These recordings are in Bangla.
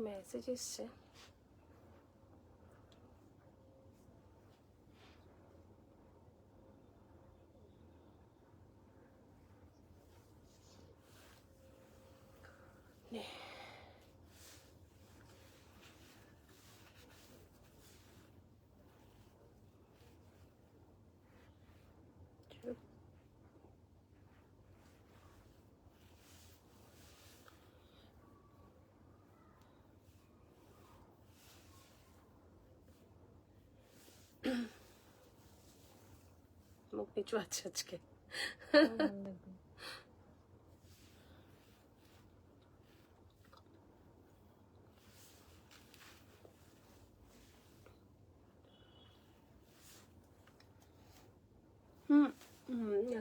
মেসেজ এসছে। মুখ নিচু আছে আজকে।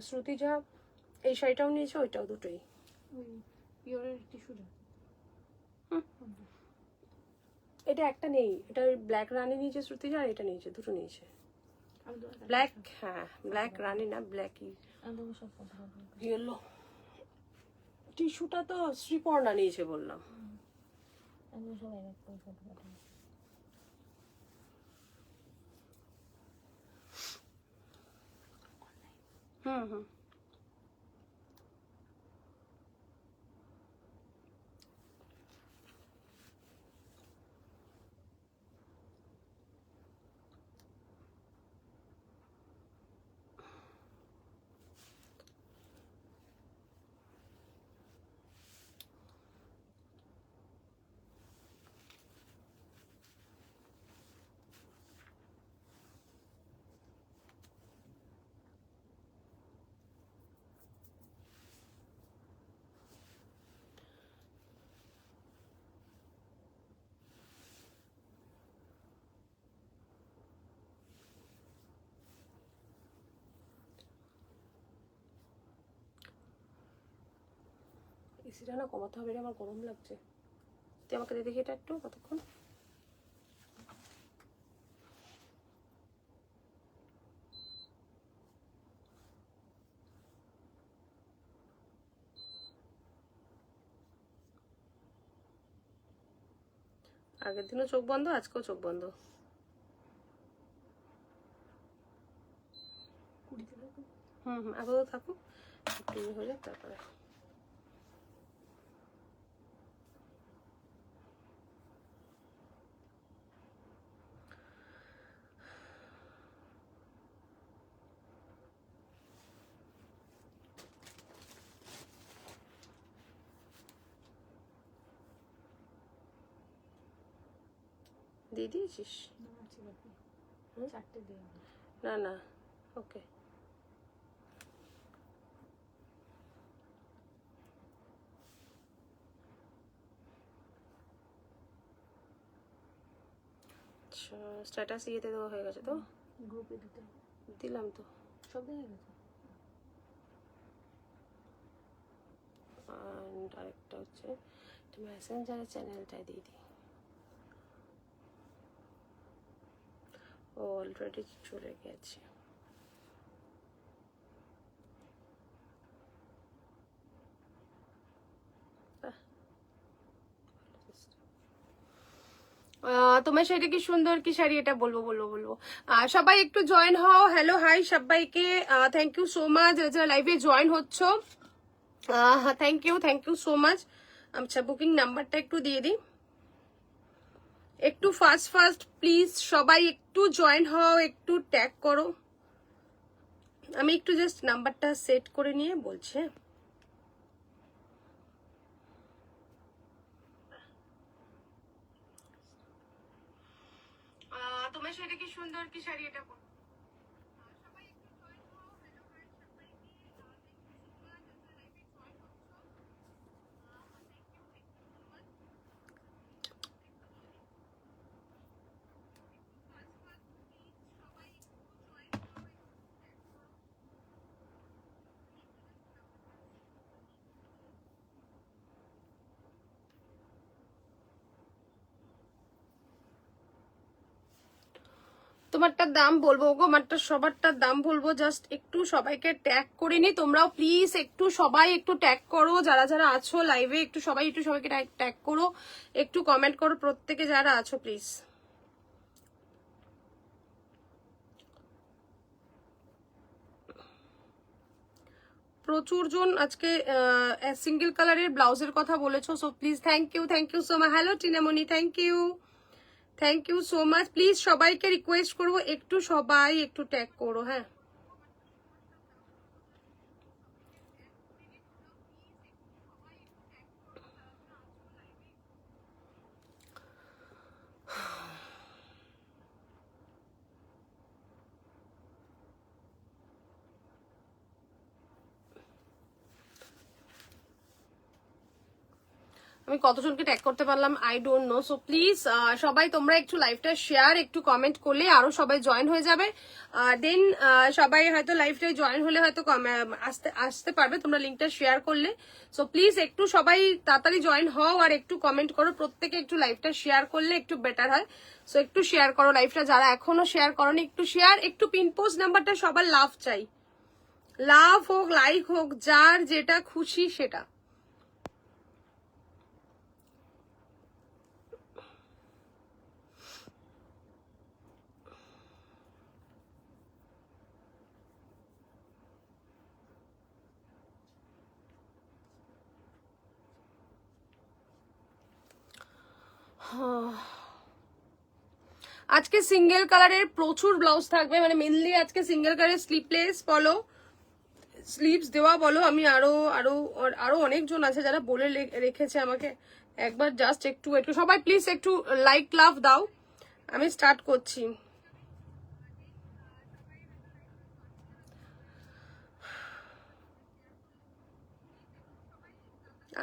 শ্রুতিজা এই শাড়িটাও নিয়েছে, ওইটাও, দুটোই। এটা একটা নেই, এটা ব্ল্যাক রানী নিয়েছে শ্রুতিজা, আর এটা নিয়েছে, দুটো নিয়েছে। ব্ল্যাক, হ্যাঁ ব্ল্যাক রানী না, ব্ল্যাকই ইয়েলো। টিস্যুটা তো শ্রীপর্ণা নিয়েছে বললাম। হুম। এসিটা না কমাতে হবে রে, আমার গরম লাগছে। তুই আমাকে দিয়ে দেখি এটা একটু কতক্ষণ। আগের দিনও চোখ বন্ধ, আজকেও চোখ বন্ধ। আপাতত থাকুক, একটু হয়ে যাক তারপরে। দিয়ে দিয়েছিস? না না, ওকে। আচ্ছা, স্ট্যাটাস ইয়েতে দেওয়া হয়ে গেছে তো? গ্রুপে দিলাম তো, সব দেখা গেছে। আরেকটা হচ্ছে মেসেঞ্জারের চ্যানেলটাই দিয়ে দিই। ও অলরেডি চলে গেছে। তোমার শাড়িটা কি সুন্দর, কি শাড়ি এটা বলবো। সবাই একটু জয়েন হও। হ্যালো হাই সবাইকে, থ্যাংক ইউ সো মাচ যারা লাইভে জয়েন হচ্ছ। Thank you so much. আচ্ছা, বুকিং নাম্বারটা একটু দিয়ে দিই, একটু ফাস্ট প্লিজ। সবাই একটু জয়েন হও, একটু ট্যাগ করো। আমি একটু জাস্ট নাম্বারটা সেট করে নিয়ে বলছি। তোমার শাড়িটা কি সুন্দর, কি শাড়ি এটা তোমারটার দাম বলবো গো, আমারটা সবারটার দাম বলবো, জাস্ট একটু সবাইকে ট্যাগ করে নি। তোমরাও প্লিজ একটু সবাই একটু ট্যাগ করো, যারা যারা আছো লাইভে একটু সবাইকে ট্যাগ করো, একটু কমেন্ট করো প্রত্যেকে যারা আছো প্লিজ। প্রচুর জন আজকে সিঙ্গেল কালারের ব্লাউজের কথা বলেছো, so please thank you so much. Hello Tinamoni, thank you so much. Please সবাইকে রিকোয়েস্ট করবো একটু সবাই একটু ট্যাগ করো, হ্যাঁ। আমি কতজনকে ট্যাগ করতে পারলাম I don't know, so please সবাই তোমরা একটু লাইভটা শেয়ার একটু কমেন্ট করলে আরো সবাই জয়েন হয়ে যাবে। দেন সবাই হয়তো লাইভটায় জয়েন হলে হয়তো আসতে পারবে তোমরা লিঙ্কটা শেয়ার করলে। সো প্লিজ একটু সবাই তাড়াতাড়ি জয়েন হও আর একটু কমেন্ট করো, প্রত্যেকে একটু লাইভটা শেয়ার করলে একটু বেটার হয়। সো একটু শেয়ার করো লাইভটা, যারা এখনো শেয়ার করোনি একটু শেয়ার, একটু পিন পোস্ট নাম্বারটা সবার লাভ চাই, লাভ হোক লাইক হোক যার যেটা খুশি সেটা। আজকে সিঙ্গেল কালারের প্রচুর ব্লাউজ থাকবে, মানে মেনলি আজকে সিঙ্গেল কালারের স্লিপলেস বলো, স্লিভস দেওয়া বলো। আমি আরো আরো আরো অনেকজন আছে যারা বলে রেখেছে আমাকে, একবার জাস্ট একটু একটু সবাই প্লিজ একটু লাইক লাভ দাও, আমি স্টার্ট করছি।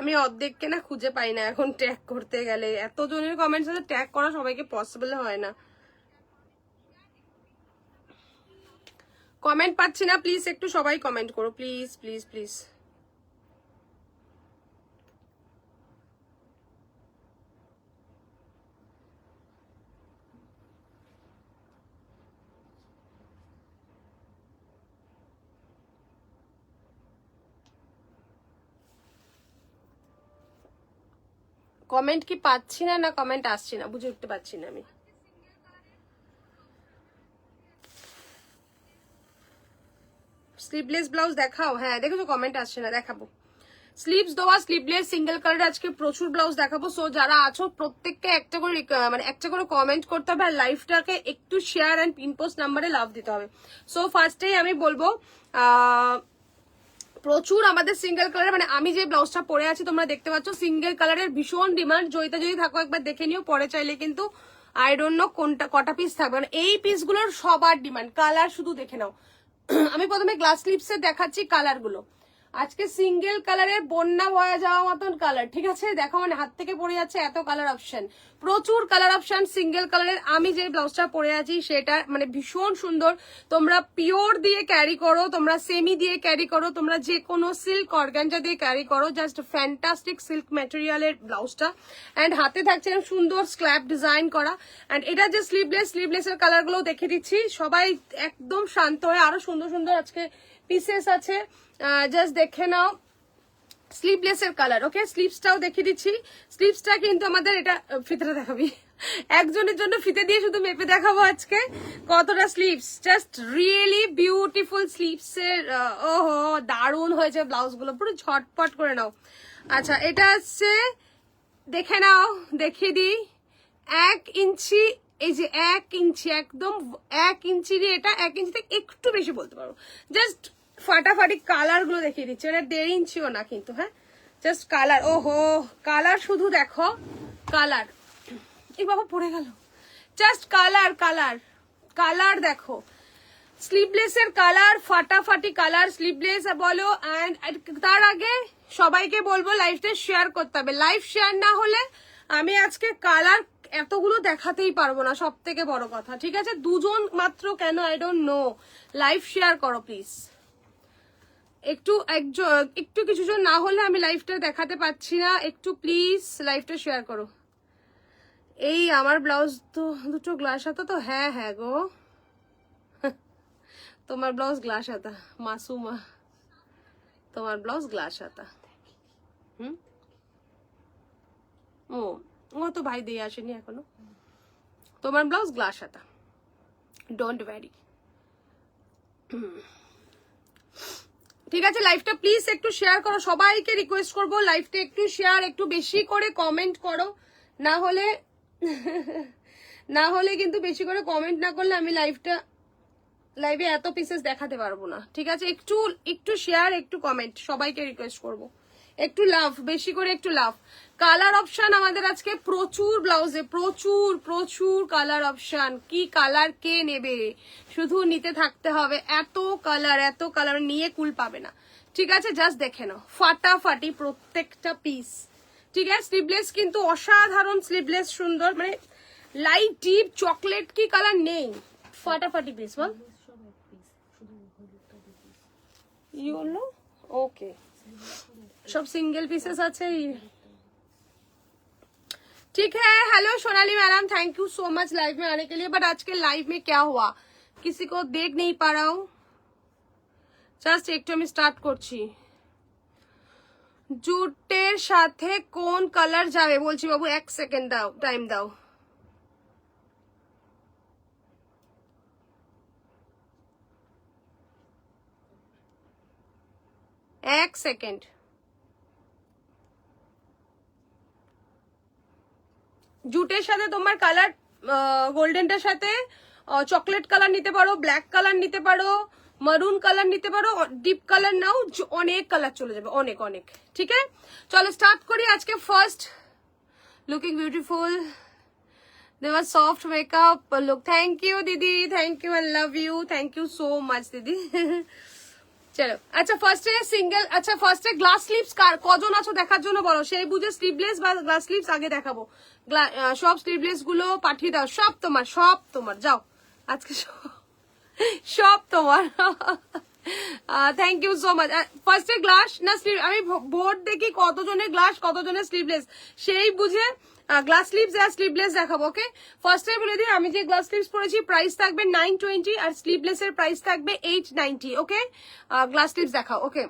আমি অর্ধেককে না খুঁজে পাই না এখন ট্যাগ করতে গেলে, এতজনের কমেন্টস আছে, ট্যাগ করা সবাইকে পসিবল হয় না। কমেন্ট পাচ্ছি না, প্লিজ একটু সবাই কমেন্ট করো, প্লিজ প্লিজ প্লিজ। কমেন্ট কি পাচ্ছি না, না কমেন্ট আসছে না, বুঝে উঠতে পারছি না আমি। স্লিভলেস ব্লাউজ দেখাও, হ্যাঁ দেখেছো কমেন্ট আসছে না, দেখাবো। স্লিভস দেওয়া স্লিভলেস সিঙ্গেল কালার আজকে প্রচুর ব্লাউজ দেখাবো। সো যারা আছো প্রত্যেককে একটা করে মানে একটা করে কমেন্ট করতে হবে আর লাইভটাকে একটু শেয়ার অ্যান্ড পিন পোস্ট নাম্বারে লাভ দিতে হবে। সো ফার্স্টেই আমি বলবো প্রচুর আমাদের সিঙ্গেল কালার, মানে আমি যে ব্লাউজটা পরে আছি তোমরা দেখতে পাচ্ছ, সিঙ্গেল কালারের ভীষণ ডিমান্ড। জয়িতা যদি থাকো একবার দেখে নিও, পরে চাইলে কিন্তু আই ডোন্ট নো কোনটা কটা পিস থাকবে, মানে এই পিসগুলোর সবার ডিমান্ড। কালার শুধু দেখে নাও, আমি প্রথমে গ্লাস স্লিপসে দেখাচ্ছি কালার গুলো। আজকে সিঙ্গেল কালারের বন্যা বয়ে যাওয়া মতন কালার, ঠিক আছে দেখো, মানে হাত থেকে পড়ে যাচ্ছে এত কালার অপশন, প্রচুর কালার অপশন সিঙ্গেল কালারের। আমি যে ব্লাউজটা পরে আছি সেটা মানে ভীষণ সুন্দর, তোমরা পিওর দিয়ে ক্যারি করো, তোমরা সেমি দিয়ে ক্যারি করো, তোমরা যে কোনো সিল্ক অর্গানজা দিয়ে ক্যারি করো, জাস্ট ফ্যান্টাস্টিক সিল্ক ম্যাটেরিয়ালের ব্লাউজটা। অ্যান্ড হাতে থাকছে সুন্দর স্ক্ল্যাপ ডিজাইন করা। অ্যান্ড এটা যে স্লিভলেসের কালারগুলো দেখে দিচ্ছি, সবাই একদম শান্ত হয়ে, আরো সুন্দর সুন্দর আজকে পিসেস আছে, জাস্ট দেখে নাও। স্লিভলেসের কালার, ওকে স্লিভসটাও দেখিয়ে দিচ্ছি। স্লিভসটা কিন্তু আমাদের এটা ফিতেটা দেখাবি, একজনের জন্য ফিতে দিয়ে শুধু মেপে দেখাবো আজকে কতটা স্লিভস, জাস্ট রিয়েলি বিউটিফুল স্লিভসের। ওহো দারুণ হয়েছে ব্লাউজ গুলো, পুরো ঝটপট করে নাও। আচ্ছা এটা হচ্ছে দেখে নাও, দেখিয়ে দিই 1 ইঞ্চি, এই যে 1 ইঞ্চি, একদম 1 ইঞ্চি, এটা 1 ইঞ্চি থেকে একটু বেশি বলতে পারো। জাস্ট ফাটাফাটি কালার গুলো দেখিয়ে দিচ্ছে, এটা 1.5 ইঞ্চিও না কিন্তু, হ্যাঁ জাস্ট কালার। ওহো কালার শুধু দেখো, কালার এই বাবা পড়ে গেল, জাস্ট কালার কালার কালার দেখো, স্লিভলেসের কালার ফাটাফাটি কালার, স্লিভলেস বলো। অ্যান্ড তার আগে সবাইকে বলবো লাইভটা শেয়ার করতে হবে, লাইভ শেয়ার না হলে আমি আজকে কালার এতগুলো দেখাতেই পারবো না, সব থেকে বড় কথা, ঠিক আছে? দুজন মাত্র কেন I don't know, live share করো প্লিজ। একটু কিছুজন না হলে আমি লাইভটা দেখাতে পাচ্ছি না, একটু প্লিজ লাইভটা শেয়ার করো। এই আমার ব্লাউজ তো দুটো গ্লাস হাতা তো, হ্যাঁ হ্যাঁ গো তোমার ব্লাউজ গ্লাস হাতা মাসুমা, তোমার ব্লাউজ গ্লাস হাতা। ও ও তো ভাই দিয়ে আসেনি এখনো। তোমার ব্লাউজ গ্লাস হাতা, ডোন্ট ভ্যারি। ঠিক আছে, লাইভটা প্লিজ একটু শেয়ার করো, সবাইকে রিকোয়েস্ট করবো লাইভটা একটু শেয়ার, একটু বেশি করে কমেন্ট করো, না হলে না হলে কিন্তু বেশি করে কমেন্ট না করলে আমি লাইভে এত পিসেস দেখাতে পারবো না। ঠিক আছে, একটু একটু শেয়ার, একটু কমেন্ট, সবাইকে রিকোয়েস্ট করবো, একটু লাভ, বেশি করে একটু লাভ। কালার অপশন আমাদের আজকে প্রচুর ব্লাউজে, প্রচুর প্রচুর কালার অপশন। কি কালার কে নেবে, শুধু নিতে থাকতে হবে। এত কালার নিয়ে কুল পাবে না। ঠিক আছে, জাস্ট দেখে নাও, ফাটাফাটি প্রত্যেকটা পিস। ঠিক আছে, স্লিভলেস কিন্তু অসাধারণ স্লিভলেস, সুন্দর, মানে লাইট ডিপ চকলেট কি কালার নেই, ফাটাফাটি পিস। বল ইয়েলো, ওকে, सब सिंगल पीसेस আছে। ठीक है, hello Sonali madam, thank you so much live में आने के लिए। बट आज के लाइव में क्या हुआ, किसी को देख नहीं पा रहा हूँ। জাস্ট একটু আমি স্টার্ট করছি। জুটের সাথে কোন কালার যাবে বলছি বাবু, 1 সেকেন্ড দাও, টাইম দাও। এক সেকেন্ড। জুটের সাথে তোমার কালার, গোল্ডেনটার সাথে চকলেট কালার নিতে পারো, ব্ল্যাক কালার নিতে পারো, মারুন কালার নিতে পারো, ডিপ কালার নাও, অনেক কালার চলে যাবে, অনেক অনেক। ঠিক আছে, চলো স্টার্ট করি। আজকে ফার্স্ট লুকিং বিউটিফুল, দেওয়ার soft makeup look. Thank you দিদি, thank you, I love you, thank you so much দিদি। চলো, আচ্ছা ফার্স্টে সিঙ্গেল, আচ্ছা ফার্স্টে গ্লাস স্লিভস কার কজন আছো দেখার জন্য বলো, সেই বুঝে স্লিভলেস বা গ্লাস স্লিভস আগে দেখাবো। সব স্লিভলেস গুলো পাঠিয়ে দাও, সব তোমার, সব তোমার, যাও আজকে সব তোমার। Thank you so much. ফার্স্টে গ্লাস না স্লিভ, আমি বোর্ড দেখি কতজনের গ্লাস কতজনের স্লিভলেস, সেই বুঝে গ্লাস স্লিভস আর স্লিভলেস দেখাবো। ওকে, ফার্স্টে বলে দিই, আমি যে গ্লাস স্লিভস পরেছি প্রাইস থাকবে 920 আর স্লিভলেস এর প্রাইস থাকবে 890। ওকে, গ্লাস স্লিভস দেখাও। ওকে,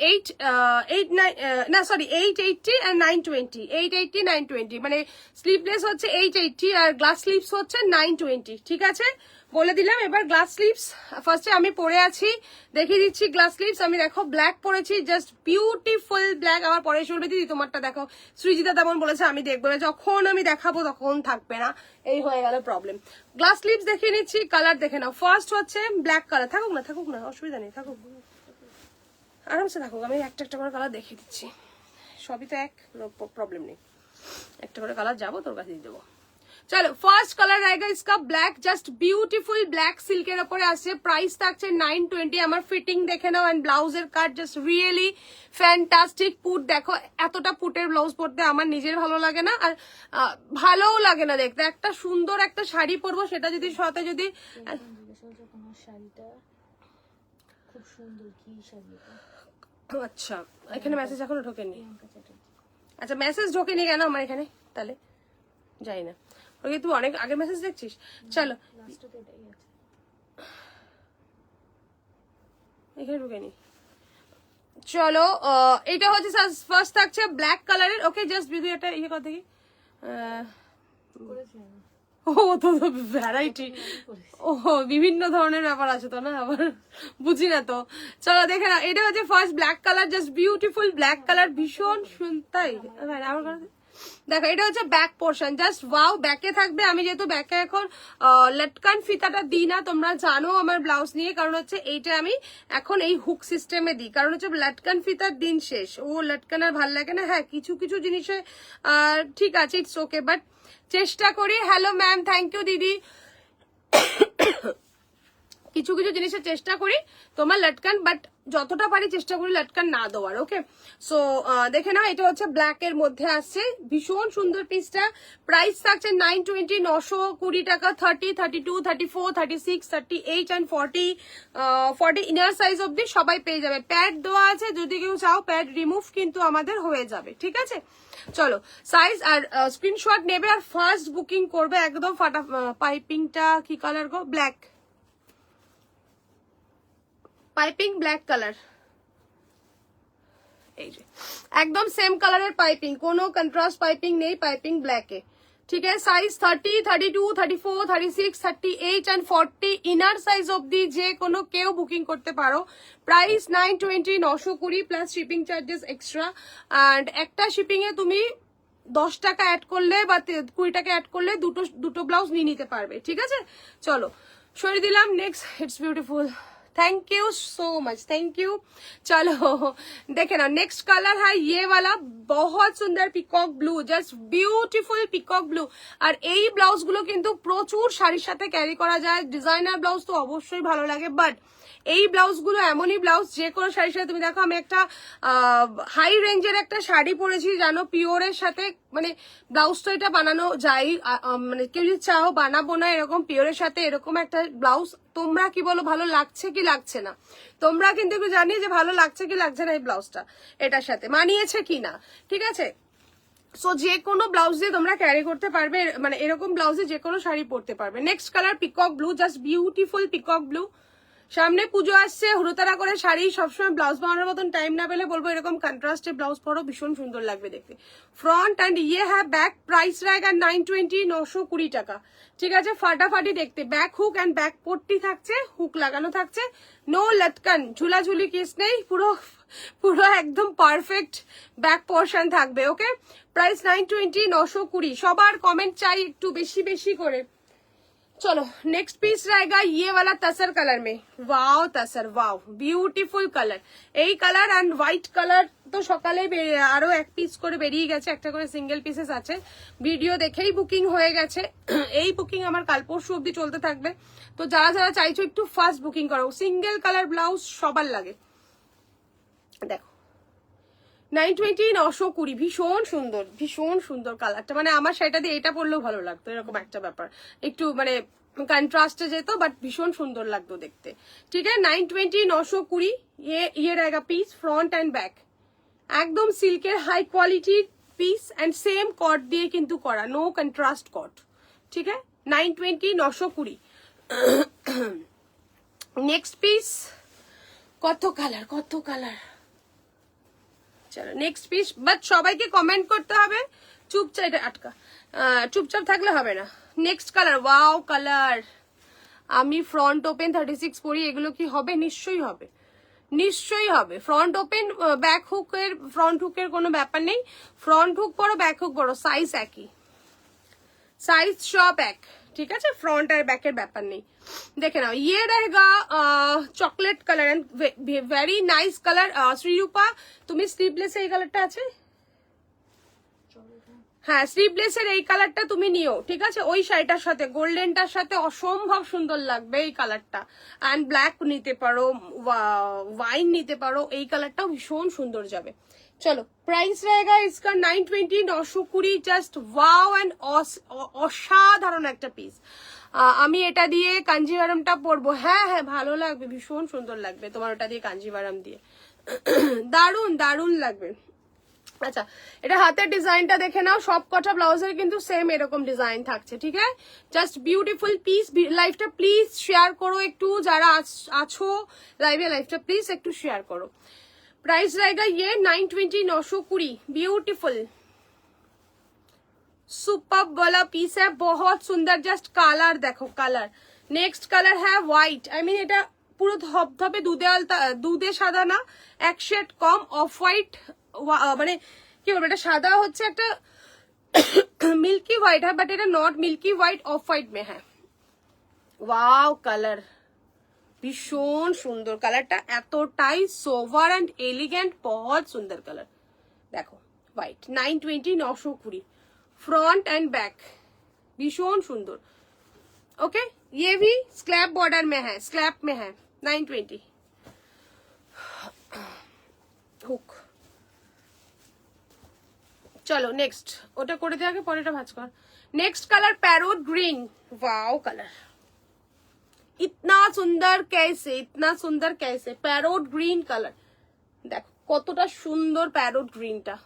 880 and 920, 880 920, মানে স্লিভলেস হচ্ছে 880 আর গ্লাস স্লিভস হচ্ছে 920। ঠিক আছে, বলে দিলাম। এবার গ্লাস স্লিভস ফার্স্টে আমি পরে আছি, দেখিয়ে দিচ্ছি গ্লাস স্লিভস। আমি দেখো ব্ল্যাক পরেছি, জাস্ট বিউটিফুল ব্ল্যাক। আমার পরে শুনবে দিদি তোমারটা দেখো, সৃজিতা তেমন বলেছে আমি দেখবো না, যখন আমি দেখাবো তখন থাকবে না, এই হয়ে গেল প্রবলেম। গ্লাস স্লিভস দেখিয়ে নিচ্ছি, কালার দেখে নাও। ফার্স্ট হচ্ছে ব্ল্যাক কালার, থাকুক না অসুবিধা নেই, থাকুক আরামসে থাকুক, আমি একটা একটা করে কালার দেখিয়ে দিচ্ছি, সবই তো এক, প্রবলেম নেই, একটা করে কালার যাবো তোর কাছে দিয়ে দেবো। চলো, ফার্স্ট কালার रहेगा इसका ব্ল্যাক, জাস্ট বিউটিফুল ব্ল্যাক সিল্কের উপরে আছে, প্রাইস থাকছে 920। আমার ফিটিং দেখে নাও, এন্ড ব্লাউজের কাট জাস্ট রিয়েলি ফ্যান্টাস্টিক। পুট দেখো, এতটা পুটের ব্লাউজ পরতে আমার নিজের ভালো লাগে না, আর ভালোও লাগে না দেখতে। একটা সুন্দর একটা শাড়ি পরবো, সেটা যদি সাথে যদি শাড়িটা খুব সুন্দর, কি শাড়ি। আচ্ছা, এখানে মেসেজ এখনো ঢোকেনি। আচ্ছা, মেসেজ ঢোকেনি কেন আমার এখানে, তাহলে যাই না। ওকে, তুই অনেক আগে মেসেজ দেখছিস। চলো, এখানে ঢোকেনি। চলো, এটা হচ্ছে ফার্স্ট থাকছে ব্ল্যাক কালারের। ওকে, জাস্ট বিধু একটা ইয়ে কথা কি, ও তো ভ্যারাইটি, ও বিভিন্ন ধরনের ব্যাপার আছে তো না, আবার বুঝি না তো। চলো দেখে না, এটা হচ্ছে first black colour, just beautiful black colour, ভীষণ তাই আমার দেখো, এটা হচ্ছে ব্যাক পোর্শন, জাস্ট ওয়াও। ব্যাকে থাকবে, আমি যেহেতু ব্যাকে এখন লটকান ফিতাটা দিই না, তোমরা জানো আমার ব্লাউজ নিয়ে, কারণ হচ্ছে এইটা আমি এখন এই হুক সিস্টেমে দিই, কারণ হচ্ছে লটকান ফিতার দিন শেষ, ও লটকান আর ভাল লাগে না। হ্যাঁ, কিছু কিছু জিনিসে ঠিক আছে, ইটস ওকে, বাট চেষ্টা করি। হ্যালো ম্যাম, থ্যাংক ইউ দিদি। কিছু কিছু জিনিসের চেষ্টা করি তোমার লটকান, বাট যতটা পারি চেষ্টা করি লটকান না দেওয়ার। ওকে, সো দেখে নাও, এটা হচ্ছে ব্ল্যাক এর মধ্যে আসছে, ভীষণ সুন্দর পিসটা। প্রাইস থাকছে 920, 920 টাকা। 30, 32, 34, 36, 38 and 40 ইনার সাইজ অব্দি সবাই পেয়ে যাবে। প্যাড দেওয়া আছে, যদি কেউ চাও প্যাড রিমুভ কিন্তু আমাদের হয়ে যাবে। ঠিক আছে, চলো সাইজ আর স্ক্রিনশট নেবে আর ফার্স্ট বুকিং করবে একদম ফাটা। পাইপিংটা কি কালার গো, ব্ল্যাক। পাইপিং ব্ল্যাক কালার, এই যে একদম সেম কালারের পাইপিং, কোনো কন্ট্রাস্ট পাইপিং নেই, পাইপিং ব্ল্যাকে। ঠিক আছে, সাইজ 30, 32, 34, 36, 38 and 40 ইনার সাইজ অবধি যে কোনো কেউ বুকিং করতে পারো। Price 920, 920 plus shipping charges extra. And একটা শিপিং এ তুমি 10 টাকা অ্যাড করলে বা 20 টাকা অ্যাড করলে দুটো ব্লাউজ নিয়ে নিতে পারবে। ঠিক আছে, চলো সরিয়ে দিলাম। Next, it's beautiful, thank you so much, thank you. चलो देखे ना, नेक्स्ट कलर है ये वाला, बहुत सुंदर peacock blue, just beautiful peacock blue. আর এই ব্লাউজ গুলো কিন্তু প্রচুর শাড়ির সাথে ক্যারি করা যায়। ডিজাইনার ব্লাউজ তো অবশ্যই ভালো লাগে, বাট এই ব্লাউজ গুলো এমনই ব্লাউজ যে কোনো শাড়ির সাথে, তুমি দেখো আমি একটা হাই রেঞ্জের একটা শাড়ি পরেছি জানো, পিওরের সাথে, মানে ব্লাউজ তো এটা বানানো যায়, মানে কেউ যদি চাও বানাবো না এরকম পিওরের সাথে এরকম একটা ব্লাউজ, তোমরা কি বলো ভালো লাগছে কি লাগছে না? তোমরা কিন্তু একটু জানি যে ভালো লাগছে কি লাগছে না এই ব্লাউজটা, এটার সাথে মানিয়েছে কি না। ঠিক আছে, সো যে কোনো ব্লাউজ দিয়ে তোমরা ক্যারি করতে পারবে, মানে এরকম ব্লাউজে যে কোনো শাড়ি পরতে পারবে। Next colour peacock blue, just beautiful peacock blue. সামনে পুজো আসছে, হুড়োতাড়া করে শাড়ি সবসময় ব্লাউজ বানানোর মতন টাইম না পেলে বলবো এরকম কন্ট্রাস্টে ব্লাউজ পরো, ভীষণ সুন্দর লাগবে দেখতে। ফ্রন্ট অ্যান্ড ইয়ে হ্যাঁ ব্যাক, প্রাইস रहेगा 920, 920 টাকা। ঠিক আছে, ফাটাফাটি দেখতে, ব্যাক হুক অ্যান্ড ব্যাক পট্টি থাকছে, হুক লাগানো থাকছে, নো লটকান, ঝুলাঝুলি কেস নেই, পুরো পুরো একদম পারফেক্ট ব্যাক পোর্শন থাকবে। ওকে, প্রাইস 920, 920। সবার কমেন্ট চাই একটু বেশি বেশি করে। चलो नेक्स्ट पीस रहेगा ये वाला तसर कलर में, वाओ तसर, वाओ বিউটিফুল কালার। এই কালার অ্যান্ড হোয়াইট কালার তো সকালে আরো এক পিস করে বেরিয়ে গেছে, একটা করে সিঙ্গেল পিসেস আছে, ভিডিও দেখেই বুকিং হয়ে গেছে। এই বুকিং আমার কাল পরশু অব্দি চলতে থাকবে, তো যারা যারা চাইছো একটু ফার্স্ট বুকিং করো। সিঙ্গেল কালার ব্লাউজ সবার লাগে। দেখো 920, 920, ভীষণ সুন্দর, ভীষণ সুন্দর কালারটা, মানে আমার সেটা দিয়ে এটা পরলেও ভালো লাগতো, এরকম একটা ব্যাপার, একটু মানে কন্ট্রাস্টে যেত, বাট ভীষণ সুন্দর লাগতো দেখতে। ঠিক আছে, 920, 920 ये रहेगा पीस, फ्रंट एंड बैक একদম সিল্কের হাই কোয়ালিটির পিস অ্যান্ড সেম কট দিয়ে কিন্তু করা, নো কন্ট্রাস্ট কট। ঠিক আছে, 920, 920। নেক্সট পিস, কত কালার কত কালার। চলো নেক্সট পিস, বাট সবাইকে কমেন্ট করতে হবে, চুপচাপ এটা আটকা, চুপচাপ থাকলে হবে না। Next colour, wow colour. আমি ফ্রন্ট ওপেন 36 পরি, এগুলো কি হবে? নিশ্চয়ই হবে, নিশ্চয়ই হবে। ফ্রন্ট ওপেন, ব্যাক হুকের, ফ্রন্ট হুকের কোনো ব্যাপার নেই, ফ্রন্ট হুক পরো ব্যাক হুক পরো, সাইজ একই, সাইজ সব এক। ঠিক আছে, ফ্রন্ট আর ব্যাকের ব্যাপার নেই। দেখে নাও, ইয়ে रहेगा chocolate colour and very nice colour. Srirupa, তুমি স্লিভলেস এই কালারটা আছে, হ্যাঁ স্লিভলেসের এই কালারটা তুমি নিও। ঠিক আছে, ওই শাড়িটার সাথে গোল্ডেনটার সাথে অসম্ভব সুন্দর লাগবে এই কালারটা। অ্যান্ড ব্ল্যাক নিতে পারো, ওয়াইন নিতে পারো, এই কালারটাও ভীষণ সুন্দর যাবে। চলো প্রাইস रहेगा इसका 920, 920, জাস্ট ওয়াও অ্যান্ড অসাধারণ একটা পিস। আমি এটা দিয়ে কাঞ্জিভারামটা পরবো, হ্যাঁ হ্যাঁ ভালো লাগবে, ভীষণ সুন্দর লাগবে তোমার ওটা দিয়ে কাঞ্জিভারাম দিয়ে, দারুণ দারুণ লাগবে। আচ্ছা, এটা হাতের ডিজাইনটা দেখে নাও, সব কটা ব্লাউজের কিন্তু সেম এরকম ডিজাইন থাকছে। ঠিক আছে, জাস্ট বিউটিফুল পিস। লাইভটা প্লিজ শেয়ার করো একটু, যারা আছো লাইভে, লাইভটা প্লিজ একটু শেয়ার করো। प्राइस रहेगा ये 920, 920, ब्यूटीफुल सुपर वाला पीस है, बहुत सुंदर। जस्ट कलर देखो, कलर नेक्स्ट कलर है व्हाइट, आई मीन এটা পুরো ধবধবে দুধে আলতা, দুধে সাদা না, এক শেড কম, অফ হোয়াইট, মানে কি বলবো, এটা সাদা হচ্ছে একটা मिल्की व्हाइट है, बट এটা not milky white, of white में है। वाओ कलर ভীষণ সুন্দর, কালারটা এতটাই সোভার অ্যান্ড এলিগেন্ট, বহুত সুন্দর কালার। দেখো হোয়াইট, 920, 920, फ्रंट एंड बैक भीषण सुंदर। ओके, ये भी स्लैब बॉर्डर में है, स्लैब में है, 920 हुक। चलो नेक्स्ट, ওটা করে দে আগে, পরেটা ভাঁজ কর। Next colour parrot green, wow colour, इतना सुंदर कैसे, इतना सुंदर कैसे, প্যারোট গ্রিন কালার। দেখো কতটা সুন্দর প্যারোট গ্রিনটা,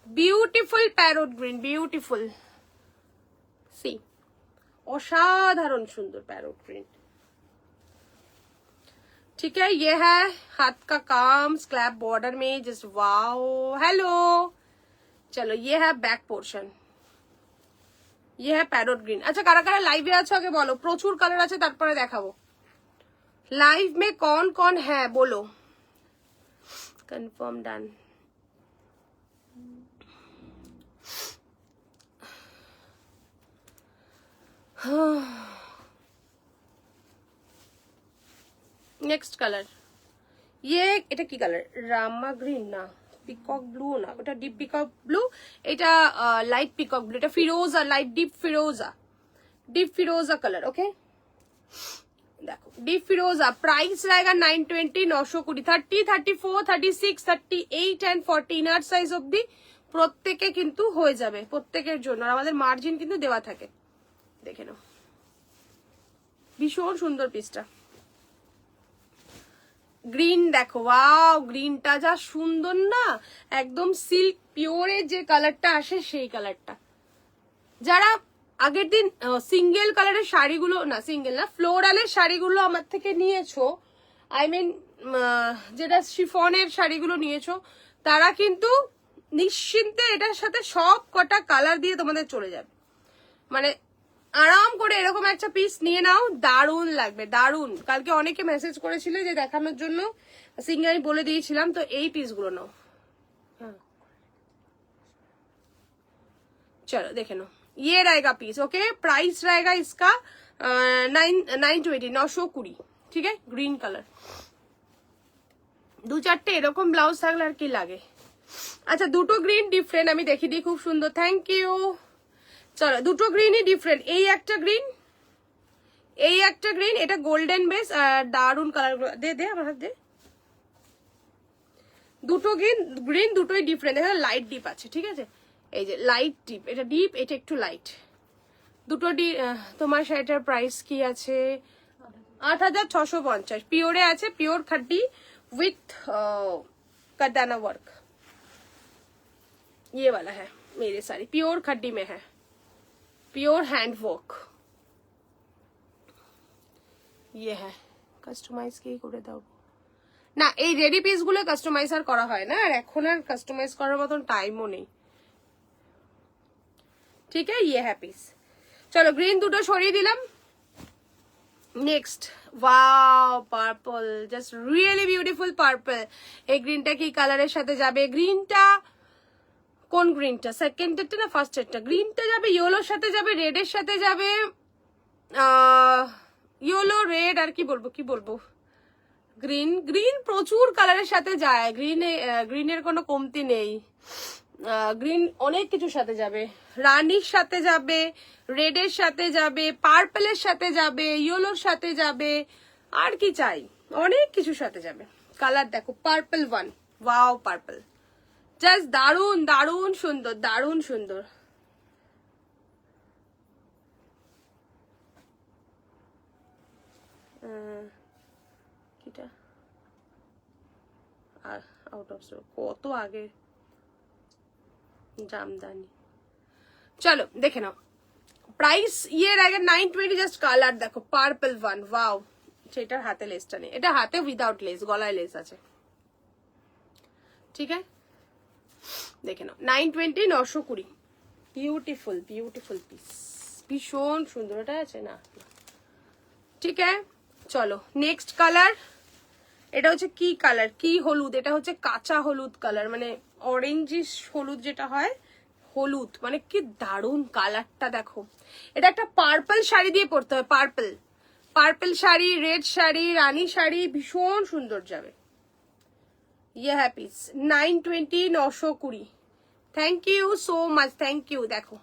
beautiful parrot green, beautiful, see অসাধারণ সুন্দর প্যারোট গ্রিন। ठीक है, ये है हाथ का काम स्क्लैप बॉर्डर में, जस्ट वाओ। हेलो, चलो ये है बैक पोर्शन, ये है पैरोट ग्रीन। अच्छा कारा कारा लाइव আছে আগে বলো, প্রচুর কালার আছে তারপরে দেখাবো। लाइव में कौन कौन है बोलो, कंफर्म डन। नेक्स्ट कलर, ये এটা কি কালার, রামা গ্রিন না, পিকক ব্লু না, ওটা ডিপ পিকক ব্লু, এটা লাইট পিকক ব্লু, এটা ফিরোজা, লাইট ডিপ ফিরোজা कलर। ओके देखो डीप फिरोजा, प्राइस रहेगा 920, 920, 30, 34, 36, 38 एंड 40 इनार साइज অবধি প্রত্যেকে কিন্তু হয়ে যাবে, প্রত্যেকের জন্য। আর আমাদের মার্জিন কিন্তু দেওয়া থাকে, দেখে নাও। ভীষণ সুন্দর পিসটা। গ্রিন দেখো, ওয়াও গ্রিনটা যা সুন্দর না, একদম সিল্ক পিওরের যে কালারটা আসে সেই কালারটা। যারা আগের দিন সিঙ্গেল কালারের শাড়িগুলো, না সিঙ্গেল না ফ্লোরালের শাড়িগুলো আমার থেকে নিয়েছো, আই মিন যেটা শিফনের শাড়িগুলো নিয়েছো, তারা কিন্তু নিশ্চিন্তে এটার সাথে সব কটা কালার দিয়ে তোমাদের চলে যাবে। মানে আরাম করে এরকম একটা পিস নিয়ে নাও, দারুণ লাগবে, দারুণ। কালকে অনেকে মেসেজ করেছিল যে দেখানোর জন্য, সিঙ্গেল আমি বলে দিয়েছিলাম, তো এই পিসগুলো নাও। হ্যাঁ चलो देखे नो, ये रहेगा पीस। ओके प्राइस रहेगा इसका 920, 920, ठीक है। ग्रीन कलर, दो चारटे এরকম ব্লাউজ থাকলে আর কি লাগে। আচ্ছা দুটো গ্রিন ডিফারেন্ট আমি দেখি দিই, খুব সুন্দর, থ্যাংক ইউ। চলো দুটো গ্রিনই ডিফারেন্ট, এই একটা গ্রিন, এই একটা গ্রিন, এটা গোল্ডেন বেস, দারুন কালার দে দে আমার হাত দে। দুটো গ্রিন দুটোই ডিফারেন্ট, এখানে লাইট ডিপ আছে, ঠিক আছে। এই যে লাইট ডিপ, এটা ডিপ, এটা একটু লাইট, দুটো তোমার শাড়িটার প্রাইস কি আছে 8650, পিওরে আছে, পিওর খাড্ডি উইথ कटाना वर्क, ये वाला है मेरे साड़ी, प्योर खड्डी में है, प्योर हैंड वर्क, ये है। কাস্টমাইজ কি করে দাও না, এই রেডি পিস গুলো কাস্টমাইজ আর করা হয় না, আর এখন আর কাস্টমাইজ করার মতন টাইমও নেই, ঠিক আছে। ये है পিস। চলো গ্রিন দুটো সরিয়ে দিলাম। Next, wow purple, just really beautiful purple. এই গ্রিনটা কি কালারের সাথে যাবে? গ্রিনটা কোন গ্রিনটা, সেকেন্ডেরটা না ফার্স্টেরটা? গ্রিনটা যাবে ইয়েলোর সাথে, যাবে রেডের সাথে, যাবে ইয়েলো রেড, আর কি বলবো গ্রিন, গ্রিন প্রচুর কালারের সাথে যায়, গ্রিনের কোনো কমতি নেই। গ্রিন অনেক কিছুর সাথে যাবে, রানির সাথে যাবে, রেডের সাথে যাবে, পার্পলের সাথে যাবে, ইয়েলোর সাথে যাবে, আর কি চাই, অনেক কিছুর সাথে যাবে। কালার দেখো, purple one, wow purple, just দারুন দারুন সুন্দর, দারুন সুন্দর। কিটা আউট অফ স্টক, কত আগে জামদানি। चलो देखे ना, प्राइस ये रहेगा 920, जस्ट कलर देखो पार्पल वन, वाओ। এটার হাতে লেসটা নেই, এটা হাতে উইদাউট লেস, গলায় লেস আছে, ঠিক আছে। দেখে নাও 920, 920, বিউটিফুল বিউটিফুল পিস, ভীষণ সুন্দর, এটা আছে না, ঠিক আছে। চলো নেক্সট কালার, এটা হচ্ছে কি কালার, কি হলুদ, এটা হচ্ছে কাঁচা হলুদ কালার, মানে অরেঞ্জিশ হলুদ যেটা হয়, হলুদ, মানে কি দারুন কালারটা দেখো। এটা একটা পার্পল শাড়ি দিয়ে পরতে হয়, purple, purple sari, red sari, রানী শাড়ি, ভীষণ সুন্দর যাবে। ये है piece 920, 920, thank you so much, thank you. देखो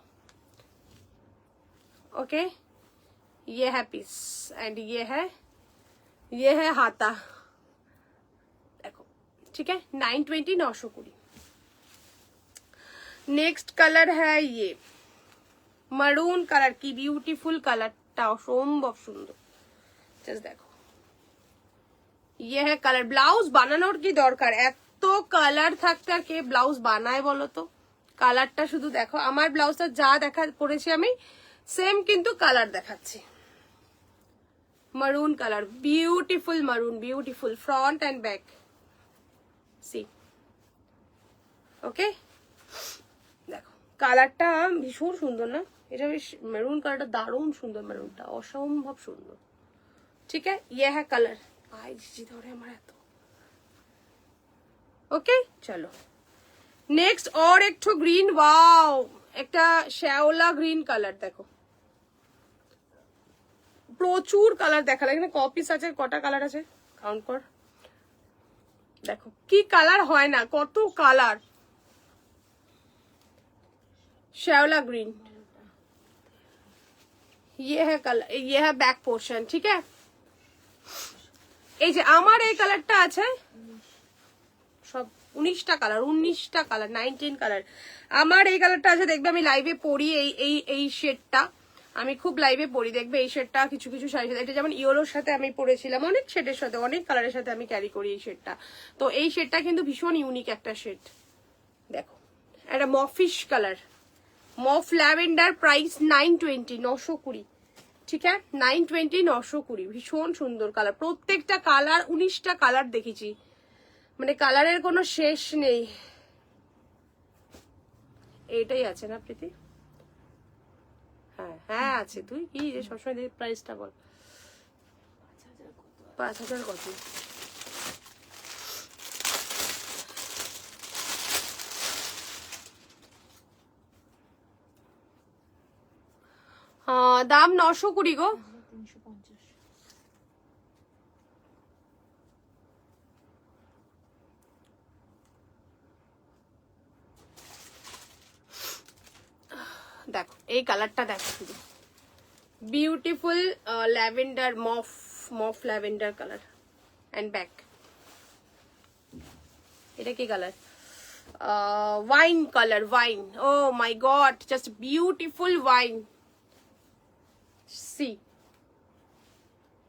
ओके, ये है पीस एंड ये है हाता, देखो ठीक है। 920, 920। नेक्स्ट कलर है ये मरून कलर की ब्यूटीफुल कलरটা অসম্ভব সুন্দর, জাস্ট দেখো। ये है कलर, ব্লাউজ বানানোর কি দরকার, এত কালার থাকতে আর কে ব্লাউজ বানায় বলো তো। কালারটা শুধু দেখো, আমার ব্লাউজটা যা দেখা পড়েছি আমি সেম কিন্তু কালার দেখাচ্ছি, maroon color, beautiful maroon, beautiful front and back. See, okay, দেখো কালারটা ভীষণ সুন্দর না, এটা বেশ মেরুন কালারটা দারুণ সুন্দর, মেরুনটা অসম্ভব সুন্দর। ঠিক আছে, ये है कलर। आई जी ধরে আমার এত। ওকে চলো নেক্সট और একটু গ্রিন, ওয়াও একটা শ্যাওলা গ্রিন কালার, দেখো প্রচুর কালার দেখালে, এখানে কপিস আছে, কটা কালার আছে কাউন্ট কর, দেখো কি কালার হয় না, কত কালার। শ্যাওলা গ্রিন, ये है कलर, ये है बैक पोर्शन। ठीक है, এই যে আমার এই কালারটা আছে, সব 19টা কালার, 19টা কালার, 19 কালার। আমার এই কালারটা আছে, দেখবে আমি লাইভে পরি এই শেডটা, আমি খুব লাইভে পরি, দেখবে এই শেডটা কিছু কিছু শাড়ির সাথে, এটা যেমন ইয়েলোর সাথে আমি পরেছিলাম, অনেক শেডের সাথে, অনেক কালারের সাথে আমি ক্যারি করি এই শেডটা। তো এই শেডটা কিন্তু ভীষণ ইউনিক একটা শেড, দেখো একটা মফিশ কালার, মফ ল্যাভেন্ডার, প্রাইস 920, 920। ঠিক আছে, 920, 920, ভীষণ সুন্দর কালার, প্রত্যেকটা কালার 19টা কালার দেখেছি, মানে কালারের কোনো শেষ নেই। এইটাই আছে না প্রীতি? হ্যাঁ হ্যাঁ আছে, তুই কি সবসময় দেখি প্রাইসটা বল। 5000 কত? দাম 920 গো। দেখো এই কালারটা দেখো শুধু, beautiful lavender, mauve lavender colour and back. এটা কি colour? Wine colour, wine, oh my god, just beautiful wine. See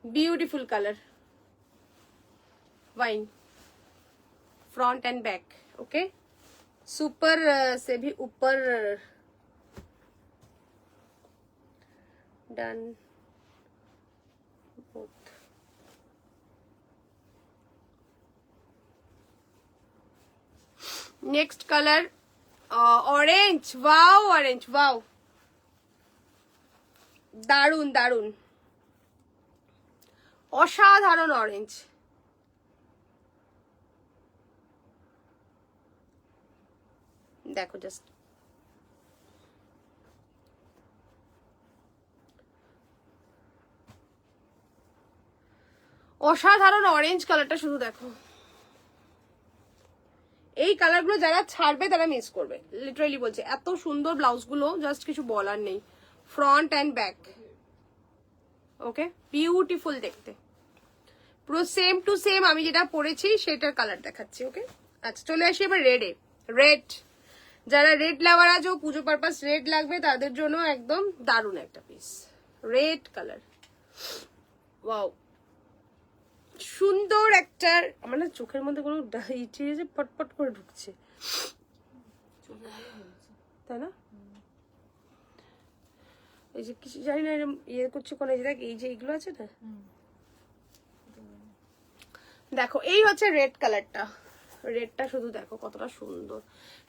beautiful color, wine, front and back, okay, super से भी ऊपर done both। next color orange, wow, orange, wow, দারুন দারুন, অসাধারণ অরেঞ্জ। দেখো জাস্ট অসাধারণ অরেঞ্জ কালারটা, শুধু দেখো এই কালারগুলো যারা ছাড়বে তারা মিস করবে, লিটারালি বলছে, এত সুন্দর ব্লাউজগুলো, জাস্ট কিছু বলার নেই। Front and back, okay, beautiful দেখতে, পুরো সেম টু সেম আমি যেটা পরেছি সেটার কালার দেখাচ্ছি। ওকে, আচ্ছা চলে আসি এবার রেডে। রেড, যারা রেড লাভার আছো, পুজো পারপাস রেড লাগবে তাদের জন্য একদম দারুণ একটা পিস, রেড কালার, ওয়াও সুন্দর একটা, আমার না চোখের মধ্যে কোনো ইচ্ছে যে পটপট করে ঢুকছে, তাই না? এই যে কিছু জানি না এরকম ইয়ে করছে কোন, এই যে দেখ এই যে এইগুলো আছে না, দেখো এই হচ্ছে রেড কালারটা, রেডটা শুধু দেখো কতটা সুন্দর।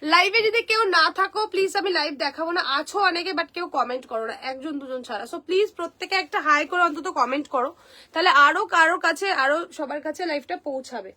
লাইভে যদি কেউ না থাকো প্লিজ, আমি লাইভ দেখাবো না, আছো অনেকে বাট কেউ কমেন্ট করো না, একজন দুজন ছাড়া, সো প্লিজ প্রত্যেকে একটা হাই করে অন্তত কমেন্ট করো, তাহলে আরো কারো কাছে, আরো সবার কাছে লাইভটা পৌঁছাবে।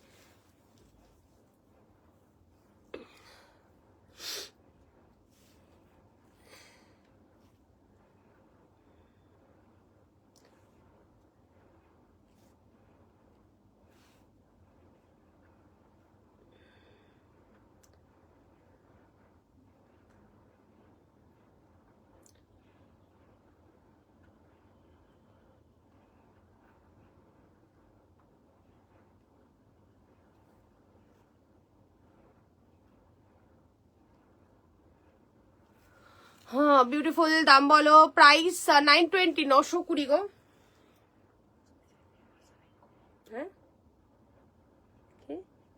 হ্যাঁ বিউটিফুল, দাম বলো, প্রাইস 920, 920 গো। হ্যাঁ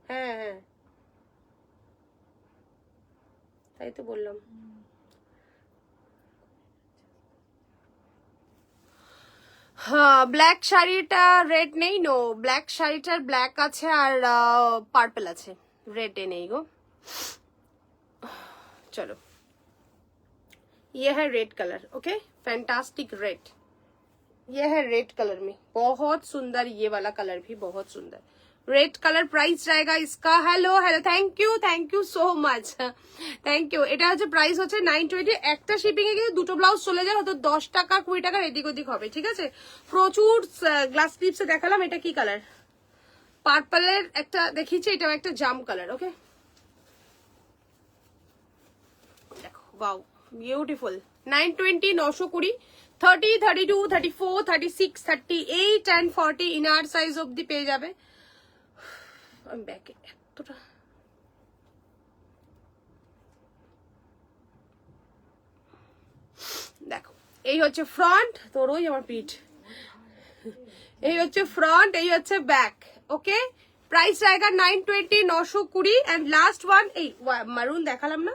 হ্যাঁ হ্যাঁ তাই তো বললাম। হ্যাঁ, ব্ল্যাক শাড়িটা রেড নেই, নো ব্ল্যাক শাড়িটার ব্ল্যাক আছে আর পার্পল আছে, রেড নেই গো। चलो ये है red colour, okay fantastic red, ये है रेड कलर में बहुत सुंदर, ये वाला कलर भी बहुत सुंदर रेड कलर। प्राइस रहेगा इसका, hello hello thank you so much thank you. এটা হচ্ছে প্রাইস হচ্ছে 920, একটা শিপিং এ কিন্তু দুটো ব্লাউজ চলে যায়, হয়তো 10 টাকা 20 টাকার এদিক ওদিক হবে, ঠিক আছে। প্রচুর গ্লাস ক্লিপসে দেখালাম। এটা কি কালার? পার্পলের একটা দেখিয়েছি, এটাও একটা জাম কালার, ওকে দেখো, wow beautiful. 920 920, 30 32 34 36 38 and 40 inner size অবধি পেয়ে যাবে। আমি ব্যাকে এতটা দেখো, এই হচ্ছে ফ্রন্ট, তোর ওই আমার পিঠ, এই হচ্ছে ফ্রন্ট, এই হচ্ছে ব্যাক, ওকে। প্রাইস रहेगा 920 920 এন্ড লাস্ট ওয়ান এই মারুন দেখালাম না,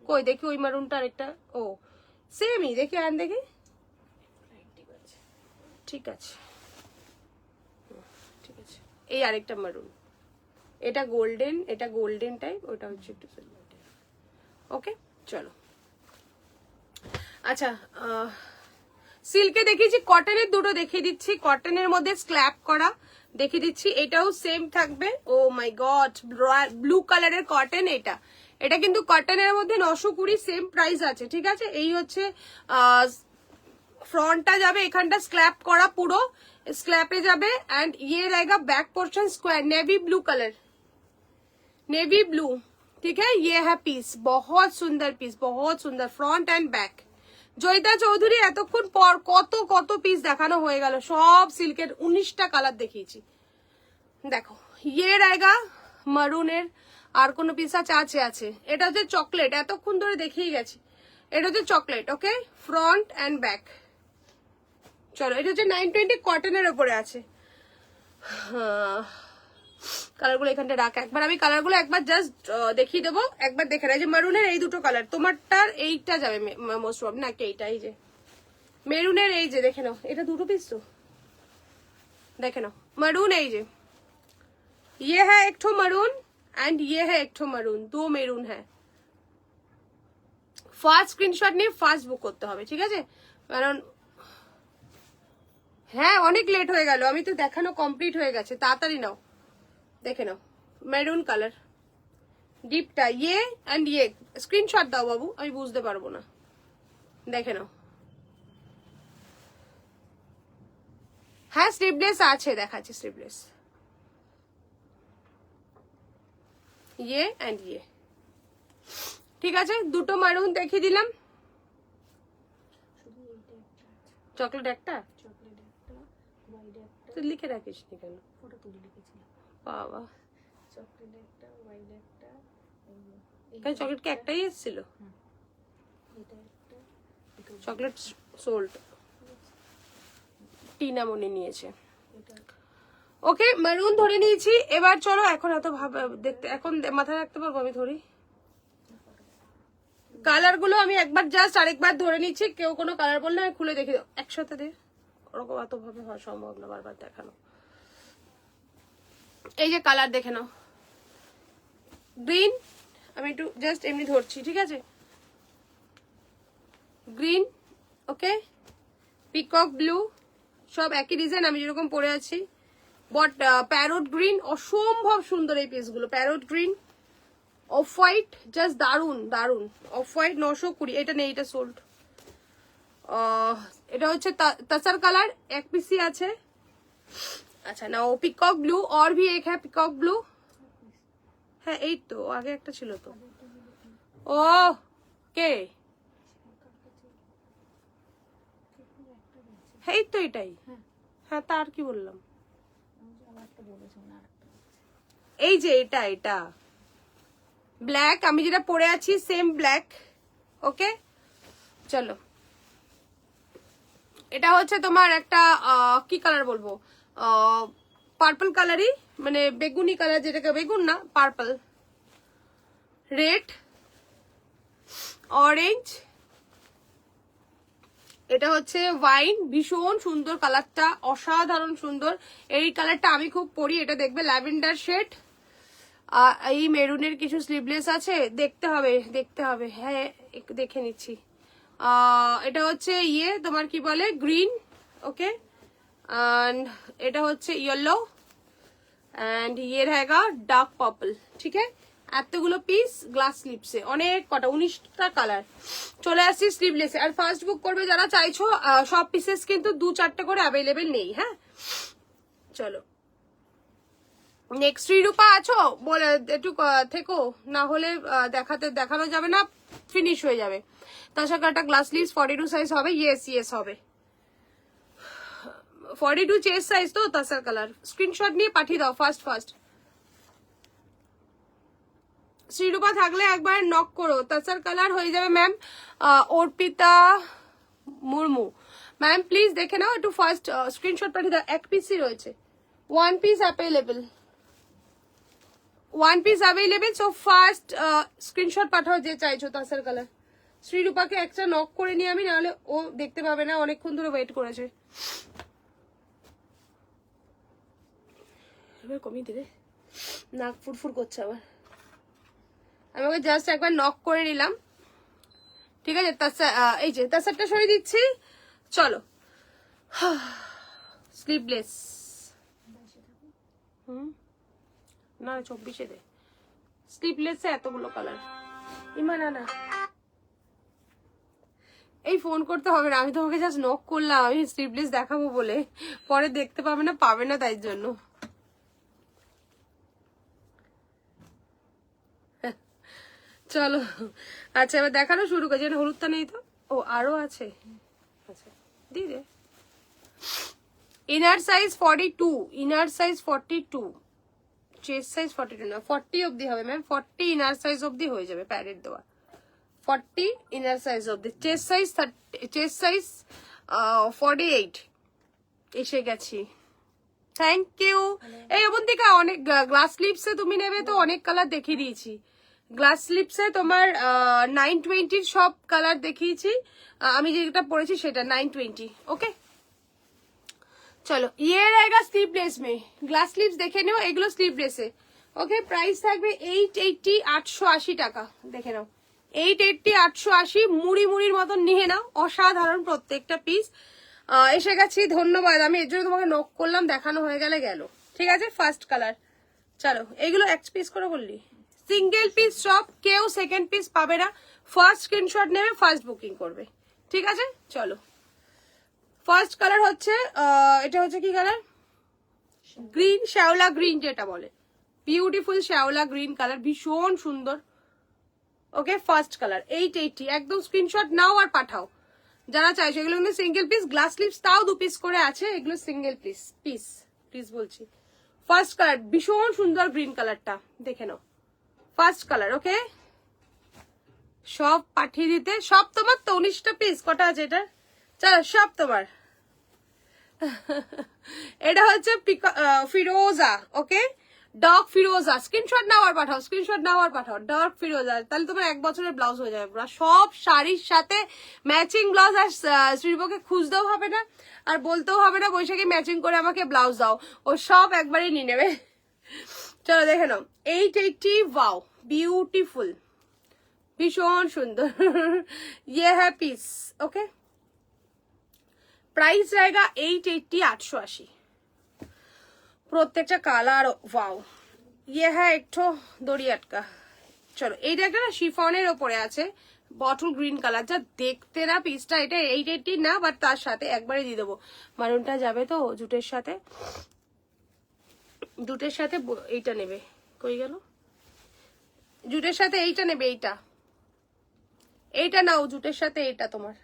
কই দেখি ওই মারুনটা আরেকটা, ও সেমই দেখি, আন দেখি, ঠিক আছে ঠিক আছে, এই আরেকটা মারুন, এটা গোল্ডেন, এটা গোল্ডেন টাইপ, ওটা হচ্ছে একটু সিলভার টাইপ, ওকে চলো। আচ্ছা সিল্কে দেখিয়েছি, কটনের দুটো দেখিয়ে দিচ্ছি, কটনের মধ্যে স্ল্যাব করা দেখিয়ে দিচ্ছি, এটাও সেম থাকবে। ও মাই গড, ব্লু কালারের কটন, এটা এটা কিন্তু কটনের মধ্যে 920 সেম প্রাইস আছে, ঠিক আছে। এই হচ্ছে ফ্রন্টটা যাবে, এখানটা স্ল্যাব করা পুরো স্ল্যাপে যাবে, एंड ये रहेगा back portion square navy blue colour, navy blue, ठीक है। ये है पीस, बहुत सुंदर पीस, बहुत सुंदर front and back. Joyita Chowdhury এতক্ষণ পর কত কত পিস দেখানো হয়ে গেল, সব সিল্কের 19টা কালার দেখিয়েছি। দেখো ইয়ে रहेगा মারুনের, আর কোন পিস আছে আছে, এটা হচ্ছে চকলেট, এতক্ষণ ধরে দেখিয়ে গেছি, এটা হচ্ছে চকলেট, ওকে ফ্রন্ট এন্ড ব্যাক। চলো এটা হচ্ছে 920 কটনের উপরে আছে। কালারগুলো এখানটা রাখ, একবার আমি কালারগুলো একবার জাস্ট দেখিয়ে দেবো, একবার দেখে নাও। যে মারুনের এই দুটো কালার, তোমারটার এইটা যাবে মোস্ট প্রবলি, নাকি এইটা, এই যে মেরুনের এই যে দেখে নাও, এটা দুটো পিস তো, দেখে নাও মারুন, এই যে ये है एक ठो मरून एंड ये है एक ठो मरून, दो मेरून है। ফার্স্ট স্ক্রিনশট নিয়ে ফার্স্ট বুক করতে হবে, ঠিক আছে, কারণ হ্যাঁ অনেক লেট হয়ে গেল, আমি তো দেখানো কমপ্লিট হয়ে গেছে, তাড়াতাড়ি নাও দেখে নাও। মেরুন কালার ডিপটা, ইয়ে এন্ড ইয়ে, স্ক্রিনশট দাও বাবু, আমি বুঝতে পারবো না, দেখে নাও। হ্যাঁ স্লিভলেস আছে, দেখাচ্ছি স্লিভলেস, ইয়ে এন্ড ইয়ে, ঠিক আছে। দুটো মারুন দেখিয়ে দিলাম, চকলেট একটা তুই লিখে রাখিস নি কেন, বাবা চকলেট কি একটাই এসেছিল, চকলেট সোল্ড টিনা মনে নিয়েছে, ওকে মারুন ধরে নিয়েছি। এবার চলো, এখন এত দেখতে, এখন মাথায় রাখতে পারবো আমি, ধরি কালার গুলো আমি একবার জাস্ট আরেকবার ধরে নিচ্ছি, কেউ কোনো কালার বললে আমি খুলে দেখে একসাথে দে, ওরকম এত ভাবে হওয়া সম্ভব না বারবার দেখানো। এই যে কালার দেখে নাও, গ্রিন, আমি একটু জাস্ট এমনি ধরছি, ঠিক আছে, গ্রিন, ওকে পিকক ব্লু, সব একই ডিজাইন আমি যেরকম পরে আছি, বাট প্যারোট গ্রিন, অসম্ভব সুন্দর এই পিসগুলো, parrot green, off white, just দারুন দারুন, অফ হোয়াইট 920, এটা নেই, এটা সোল্ড। এটা হচ্ছে तसर कलर, एक पीसी আছে। अच्छा ना वो पिकॉक ब्लू, और भी एक है पिकॉक ब्लू, है এই তো আগে একটা ছিল তো, ও কে এই তো এটাই, হ্যাঁ তার কি বললাম, এই যে এটা এটা ব্ল্যাক, আমি যেটা পরে আছি সেম ব্ল্যাক, ওকে চলো। এটা হচ্ছে তোমার একটা কি কালার বলবো, পার্পল কালারই, মানে বেগুনি কালার, যেটাকে বেগুন না পার্পল, রেড, অরেঞ্জ এটা হচ্ছে ওয়াইন, ভীষণ সুন্দর কালারটা, অসাধারণ সুন্দর। এই কালারটা আমি খুব পরি, এটা দেখবে ল্যাভেন্ডার শেড। এই মেরুনের কিছু স্লিভলেস আছে, দেখতে হবে, হ্যাঁ একটু দেখে নিচ্ছি। এটা হচ্ছে ইয়ে তোমার কি বলে গ্রিন, ওকে, एंड এটা হচ্ছে ইয়েলো एंड ये रहेगा डार्क पर्पल। ठीक है, এতগুলো পিস গ্লাস স্লিপসে, অনেক কটা 19টা কালার। চলে আসছি স্লিভলেসে। আর ফার্স্ট বুক করবে যারা চাইছো, সব পিসেস কিন্তু 2-4টে করে অ্যাভেলেবেল নেই। হ্যাঁ চলো নেক্সট শ্রীরূপা আছো, বলে একটু থেকো, না হলে দেখানো যাবে না, ফিনিশ হয়ে যাবে। তাছাড়া একটা গ্লাস স্লিভস 42 সাইজ হবে। ইয়েস হবে 42 চেস্ট সাইজ তো। তাছাড়া কালার স্ক্রিনশট নিয়ে পাঠিয়ে দাও ফার্স্ট। শ্রীরূপা থাকলে একবার নক করো। তাছাড়া কালার হয়ে যাবে ma'am. Arpita Murmu ma'am please দেখে নাও একটু, ফার্স্ট স্ক্রিনশট পাঠিয়ে দাও। এক পিসই রয়েছে, one piece available. So first screenshot পাঠাও যে চাইছো তাছাড়া কালার। শ্রীরূপাকে একটা নক করে নিয়ে আমি, নাহলে ও দেখতে পাবে না, অনেকক্ষণ ধরে ওয়েট করেছে। এবার কমিয়ে দিলে নাক ফুরফুর করছে আবার। আমি ওকে জাস্ট একবার নক করে নিলাম, ঠিক আছে। এই যে তাছাড়াটা সরিয়ে দিচ্ছি। চলো স্লিভলেস, না 24-এ দে। স্লিভলেসে এতগুলো কালার, ইমান না এই ফোন করতে হবে না, আমি তোমাকে জাস্ট নক করলাম, আমি স্লিভলেস দেখাবো বলে, পরে দেখতে পাবে না তাই জন্য। চলো আচ্ছা এবার দেখানো শুরু করছি। হলুদটা নেই তো, ও আরো আছে, আচ্ছা দি দে। ইনার সাইজ 42, চেস্ট সাইজ 42 না 40 অবধি হবে ম্যাম। 40 ইনার সাইজ অবধি হয়ে যাবে, প্যারেড দেওয়া। 40 ইনার সাইজ অবধি, চেস্ট সাইজ 48 এসে গেছি। Thank you. এই অবন্তিকা, অনেক গ্লাস স্লিপসে তুমি নেবে তো অনেক কালার দেখিয়ে দিয়েছি। গ্লাস স্লিপসে তোমার 920 সব কালার দেখিয়েছি। আমি যেটা পরেছি সেটা 920। ওকে চলো ये रहेगा स्लीवलेस में, গ্লাস স্লিভস দেখে নিও, এগুলো স্লিভলেসে। ওকে প্রাইস থাকবে 880, 880 টাকা। দেখে নাও 880, 880, মুড়ির মতন নিয়ে নাও, অসাধারণ প্রত্যেকটা পিস। এসে গেছি, ধন্যবাদ। আমি এর জন্য তোমাকে নক করলাম, দেখানো হয়ে গেল। ঠিক আছে, ফার্স্ট কালার। চলো এগুলো এক পিস করে বললি, সিঙ্গেল পিস সব, কেউ সেকেন্ড পিস পাবে না। ফার্স্ট স্ক্রিনশট নেবে, ফার্স্ট বুকিং করবে। ঠিক আছে চলো ফার্স্ট কালার হচ্ছে এটা হচ্ছে কি কালার, গ্রিন, শ্যাওলা গ্রিন যেটা বলে, বিউটিফুল শ্যাওলা গ্রিন কালার, ভীষণ সুন্দর। ওকে ফার্স্ট কালার 880, একদম স্ক্রিনশট নাও আর পাঠাও যারা চাইছো। এগুলো কিন্তু সিঙ্গেল পিস, গ্লাস স্লিভস তাও 2 পিস করে আছে, এগুলো সিঙ্গেল পিস বলছি। ফার্স্ট কালার ভীষণ সুন্দর গ্রিন কালারটা, দেখে নাও ফার্স্ট কালার। ওকে সব পাঠিয়ে দিতে, সব তোমার তো 19টা পিস কটা আছে এটা, চলো সব তোমার। এটা হচ্ছে ফিরোজা, ওকে ডার্ক ফিরোজা, স্ক্রিনশট নাও আর পাঠাও, ডার্ক ফিরোজা। তাহলে তোমার 1 বছরের ব্লাউজ হয়ে যাবে। সব শাড়ির সাথে ম্যাচিং ব্লাউজ, আর শ্রীবকে খুঁজতেও হবে না আর বলতেও হবে না বৈশাখী ম্যাচিং করে আমাকে ব্লাউজ দাও, ও সব একবারই নিয়ে নেবে। চলো দেখে নাও 880, ওয়াও বিউটিফুল, ভীষণ সুন্দর। ये है পিস। ওকে प्राइस रहेगा 880, 880। প্রত্যেকটা কালার ওয়াও। ये है एक ठो দড়িয়াট का। চলো এইটা একটা না শিফনের ওপরে আছে, বটল গ্রিন কালার, যা দেখতে না পিসটা। এটা 880 না, বাট তার সাথে একবারে দিয়ে দেবো, মারুনটা যাবে তো জুটের সাথে, এইটা নেবে, কই গেল, জুটের সাথে এইটা নেবে, এইটা নাও জুটের সাথে, এইটা তোমার।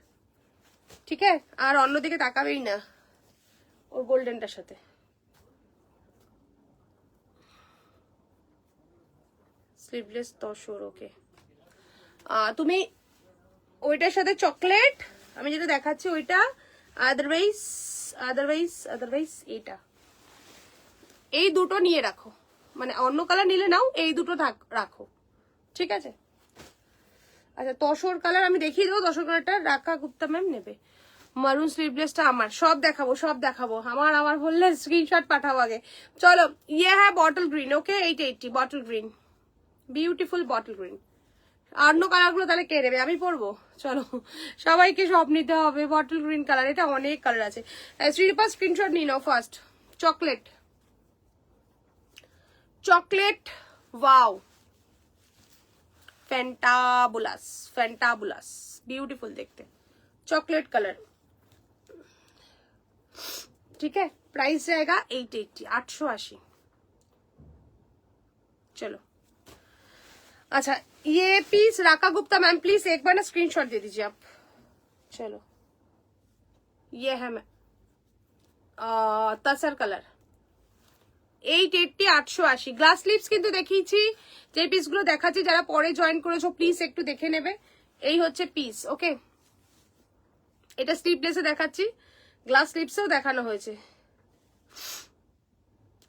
ঠিক আছে, আর অন্যদিকে তাকাবেই না, ওর গোল্ডেনটার সাথে। স্লিভলেস তসর। ওকে তুমি ওইটার সাথে চকলেট, আমি যেটা দেখাচ্ছি ওইটা, আদারওয়াইজ এটা, এই দুটো নিয়ে রাখো, মানে অন্য কালার নিলে নাও, এই দুটো রাখো। ঠিক আছে আচ্ছা তসর কালার আমি দেখিয়ে দেবো, তসর কালারটা রাখা গুপ্তা ম্যাম নেবে। মারুন স্লিভলেসটা আমার, সব দেখাবো সব দেখাবো, আমার বললে স্ক্রিনশট পাঠাবো আগে। চলো ইয়ে হ্যাঁ বটল গ্রিন, ওকে 880 bottle green, beautiful bottle green. অন্য কালার গুলো তাহলে কে নেবে, আমি পরবো। চলো সবাইকে সব নিতে হবে, বটল গ্রিন কালার, এটা অনেক কালার আছে। শ্রীরূপা স্ক্রিনশট নিয়ে নাও first. Chocolate, chocolate wow, fantabulous, fantabulous, beautiful দেখতে, चॉकलेट कलर। ठीक है, प्राइस जाएगा 880, 880। चलो अच्छा, ये पीस राका गुप्ता मैम प्लीज एक बार ना स्क्रीनशॉट दे दीजिए आप। चलो ये है मैं तसर कलर 880, 880। গ্লাস লিপস কিন্তু দেখিয়েছি, যে পিসগুলো দেখাচ্ছি যারা পরে জয়েন করেছো প্লিজ একটু দেখে নেবে। এই হচ্ছে পিস, ওকে। এটা স্লিভলেসে দেখাচ্ছি, গ্লাস স্লিভসেও দেখানো হয়েছে।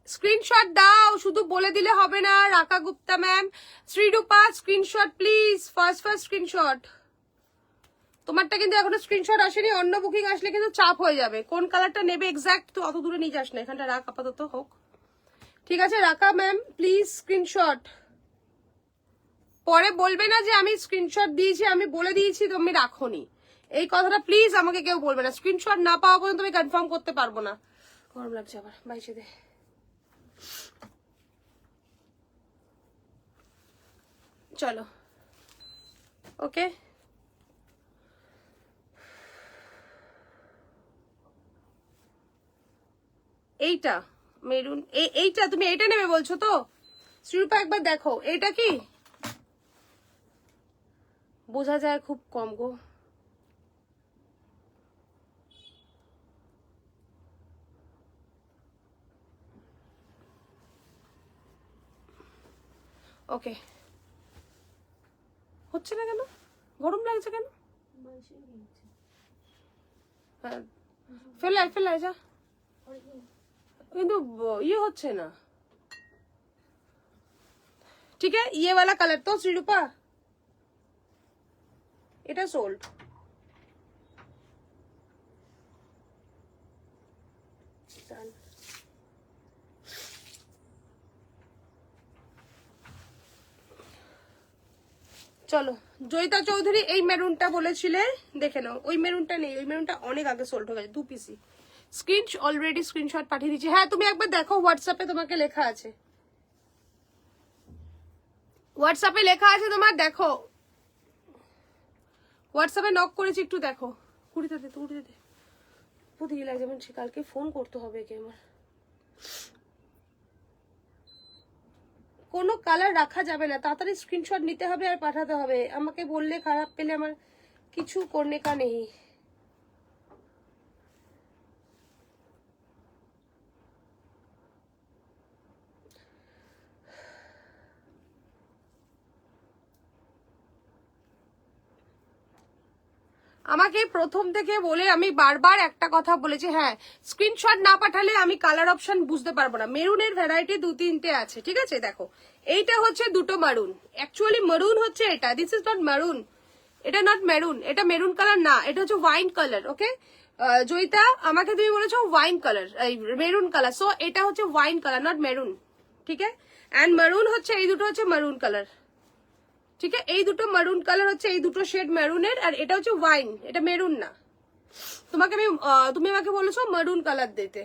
স্ক্রিনশট দাও, শুধু বলে দিলে হবে না। Raka Gupta ma'am, Srirupa screenshot please, first screenshot. তোমারটা কিন্তু এখনো স্ক্রিনশট আসেনি, অন্য বুকিং আসলে কিন্তু চাপ হয়ে যাবে। কোন কালারটা নেবে এক্স্যাক্ট তো অত দূরে নিয়ে যাস না, এখানটা রাখ আপাতত হোক, ঠিক আছে। রাকা ম্যাম প্লিজ স্ক্রিনশট, পরে বলবে না যে আমি স্ক্রিনশট দিয়েছি, আমি বলে দিয়েছি তুমি রাখোনি, এই কথাটা প্লিজ আমাকে কেউ বলবে না। স্ক্রিনশট না পাওয়া পর্যন্ত আমি কনফার্ম করতে পারবো না। গরম লাগছে আবার, বাইশে দে। চলো ওকে, এইটা মেরুন, এইটা তুমি এইটা নেবে বলছো তো শ্রীরূপা, একবার দেখো এইটা কি বোঝা যায় খুব কম গো। ওকে, হচ্ছে না কেন, গরম লাগছে কেন? হ্যাঁ ফেলাই যা, কিন্তু ইয়ে হচ্ছে না। ঠিক আছে, ये वाला कलर तो श्रीरूपा এটা সোল্ড। চলো জয়িতা চৌধুরী, এই মেরুনটা বলেছিলে দেখে নাও, ওই মেরুনটা নেই, ওই মেরুনটা অনেক আগে সোল্ড হয়ে গেছে, 2 পিসি। অলরেডি স্ক্রিনশট পাঠিয়ে দিচ্ছি। হ্যাঁ তুমি একবার দেখো, হোয়াটসঅ্যাপে তোমাকে লেখা আছে, হোয়াটসঅ্যাপে লেখা আছে তোমার, দেখো হোয়াটসঅ্যাপে নক করেছি, একটু দেখো। কুড়িতে দে, কুড়িতে দে, বুঝিয়ে লাগে যেমন সে কালকে ফোন করতে হবে কি আমার। কোনো কালার রাখা যাবে না, তাড়াতাড়ি স্ক্রিনশট নিতে হবে আর পাঠাতে হবে। আমাকে বললে খারাপ পেলে আমার কিছু করনে কা নেই। আমাকে প্রথম থেকে বলে আমি বারবার একটা কথা বলেছি, হ্যাঁ স্ক্রিনশট না পাঠালে আমি কালার অপশন বুঝতে পারবো না। মেরুনের ভ্যারাইটি 2-3টে আছে, ঠিক আছে। দেখো এইটা হচ্ছে দুটো মারুন, অ্যাকচুয়ালি মারুন হচ্ছে এটা, দিস ইজ নট মারুন, এটা নট মেরুন, এটা মেরুন কালার না, এটা হচ্ছে ওয়াইন কালার, ওকে। জয়িতা আমাকে তুমি বলেছো wine colour, maroon colour, so এটা হচ্ছে ওয়াইন কালার নট মেরুন, ঠিক আছে। অ্যান্ড মারুন হচ্ছে এই দুটো হচ্ছে মারুন কালার, ঠিক আছে। এই দুটো মারুন কালার হচ্ছে এই দুটো শেড মেরুনের, আর এটা হচ্ছে ওয়াইন, এটা মেরুন না। তুমি আমাকে বলেছো মারুন কালার দিতে,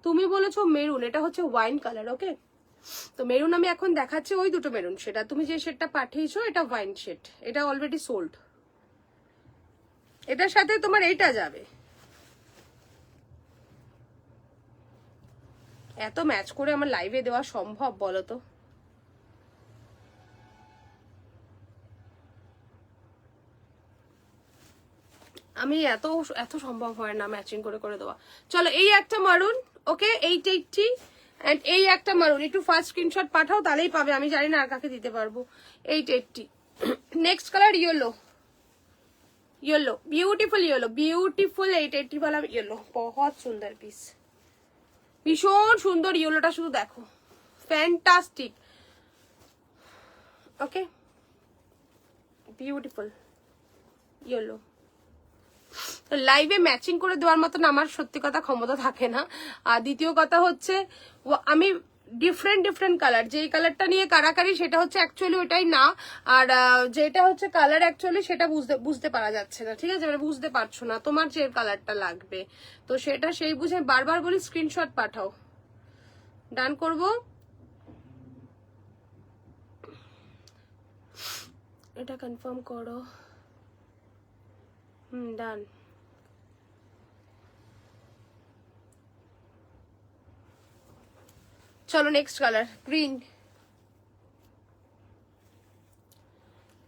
তুমি বলেছো মেরুন, এটা হচ্ছে ওয়াইন কালার, ওকে। তো মেরুন আমি এখন দেখাচ্ছি, ওই দুটো মেরুন, সেটা তুমি যে শেডটা পাঠিয়েছো এটা ওয়াইন শেড, এটা অলরেডি সোল্ড। এটার সাথে তোমার এইটা যাবে। এত ম্যাচ করে আমার লাইভে দেওয়া সম্ভব বলো তো? আমি এত এত সম্ভব হয় না ম্যাচিং করে করে দেওয়া। চলো এই একটা মারুন, ওকে 880, এন্ড এই একটা মারুন, একটু ফার্স্ট স্ক্রিনশট পাঠাও তাহলেই পাবে, আমি জানি না আর কাকে দিতে পারবো। 880। Next colour yellow, yellow beautiful, yellow beautiful 880 वाला येलो, बहुत सुंदर पीस, भीषण सुंदर येलोটা শুধু দেখো, ফ্যান্টাস্টিক, ওকে বিউটিফুল येलो। তো লাইভে ম্যাচিং করে দেওয়ার মতন আমার সত্যি কথা ক্ষমতা থাকে না। আর দ্বিতীয় কথা হচ্ছে আমি ডিফারেন্ট ডিফারেন্ট কালার, যেই কালারটা নিয়ে কারাকারি সেটা হচ্ছে অ্যাকচুয়ালি ওটাই না, আর যেটা হচ্ছে কালার অ্যাকচুয়ালি সেটা বুঝতে পারা যাচ্ছে না, ঠিক আছে, মানে বুঝতে পারছো না তোমার যে কালারটা লাগবে, তো সেটা সেই বুঝে বারবার বলি স্ক্রিনশট পাঠাও। ডান করব, এটা কনফার্ম করো। ডান। চলো নেক্সট কালার গ্রিন।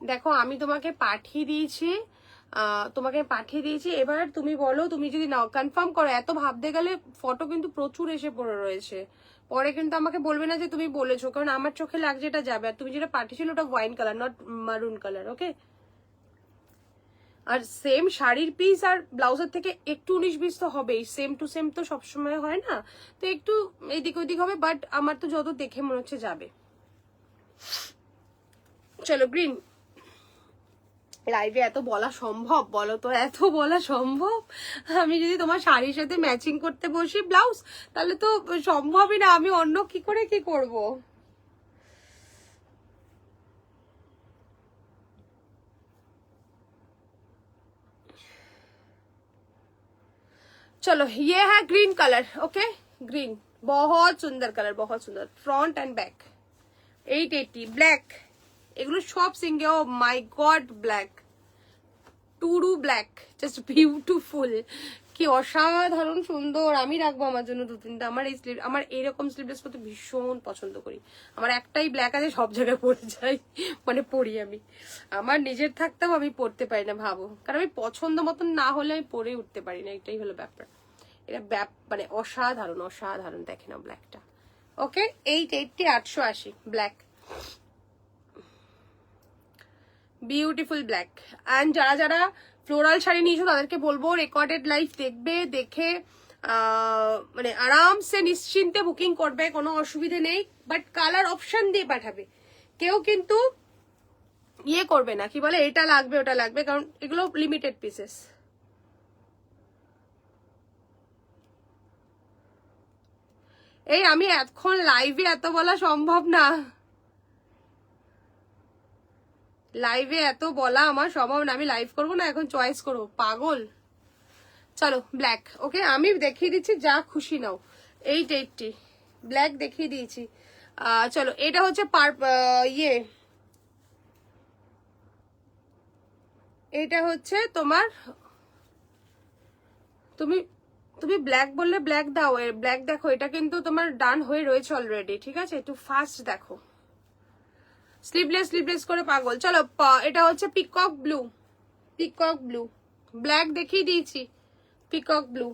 দেখো আমি তোমাকে পাঠিয়ে দিয়েছি, এবার তুমি বলো, তুমি যদি নাও কনফার্ম করো। এত ভাবতে গেলে ফটো কিন্তু প্রচুর এসে পড়ে রয়েছে, পরে কিন্তু আমাকে বলবে না যে তুমি বলেছো, কারণ আমার চোখে লাগছে এটা যাবে। আর তুমি যেটা পাঠিয়েছিল ওটা wine colour, not maroon colour, okay. আর সেম শাড়ির পিস আর ব্লাউজের থেকে একটু 19-20 তো হবেই, সেম টু সেম তো সবসময় হয় না, তো একটু এদিক ওদিক হবে, বাট আমার তো যত দেখে মনে হচ্ছে যাবে। চলো গ্রিন। লাইভে এত বলা সম্ভব বলো তো, এত বলা সম্ভব? আমি যদি তোমার শাড়ির সাথে ম্যাচিং করতে বসি ব্লাউজ, তাহলে তো সম্ভবই না, আমি অন্য কি করে কি করব। चलो ये है ग्रीन कलर, ओके ग्रीन, बहुत सुंदर कलर, बहुत सुंदर। फ्रंट एंड बैक 880 ব্ল্যাক, এগুলো সব সিঙ্গে। Oh my god, black, true black, just beautiful, কি অসাধারণ সুন্দর। আমি রাখবো আমার জন্য 2-3টা। আমার এই স্লিভ, আমার এরকম স্লিভলেস পরতে ভীষণ পছন্দ করি। আমার একটাই ব্ল্যাক আছে, সব জায়গায় পরে যাই, মানে পরি আমি। আমার নিজের থাকতেও আমি পরতে পারি না, ভাবো, কারণ আমি পছন্দ মতন না হলে আমি পরে উঠতে পারি না, এটাই হলো ব্যাপার। এটা মানে অসাধারণ অসাধারণ, দেখে না ব্ল্যাকটা, ওকে। 880 880 ব্ল্যাক, বিউটিফুল ব্ল্যাক। অ্যান্ড যারা যারা ফ্লোরাল শাড়ি নিয়েছো তাদেরকে বলবো রেকর্ডেড লাইভ দেখবে, দেখে মানে আরামসে নিশ্চিন্তে বুকিং করবে, কোনো অসুবিধে নেই। বাট কালার অপশন দিয়ে পাঠাবে, কেউ কিন্তু ইয়ে করবে না, কি বলে এটা লাগবে ওটা লাগবে, কারণ এগুলো লিমিটেড পিসেস। এই আমি এখন লাইভে এত বলা সম্ভব না, লাইভে এত বলা আমার সম্ভব না, আমি লাইভ করবো না এখন, চয়েস করবো, পাগল। চলো ব্ল্যাক, ওকে আমি দেখিয়ে দিচ্ছি, যা খুশি নাও। 880 ব্ল্যাক দেখিয়ে দিয়েছি। চলো এটা হচ্ছে ইয়ে, এটা হচ্ছে তোমার, তুমি তুমি ব্ল্যাক বললে ব্ল্যাক দাও, ব্ল্যাক দেখো, এটা কিন্তু তোমার ডান হয়ে রয়েছে অলরেডি, ঠিক আছে, একটু ফাস্ট দেখো। স্লিভলেস স্লিভলেস করে পাগল। চলো এটা হচ্ছে peacock blue, peacock blue, black দেখিয়ে দিয়েছি, peacock blue,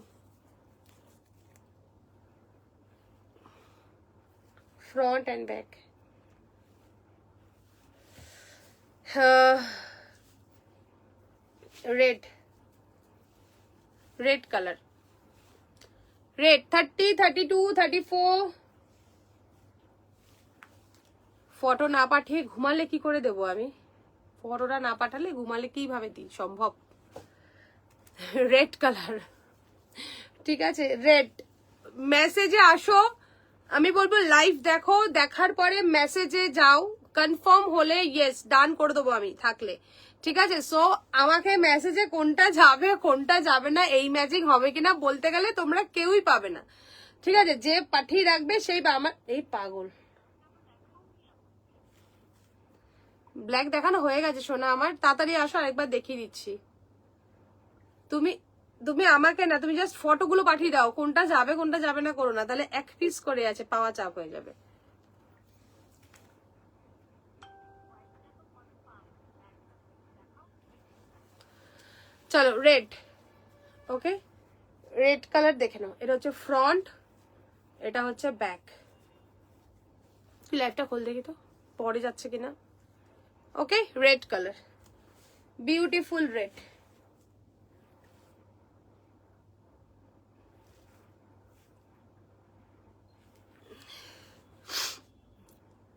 front and back. red color, red 30 32 34। Photo না পাঠিয়ে ঘুমালে কি করে দেবো আমি, ফটোটা না পাঠালে ঘুমালে কিভাবে দিই, সম্ভব? রেড কালার, ঠিক আছে, রেড। মেসেজে আসো, আমি বলবো লাইভ দেখো, দেখার পরে মেসেজে যাও, কনফার্ম হলে ইয়েস ডান করে দেবো আমি থাকলে, ঠিক আছে। সো আমাকে মেসেজে কোনটা যাবে কোনটা যাবে না, এই ম্যাজিক হবে কিনা বলতে গেলে তোমরা কেউই পাবে না, ঠিক আছে, যে পাঠিয়ে রাখবে সেই আমার। এই পাগল, ব্ল্যাক দেখানো হয়ে গেছে সোনা আমার, তাড়াতাড়ি আসো আরেকবার দেখিয়ে দিচ্ছি। তুমি তুমি আমাকে না, তুমি জাস্ট ফটোগুলো পাঠিয়ে দাও, কোনটা যাবে কোনটা যাবে না করো না, তাহলে এক পিস করে আছে, পাওয়া চাপ হয়ে যাবে। চলো রেড, ওকে রেড কালার দেখে নাও, এটা হচ্ছে ফ্রন্ট, এটা হচ্ছে ব্যাক। তুই লাইটটা খোল দেখি তো পরে যাচ্ছে কিনা, okay red colour, beautiful red.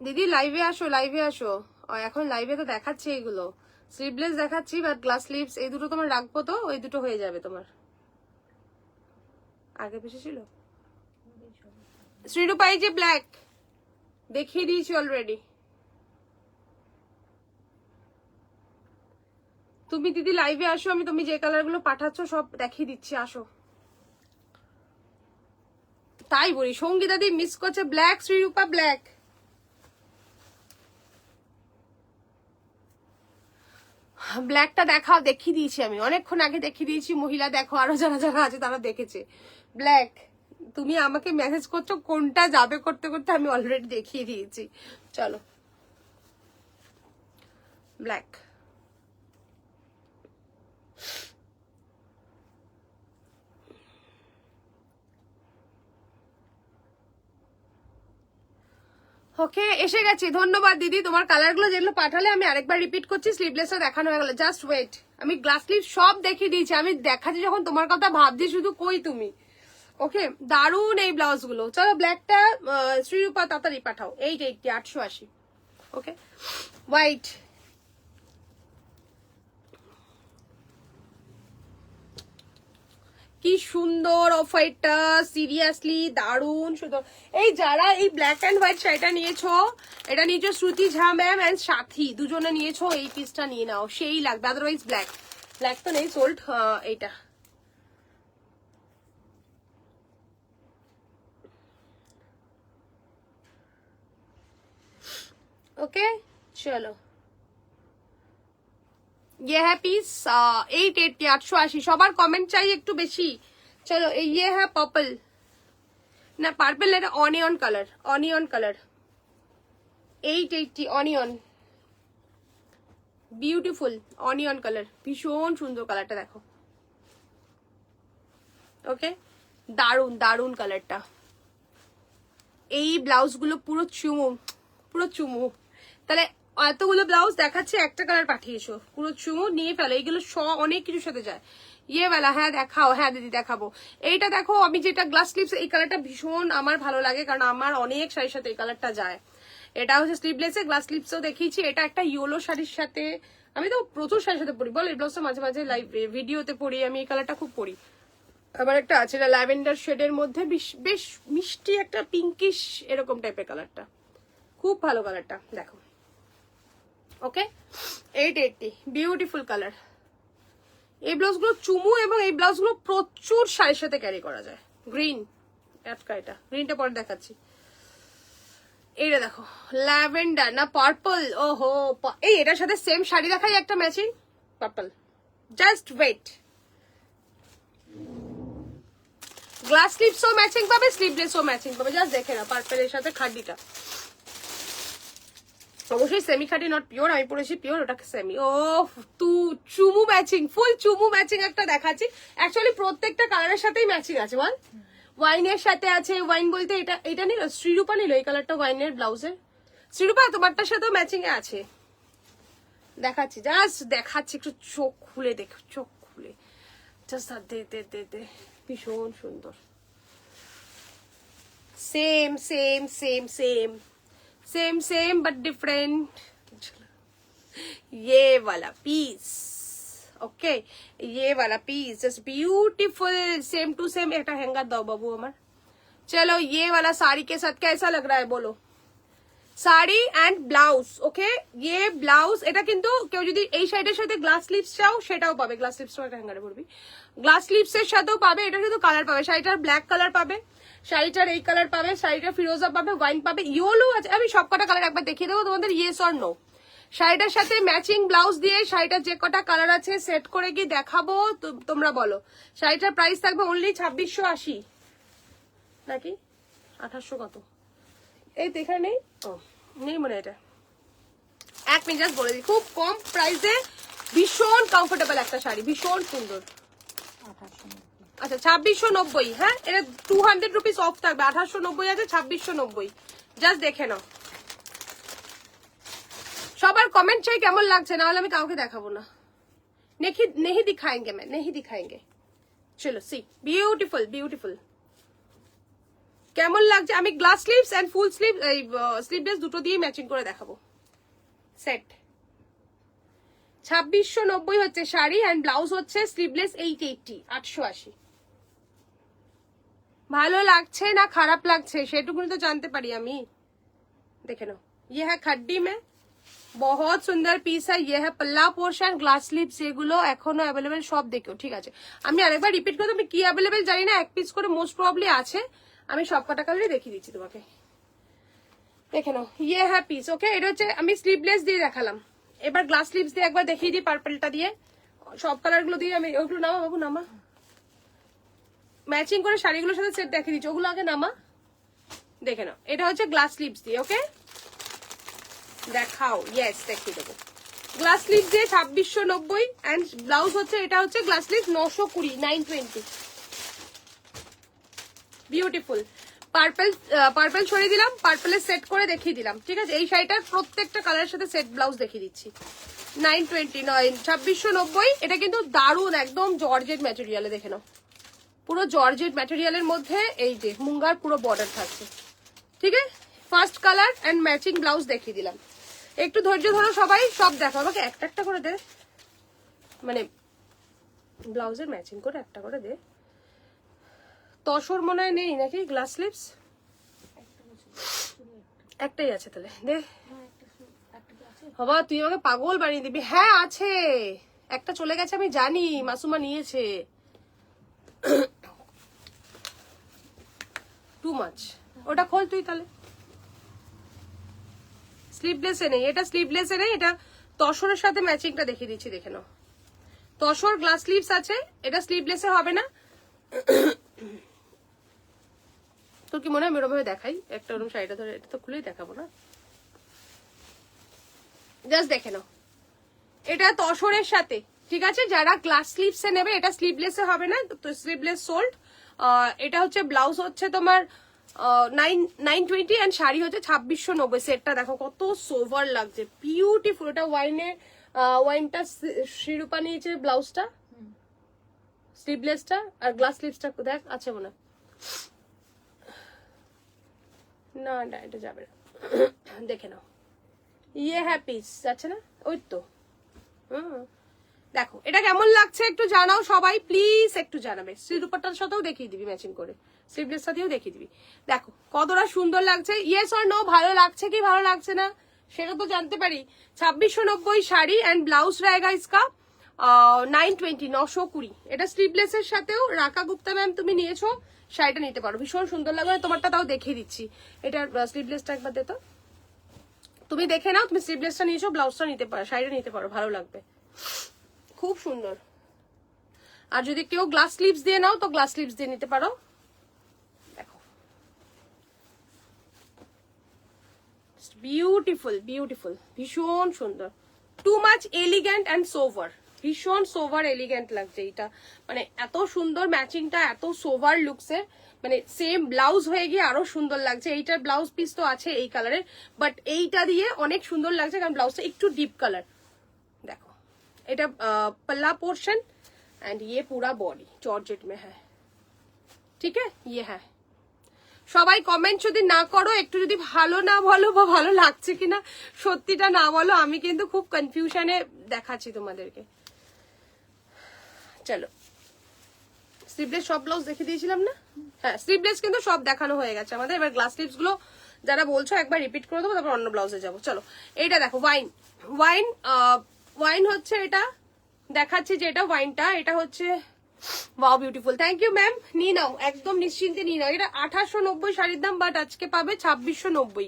দিদি লাইভে আসো, লাইভে আসো, এখন লাইভে তো দেখাচ্ছে এগুলো, স্লিভলেস দেখাচ্ছি বাট গ্লাস স্লিভস এই দুটো তোমার রাখবো তো, ওই দুটো হয়ে যাবে তোমার। আগে বেশি ছিল শ্রীরূপা, এই যে ব্ল্যাক দেখিয়ে দিয়েছি অলরেডি। তুমি দিদি লাইভে আসো, আমি তুমি যে কালার গুলো পাঠাচ্ছ সব দেখিয়ে দিচ্ছি, আসো। তাই বলি সঙ্গীতা দি মিস করছে ব্ল্যাক, শ্রীরূপা ব্ল্যাক। ব্ল্যাকটা দেখাও, দেখিয়ে দিয়েছি আমি অনেকক্ষণ আগে দেখিয়ে দিয়েছি। মহিলা দেখো, আরো যারা যারা আছে তারা দেখেছে। ব্ল্যাক, তুমি আমাকে মেসেজ করছো কোনটা যাবে করতে করতে আমি অলরেডি দেখিয়ে দিয়েছি। চলো ব্ল্যাক। ওকে, এসে গেছি। ধন্যবাদ দিদি, তোমার কালার গুলো যেগুলো পাঠালে আমি আরেকবার রিপিট করছি। স্লিভলেসটা দেখানো হয়ে গেল, জাস্ট ওয়েট। আমি গ্লাস স্লিভ সব দেখিয়ে দিয়েছি। আমি দেখাচ্ছি যখন তোমার কথা ভাবছি শুধু, কই তুমি। ওকে, দারুন এই ব্লাউজ গুলো। চলো ব্ল্যাকটা শ্রীরূপা তাড়াতাড়ি পাঠাও। 880 880। ওকে, হোয়াইট। কি সুন্দর অফ হোয়াইটটা, সিরিয়াসলি দারুন সুন্দর। এই যারা এই ব্ল্যাক অ্যান্ড হোয়াইট শাড়িটা নিয়েছো, এটা নিয়েছো শ্রুতি ঝা ম্যাম অ্যান্ড সাথী, দুজনে নিয়েছো, এই পিসটা নিয়ে নাও, সেই লাগবে। আদারওয়াইজ ব্ল্যাক, ব্ল্যাক তো নেই সোল্ড। এইটা ओके। चलो ये है पीस 880 880। সবার কমেন্ট চাই একটু বেশি। চলো ये है पर्पल, না পার্পল এটা onion colour, onion colour 880 onion, beautiful onion colour, ভীষণ সুন্দর কালারটা দেখো। ওকে, দারুন দারুন কালারটা। এই ব্লাউজ গুলো পুরো চুমু, পুরো চুমু। তাহলে এতগুলো ব্লাউজ দেখাচ্ছে, একটা কালার পাঠিয়েছো, পুরো চুমু নিয়ে ফেলো। এইগুলো অনেক কিছুর সাথে যায়। ইয়ে বেলা, হ্যাঁ দেখাও, হ্যাঁ দিদি দেখাবো। এইটা দেখো, আমি যেটা গ্লাস স্লিভস, এই কালারটা ভীষণ আমার ভালো লাগে, কারণ আমার অনেক শাড়ির সাথে এই কালারটা যায়। এটা হচ্ছে স্লিভলেসে, গ্লাস স্লিভসও দেখিয়েছি। এটা একটা ইয়েলো শাড়ির সাথে, আমি তো প্রচুর শাড়ির সাথে পরি বল, এই ব্লাউজটা মাঝে মাঝে লাইভ ভিডিওতে পরি, আমি এই কালারটা খুব পরি। আবার একটা আছে এটা ল্যাভেন্ডার শেডের মধ্যে, বেশ মিষ্টি একটা পিঙ্কিশ এরকম টাইপের কালারটা, খুব ভালো কালারটা দেখো। ওকে, 880, বিউটিফুল কালার। এই ব্লাউজগুলো চুমু, এবং এই ব্লাউজগুলো প্রচুর শাড়ির সাথে ক্যারি করা যায়। গ্রিন আটকা, এটা গ্রিনটা পরে দেখাচ্ছি। এইটা দেখো ল্যাভেন্ডার না পার্পল, ওহো এই এটার সাথে সেম শাড়ি দেখাই একটা matching purple. Just wait, glass স্লিভসও ম্যাচিং পাবে, স্লিভলেসও ম্যাচিং পাবে। জাস্ট দেখে না পার্পলের সাথে খাড্ডিটা, অবশ্যই সেমি খাটি, নট পিওর। আমি পরেছি পিওর, ওটাকে সেমি। ও চুমু ম্যাচিং, ফুল চুমু ম্যাচিং একটা দেখাচ্ছি। অ্যাকচুয়ালি প্রত্যেকটা কালারের সাথেই ম্যাচিং আছে বল। ওয়াইনের সাথে আছে, ওয়াইন বলতে এটা, এটা নিল শ্রীরূপা, নিল এই কালারটা ওয়াইনের ব্লাউজের। শ্রীরূপা তোমারটার সাথেও ম্যাচিং এ আছে, দেখাচ্ছি জাস্ট দেখাচ্ছি, একটু চোখ খুলে দেখ, চোখ খুলে জাস্ট দে দে দে দে, ভীষণ সুন্দর। Same same same same same same but different. ये वाला पीस, ओके, ये वाला piece just beautiful, same to same. एक हैंगर दो बाबू अमर। चलो ये वाला साड़ी के साथ कैसा लग रहा है बोलो। শাড়ি অ্যান্ড ব্লাউজ, ওকে। ইয়ে ব্লাউজ, এটা কিন্তু কেউ যদি এই শাড়িটার সাথে গ্লাস স্লিভস চাও সেটাও পাবে। গ্লাস স্লিভসটাও একটা হ্যাঙ্গারে পড়বি, গ্লাস স্লিভস এর সাথেও পাবে। এটা কিন্তু কালার পাবে, শাড়িটার ব্ল্যাক কালার পাবে, শাড়িটার এই কালার পাবে, শাড়িটা ফিরোজা পাবে, ওয়াইন পাবে, ইয়েলো আছে। আমি সব কটা কালার একবার দেখিয়ে দেবো তোমাদের, ইয়েস অর নো। শাড়িটার সাথে ম্যাচিং ব্লাউজ দিয়ে শাড়িটার যে কটা কালার আছে সেট করে কি দেখাবো, তোমরা বলো। শাড়িটার প্রাইস থাকবে অনলি 2680 নাকি 2800 কত, এই তো এখানে নেই, ও নেই মনে, এটা এক মিনিট জাস্ট বলে দিই, খুব কম প্রাইসে ভীষণ কমফোর্টেবল একটা শাড়ি, ভীষণ সুন্দর। আচ্ছা 2690, হ্যাঁ এটা 200 রুপিস অফ থাকবে। 1890 আছে, 2690, জাস্ট দেখে নাও। সবার কমেন্ট চাই কেমন লাগছে, না হলে আমি কাউকে দেখাবো না। नहीं दिखाएंगे मैं, नहीं दिखाएंगे। चलो सी, ब्यूटीफुल ब्यूटीफुल। কেমন লাগছে, আমি glass sleeves and full sleeve sleeveless দুটো দিয়ে ম্যাচিং করে দেখাবো। সেট 2690 হচ্ছে শাড়ি অ্যান্ড ব্লাউজ হচ্ছে স্লিভলেস 880, 880। ভালো লাগছে না খারাপ লাগছে সেটুকুনি তো জানতে পারি আমি। দেখে নাও, ये है खड्डी में, बहुत সুন্দর পিস है। ये है पल्ला पोर्शन, গ্লাস স্লিভস এগুলো এখনো অ্যাভেলেবেল সব দেখো, ঠিক আছে। আমি আরেকবার রিপিট করে, তুমি কি অ্যাভেলেবেল জানি না, এক পিস করে মোস্ট প্রবলি আছে। আমি সব কটা কালারই দেখিয়ে দিচ্ছি তোমাকে, দেখে নাও। ये है পিস, ওকে। এটা হচ্ছে আমি স্লিভলেস দিয়ে দেখালাম, এবার গ্লাস স্লিভস দিয়ে একবার দেখিয়ে দিই, পার্পলটা দিয়ে। সব কালার গুলো দিয়ে আমি ওগুলো নামা বাবু নামা, ম্যাচিং করে শাড়িগুলোর সাথে সেট দেখিয়ে দিচ্ছি, ওগুলো আগে নামা। দেখে নাও, এটা হচ্ছে গ্লাস স্লিভস দিয়ে, ওকে দেখাও। ইয়েস, দেখিয়ে দেবো। গ্লাস স্লিভ দিয়ে 2690 এন্ড ব্লাউজ হচ্ছে, এটা হচ্ছে গ্লাস স্লিভ 920, 920। বিউটিফুল। পার্পল ছড়িয়ে দিলাম, পার্পলের সেট করে দেখিয়ে দিলাম, ঠিক আছে। এই শাড়িটার প্রত্যেকটা কালারের সাথে সেট ব্লাউজ দেখিয়ে দিচ্ছি। 929, 2690। এটা কিন্তু দারুণ, একদম জর্জেট ম্যাটেরিয়ালে, দেখে নাও পুরো জর্জেট ম্যাটেরিয়ালের মধ্যে এই যে মুঙ্গার পুরো বর্ডার থাকছে, ঠিক আছে। First colour and matching blouse দেখিয়ে দিলাম। একটু ধৈর্য ধরো সবাই, সব দেখো, আমাকে একটা একটা করে দে, মানে ব্লাউজের ম্যাচিং করে একটা করে দে। তসর মনে হয় নেই নাকি গ্লাস স্লিভস? একটাই আছে তাহলে দে বাবা, তুই আমাকে পাগল বানিয়ে দিবি। হ্যাঁ আছে, একটা চলে গেছে আমি জানি, মাসুমা নিয়েছে। টু মাচ, ওটা খোল তুই তাহলে। স্লিভলেসে নেই, এটা স্লিভলেসে নেই, এটা তসরের সাথে ম্যাচিংটা দেখিয়ে দিচ্ছি, দেখে নাও। তসর গ্লাস স্লিভস আছে, এটা স্লিভলেসে হবে না। তোর কি মনে হয় এরকম ভাবে দেখাই? একটা ওরকম শাড়িটা ধরে, এটা তো খুলেই দেখাবো না, জাস্ট দেখে নাও। এটা তসরের সাথে, ঠিক আছে। যারা গ্লাস স্লিভসে নেবে, এটা স্লিভলেসে হবে না, তো স্লিভলেস সোল্ড। এটা হচ্ছে ব্লাউজ হচ্ছে তোমার 920 এন্ড শাড়ি হচ্ছে 2690। সেটটা দেখো কত সোভার লাগছে, বিউটিফুল। এটা ওয়াইনটা শিরুপা নিয়েছে ব্লাউজটা, স্লিভলেসটা, আর গ্লাস স্লিভসটা দেখ আছে মনে না, না এটা যাবে না, দেখে নাও। ইয়ে হ্যাঁ পিস যাচ্ছে না, ওই তো। দেখো এটা কেমন লাগছে একটু জানাও সবাই প্লিজ, একটু জানাবে। শিরুপাটার সাথেও দেখিয়ে দিবি ম্যাচিং করে, স্লিভলেস সাথেও দেখিয়ে দিবি। দেখো কতটা সুন্দর লাগছে। ইয়েস অর নো, ভালো লাগছে কি ভালো লাগছে না সেটা তো জানতে পারি। 2690 শাড়ি এন্ড ব্লাউজ रहेगा इसका 920, 920। এটা স্লিভলেসের সাথেও রাকা গুপ্তা ম্যাম তুমি নিয়েছো, শাড়িটা নিতে পারো, ভীষণ সুন্দর লাগবে। তোমারটা তাও দেখিয়ে দিচ্ছি, এটার স্লিভলেসটা একবার দে তো, তুমি দেখে নাও। তুমি স্লিভলেসটা নিয়েছো, ব্লাউজটা নিতে পারো, শাড়িটা নিতে পারো, ভালো লাগবে, খুব সুন্দর। আর যদি কেউ গ্লাস স্লিভস দিয়ে নাও তো গ্লাস স্লিভস দিয়ে নিতে পারো। দেখো বিউটিফুল, বিউটিফুল, ভীষণ সুন্দর, too much elegant and sober, ভীষণ সোভার এলিগেন্ট লাগছে এটা। মানে এত সুন্দর ম্যাচিংটা, এত সোভার লুকসের, মানে সেম ব্লাউজ হয়ে গিয়ে আরো সুন্দর লাগছে। এইটার ব্লাউজ পিস তো আছে এই কালারের, বাট এইটা দিয়ে অনেক সুন্দর লাগছে কারণ ব্লাউজটা একটু ডিপ কালার। দেখো এটা पल्ला पोर्शन एंड ये पूरा बॉडी जॉर्जेट में है, ठीक है। ये है, সবাই কমেন্ট যদি না করো, একটু যদি ভালো না বলো বা ভালো লাগছে কিনা সত্যিটা না বলো, আমি কিন্তু খুব কনফিউশনে দেখাচ্ছি তোমাদেরকে। চলো স্লিভলেস সব ব্লাউজ দেখিয়ে দিয়েছিলাম না? হ্যাঁ স্লিভলেস কিন্তু সব দেখানো হয়ে গেছে আমাদের। এবার গ্লাস স্লিভস গুলো যারা বলছো একবার রিপিট করে দেবো, তারপর অন্য ব্লাউজে যাবো। চলো এইটা দেখো, ওয়াইন হচ্ছে এটা, দেখাচ্ছি যে এটা ওয়াইনটা, এটা হচ্ছে wow beautiful. Thank you ma'am, নিয়ে নাও একদম নিশ্চিন্তে নিয়ে নাও। এটা 1890 শাড়ির দাম, বাট আজকে পাবে 2690,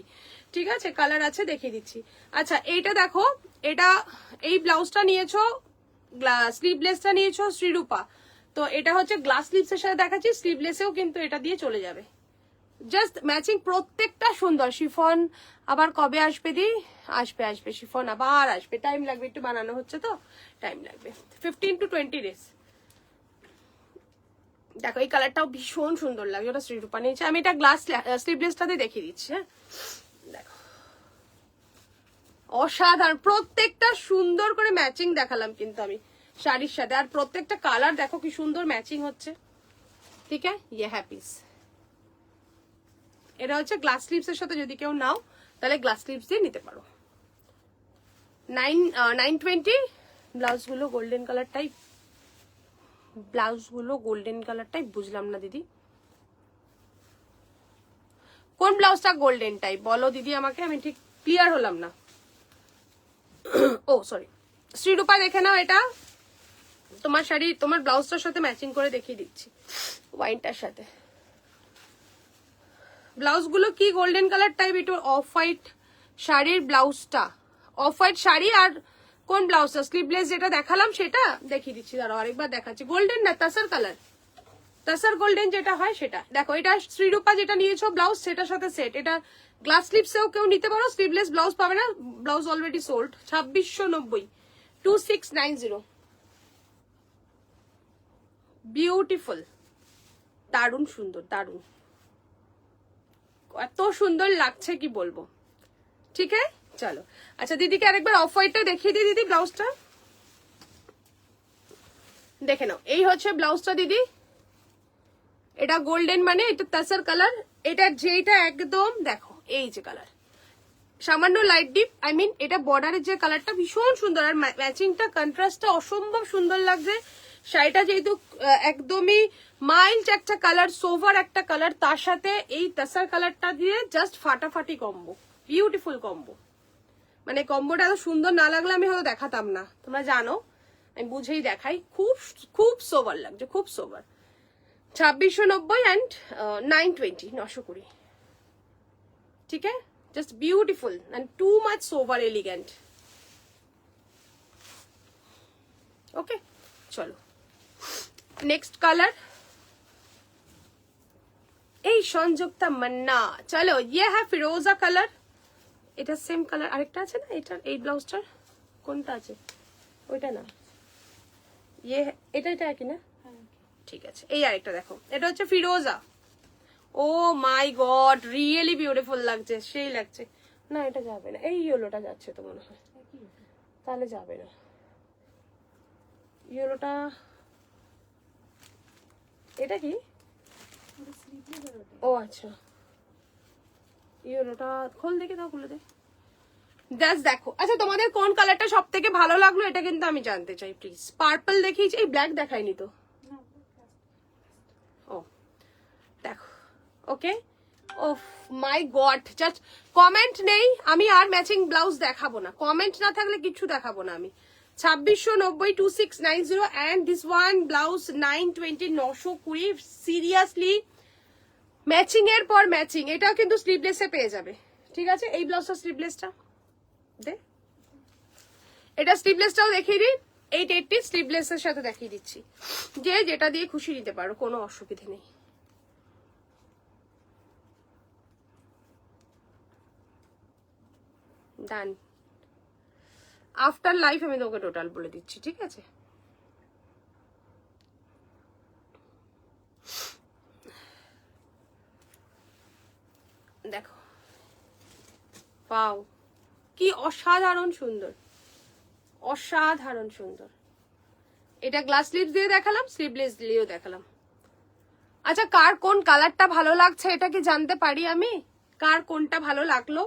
ঠিক আছে। কালার আছে দেখিয়ে দিচ্ছি। আচ্ছা এইটা দেখো, এটা এই ব্লাউজটা নিয়েছো, স্লিভলেসটা নিয়েছো শ্রীরূপা, তো এটা হচ্ছে গ্লাস স্লিভস এর সাথে দেখাচ্ছি, স্লিভলেসেও কিন্তু এটা দিয়ে চলে যাবে। জাস্ট ম্যাচিং প্রত্যেকটা সুন্দর। শিফন আবার কবে আসবে দি? আসবে আসবে, শিফন আবার আসবে, টাইম লাগবে, একটু বানানো হচ্ছে তো টাইম লাগবে, 15 to 20 days। দেখো এই কালারটাও ভীষণ সুন্দর লাগে, ওটা শ্রীরূপা নিয়েছে। আমি এটা গ্লাস স্লিভলেসটাতে দেখিয়ে দিচ্ছি। হ্যাঁ দেখো অসাধারণ, প্রত্যেকটা সুন্দর করে ম্যাচিং দেখালাম কিন্তু আমি শাড়ির সাথে, আর প্রত্যেকটা কালার দেখো কি সুন্দর ম্যাচিং হচ্ছে, ঠিক আছে। ইয়ে হ্যাপিস, এটা হচ্ছে গ্লাস স্লিভস এর সাথে যদি কেউ নাও তাহলে গ্লাস স্লিভস দিয়ে নিতে পারো। 920 ব্লাউজগুলো গোল্ডেন কালারটাই, ব্লাউজগুলো গোল্ডেন কালারটাই বুঝলাম না দিদি, কোন ব্লাউজটা গোল্ডেন টাইপ বলো দিদি আমাকে, আমি ঠিক ক্লিয়ার হলাম না। ও সরি, শ্রীরূপা দেখে নাও, এটা তোমার শাড়ি তোমার ব্লাউজটার সাথে ম্যাচিং করে দেখিয়ে দিচ্ছি, ওয়াইনটার সাথে। ব্লাউজগুলো কি গোল্ডেন কালার টাইপ, এটা অফ হোয়াইট শাড়ির ব্লাউজটা, অফ হোয়াইট শাড়ি, আর কোন ব্লাউজটা স্লিভলেস যেটা দেখালাম সেটা দেখিয়ে দিচ্ছি, দাঁড়াও আরেকবার দেখাচ্ছি। গোল্ডেন না, তাসার কালার, তাসার গোল্ডেন যেটা হয় সেটা দেখো। এটা শ্রীরূপা যেটা নিয়েছো ব্লাউজ সেটার সাথে সেট, এটা গ্লাস স্লিভসেও কেউ নিতে পারো, স্লিভলেস ব্লাউজ পাবে না, ব্লাউজ অলরেডি সোল্ড। 2690, 2690, বিউটিফুল, দারুণ সুন্দর, দারুণ, এত সুন্দর লাগছে কি বলবো। ঠিক আছে চলো, আচ্ছা দিদিকে আরেকবার অফ হোয়াইটটা দেখিয়ে দিই দিদি, ব্লাউজটা দেখে নাও। এই হচ্ছে ব্লাউজটা দিদি, এটা গোল্ডেন মানে এটা তাসার কালার, এটা যেটা একদম দেখো এই যে কালার, সামান্য লাইট ডিপ, আই মিন এটা বর্ডারের যে কালারটা ভীষণ সুন্দর, আর ম্যাচিংটা কন্ট্রাস্টটা অসম্ভব সুন্দর লাগছে। শাড়িটা যেহেতু একদমই মাইল্ড একটা কালার, সোভার একটা কালার, তার সাথে এই তাসার কালারটা দিয়ে জাস্ট ফাটাফাটি কম্বো, বিউটিফুল কম্বো। মানে কম্বোটা এত সুন্দর না লাগলে আমি হয়তো দেখাতাম না, তোমরা জানো আমি বুঝেই দেখাই, খুব খুব সোভার লাগছে, খুব সোভার। 2690 অ্যান্ড 920, 920, ঠিক আছে, just beautiful and too much sober elegant. Okay চলো নেক্সট কালার, এই সংযুক্তা মান্না, চলো ইয়ে হ্যাঁ ফিরোজা কালার, এটা সেম কালার আরেকটা আছে না, এটার এই ব্লাউজটার কোনটা আছে, ওইটা না, ইয়ে এটা এটা একই না, ঠিক আছে। এই আরেকটা দেখো, এটা হচ্ছে ফিরোজা, ও মাই গড রিয়েলি বিউটিফুল লাগছে, সেই লাগছে না, এটা যাবে না, এই ইয়েলোটা যাচ্ছে তো মনে হয়, তাহলে যাবে না ইয়েলোটা, এটা কি, ও আচ্ছা ইয়েলোটা খোল দেখে দাও, খুলে দে, জাস্ট দেখো। আচ্ছা তোমাদের কোন কালারটা সব থেকে ভালো লাগলো এটা কিন্তু আমি জানতে চাই প্লিজ। পার্পল দেখিয়েছি, এই ব্ল্যাক দেখাইনি তো, ও দেখো, ওকে, ও মাই গড, জাস্ট কমেন্ট নেই, আমি আর ম্যাচিং ব্লাউজ দেখাবো না, কমেন্ট না থাকলে কিছু দেখাবো না আমি। 2690, 2690 and this one blouse 920, 920, seriously matching এর পর ম্যাচিং। এটাও কিন্তু স্লিভলেসে পেয়ে যাবে, ঠিক আছে। এই ব্লাউজটা স্লিভলেসটা দে, এটা স্লিভলেসটাও দেখিয়ে দিই, 880 স্লিভলেসের সাথে দেখিয়ে দিচ্ছি, যে যেটা দিয়ে খুশি নিতে পারো, কোনো অসুবিধে নেই। ডান, আফটার লাইফ আমি তোকে টোটাল বলে দিচ্ছি, ঠিক আছে। দেখো পাও কি অসাধারণ সুন্দর, অসাধারণ সুন্দর। এটা গ্লাস স্লিভস দিয়ে দেখালাম, স্লিভলেস দিয়েও দেখালাম। আচ্ছা কার কোন কালারটা ভালো লাগছে এটা কি জানতে পারি আমি, কার কোনটা ভালো লাগলো,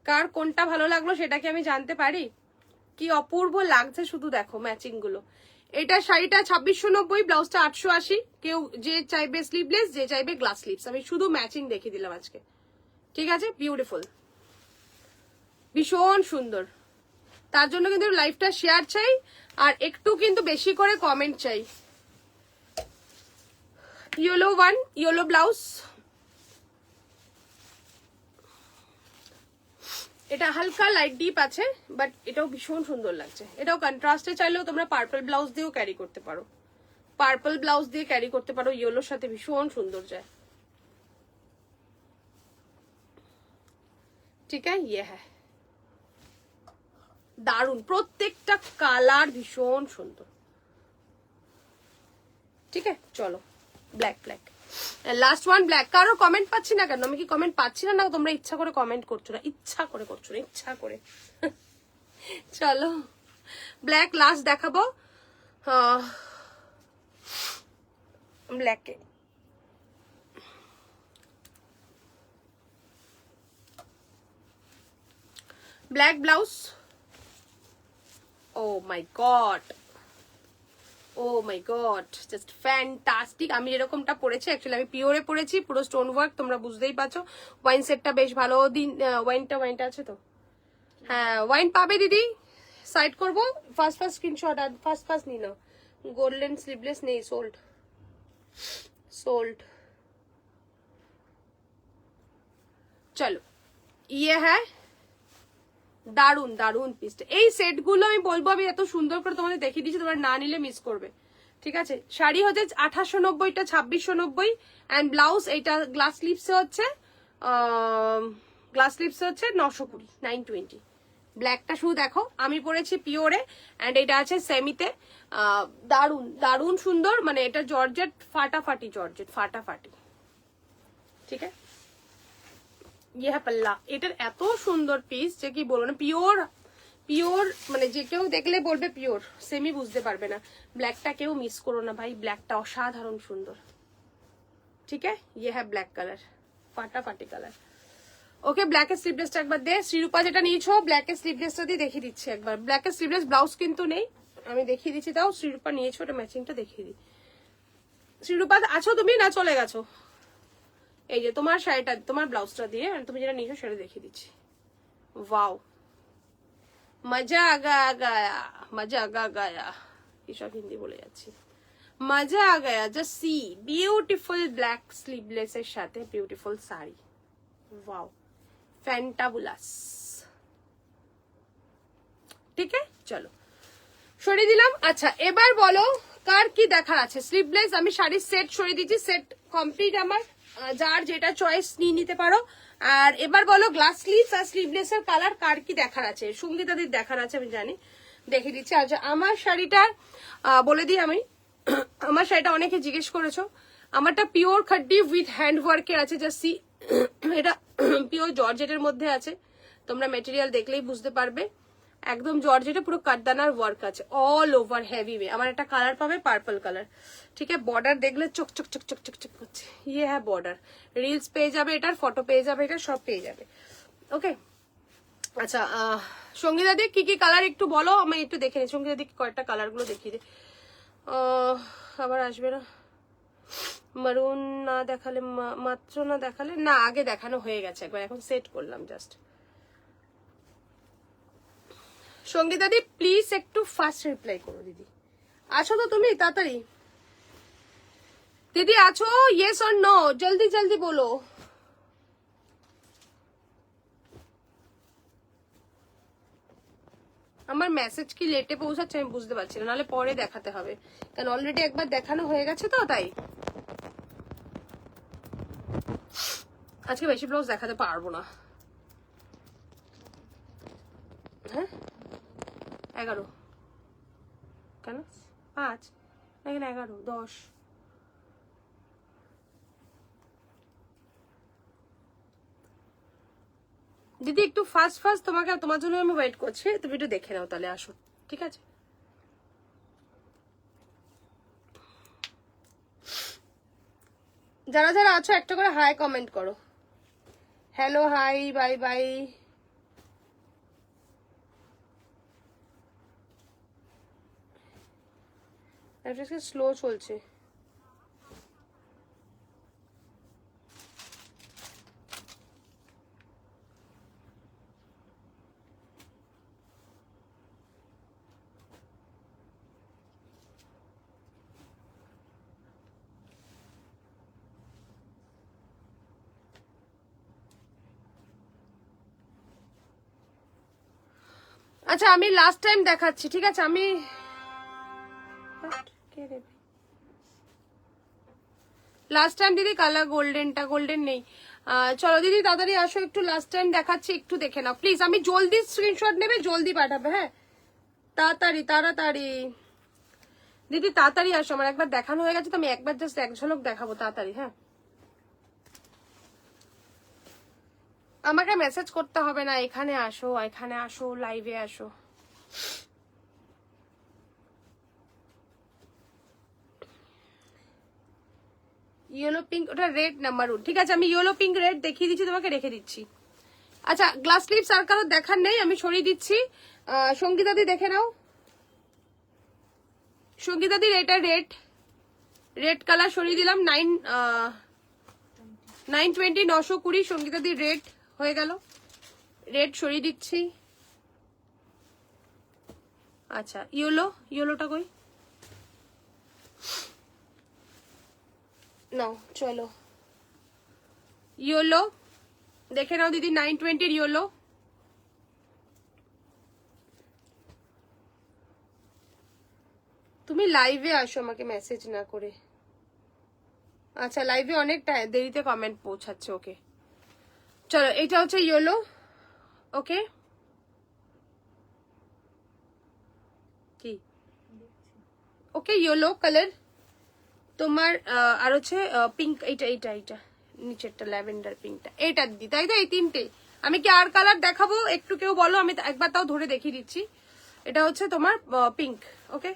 কার কোনটা ভালো লাগলো সেটা কি আমি জানতে পারি। কি অপূর্ব লাগছে শুধু দেখো ম্যাচিং গুলো। এটা শাড়িটা 2690, ব্লাউজটা 880, কেউ যে চাইবে স্লিভলেস, যে চাইবে গ্লাস স্লিভস, আমি শুধু ম্যাচিং দেখিয়ে দিলাম আজকে, ঠিক আছে। বিউটিফুল, ভীষণ সুন্দর, তার জন্য কিন্তু লাইভটা শেয়ার চাই, আর একটু কিন্তু বেশি করে কমেন্ট চাই। ইয়েলো ওয়ান, ইয়েলো ব্লাউজ, এটা হালকা লাইট ডিপ আছে, বাট এটাও ভীষণ সুন্দর লাগছে। এটাও কন্ট্রাস্টে চাইলেও তোমরা পার্পল ব্লাউজ দিয়েও ক্যারি করতে পারো, পার্পল ব্লাউজ দিয়ে ক্যারি করতে পারো, ইয়েলোর সাথে ভীষণ সুন্দর যায়, ঠিক আছে। ইয়ে হ্যাঁ দারুন, প্রত্যেকটা কালার ভীষণ সুন্দর, ঠিক আছে। চলো black, black last one black. কারো কমেন্ট পাচ্ছি না কেন, আমি কি কমেন্ট পাচ্ছি না, না তোমরা ইচ্ছা করে কমেন্ট করছো না, ইচ্ছা করে করছো না, ইচ্ছা করে। চলো ব্ল্যাক লাস্ট দেখাবো, ব্ল্যাকে black blouse, O my god, O my god, just fantastic. আমি এরকমটা পরেছি, অ্যাকচুয়ালি আমি পিওরে পরেছি, পুরো স্টোন ওয়ার্ক, তোমরা বুঝতেই পারছো। ওয়াইন সেটটা বেশ ভালো দিন, ওয়াইনটা আছে তো? হ্যাঁ ওয়াইন পাবে দিদি, সাইড করবো। ফার্স্ট স্ক্রিনশট, আর ফার্স্ট নি না, গোল্ডেন স্লিভলেস নেই, সোল্ড সোল্ড। চলো ইয়ে হ্যাঁ, দারুন দারুন পিসটা। এই সেট গুলো আমি বলবো, আমি এত সুন্দর করে তোমাদের দেখিয়ে দিচ্ছি, তোমরা না নিলে মিস করবে। ঠিক আছে, শাড়ি হচ্ছে 2890, 2690, অ্যান্ড ব্লাউজ এইটা গ্লাস লিপসে হচ্ছে 920, 920। ব্ল্যাকটা শুধু দেখো, আমি পরেছি পিওরে, অ্যান্ড এটা আছে সেমিতে। দারুন দারুন সুন্দর, মানে এটা জর্জেট ফাটাফাটি, জর্জেট ফাটাফাটি। ঠিক আছে, ইয়ে হ্যাঁ পাল্লা, এটার এত সুন্দর পিস যে কি বলবো না, পিওর পিওর, মানে যে কেউ দেখলে বলবে পিওর, সেমি বুঝতে পারবে না। ব্ল্যাকটা কেউ মিস করো না ভাই, ব্ল্যাকটা অসাধারণ সুন্দর। ঠিক আছে, ইয়ে হ্যাঁ ব্ল্যাক কালার, ফাটাফাটি কালার। ওকে, ব্ল্যাকের স্লিভলেসটা একবার দে। শ্রীরূপা যেটা নিয়েছো ব্ল্যাকের স্লিভলেসটা দিয়ে দেখিয়ে দিচ্ছি একবার। ব্ল্যাকের স্লিভলেস ব্লাউজ কিন্তু নেই, আমি দেখিয়ে দিচ্ছি। তাও শ্রীরূপা নিয়েছো, ওটা ম্যাচিংটা দেখিয়ে দিই। শ্রীরূপা আছো তুমি না চলে গেছো? এই যে তোমার শাড়িটা, তোমার ব্লাউজটা দিয়ে তুমি যেটা নিয়েছো সেটা দেখিয়ে দিচ্ছি। ওয়াও, মজা আগা গায়া, মজা আগা গায়া, এসব হিন্দি বলে যাচ্ছি। মজা আ গায়া, just see, beautiful black sleeveless এর সাথে বিউটিফুল শাড়ি। Wow, fantabulous. ঠিক আছে, চলো সরিয়ে দিলাম। আচ্ছা এবার বলো কার কি দেখার আছে। স্লিভলেস আমি শাড়ির সেট সরিয়ে দিচ্ছি, সেট কমপ্লিট আমার, যার যেটা চয়েস নিয়ে নিতে পারো। আর এবার বলো গ্লাস স্লিভস আর স্লিভলেস এর কালার কার কি দেখার আছে। সঙ্গীতাদের দেখার আছে আমি জানি, দেখে দিচ্ছি। আচ্ছা আমার শাড়িটা বলে দিই আমি, আমার শাড়িটা অনেকে জিজ্ঞেস করেছো। আমারটা পিওর খাড্ডি উইথ হ্যান্ড ওয়ার্কের আছে, জাস্ট সি, এটা পিওর জর্জেটের মধ্যে আছে, তোমরা মেটেরিয়াল দেখলেই বুঝতে পারবে। একদম জর্জেটে পুরো কাটদানার ওয়ার্ক আছে, অল ওভার হেভি ওয়ে। আমার একটা কালার পাবে পার্পল কালার। ঠিক আছে, বর্ডার দেখলে চক চক চক চক চক চক করছে, ইয়ে হ্যাঁ বর্ডার। রিলস পেয়ে যাবে এটার, ফটো পেয়ে যাবে এটার, সব পেয়ে যাবে। ওকে, আচ্ছা সঙ্গীতাদি কি কি কালার একটু বলো, আমি একটু দেখে নিই। সঙ্গীতাদি কয়েকটা কালার গুলো দেখিয়ে দিই, আবার আসবে না। মারুন না দেখালে, মাত্র না দেখালে, না আগে দেখানো হয়ে গেছে একবার, এখন সেট করলাম জাস্ট। সঙ্গীতা দি প্লিজ একটু ফাস্ট রিপ্লাই করো। দিদি আছো তো তুমি? তাড়াতাড়ি দিদি আছো? ইয়েস অর নো, জলদি জলদি বলো। আমার মেসেজ কি লেটে পৌঁছাচ্ছে আমি বুঝতে পারছি না, নাহলে পরে দেখাতে হবে, কারণ অলরেডি একবার দেখানো হয়ে গেছে তো, তাই আজকে বেশি ব্লাউজ দেখাতে পারবো না। হ্যাঁ 11 কেন 5 এখানে 11 10। দিদি একটু ফাস্ট ফাস্ট, তোমার জন্য আমি ওয়েট করছি, তুমি একটু দেখে নাও তাহলে, আসো ঠিক আছে। যারা যারা আছো একটা করে হাই কমেন্ট করো। Hello hi bye bye. Slow চলছে। আচ্ছা আমি লাস্ট টাইম দেখাচ্ছি, ঠিক আছে। আমি লাস্ট টাইম দিদি কালার গোল্ডেন নেই। চলো দিদি তাড়াতাড়ি আসো, একটু লাস্ট টাইম দেখাচ্ছি, একটু দেখে নাও প্লিজ। আমি জলদি স্ক্রিনশট নেবে, জলদি পাঠাবে, হ্যাঁ তাড়াতাড়ি তাড়াতাড়ি। দিদি তাড়াতাড়ি আসো, আমার একবার দেখানো হয়ে গেছে তো, আমি একবার জাস্ট এক ঝলক দেখাবো, তাড়াতাড়ি হ্যাঁ। আমাকে মেসেজ করতে হবে না, এখানে আসো এখানে আসো, লাইভে আসো। ইয়েলো পিঙ্ক, ওটা রেড না মারুন, ঠিক আছে আমি ইয়েলো পিঙ্ক রেড দেখিয়ে দিচ্ছি তোমাকে, রেখে দিচ্ছি। আচ্ছা গ্লাস স্লিভস আর কারো দেখার নেই, আমি সরিয়ে দিচ্ছি। সঙ্গীতাদি দেখে নাও, সঙ্গীতাদির এটা রেড, রেড কালার সরিয়ে দিলাম। 920 920 সঙ্গীতাদির রেড হয়ে গেল, রেড সরিয়ে দিচ্ছি। আচ্ছা ইয়েলো, ইয়েলোটা কই নাও, চলো ইয়েলো দেখে নাও দিদি, 920 ইয়েলো। তুমি লাইভে আসো আমাকে মেসেজ না করে। আচ্ছা লাইভে অনেক দেরিতে কমেন্ট পৌঁছাচ্ছে, ওকে চলো এটা হচ্ছে ইয়েলো। ওকে কি ওকে ইয়েলো কালার তোমার, আর হচ্ছে পিঙ্ক, এইটা এইটা এইটা নিচেরটা ল্যাভেন্ডার পিঙ্কটা, এইটা দিদি তাই তো? এই তিনটে। আমি কি আর কালার দেখাবো একটু, কেউ বলো, আমি একবার তাও ধরে দেখিয়ে দিচ্ছি। এটা হচ্ছে তোমার পিঙ্ক। ওকে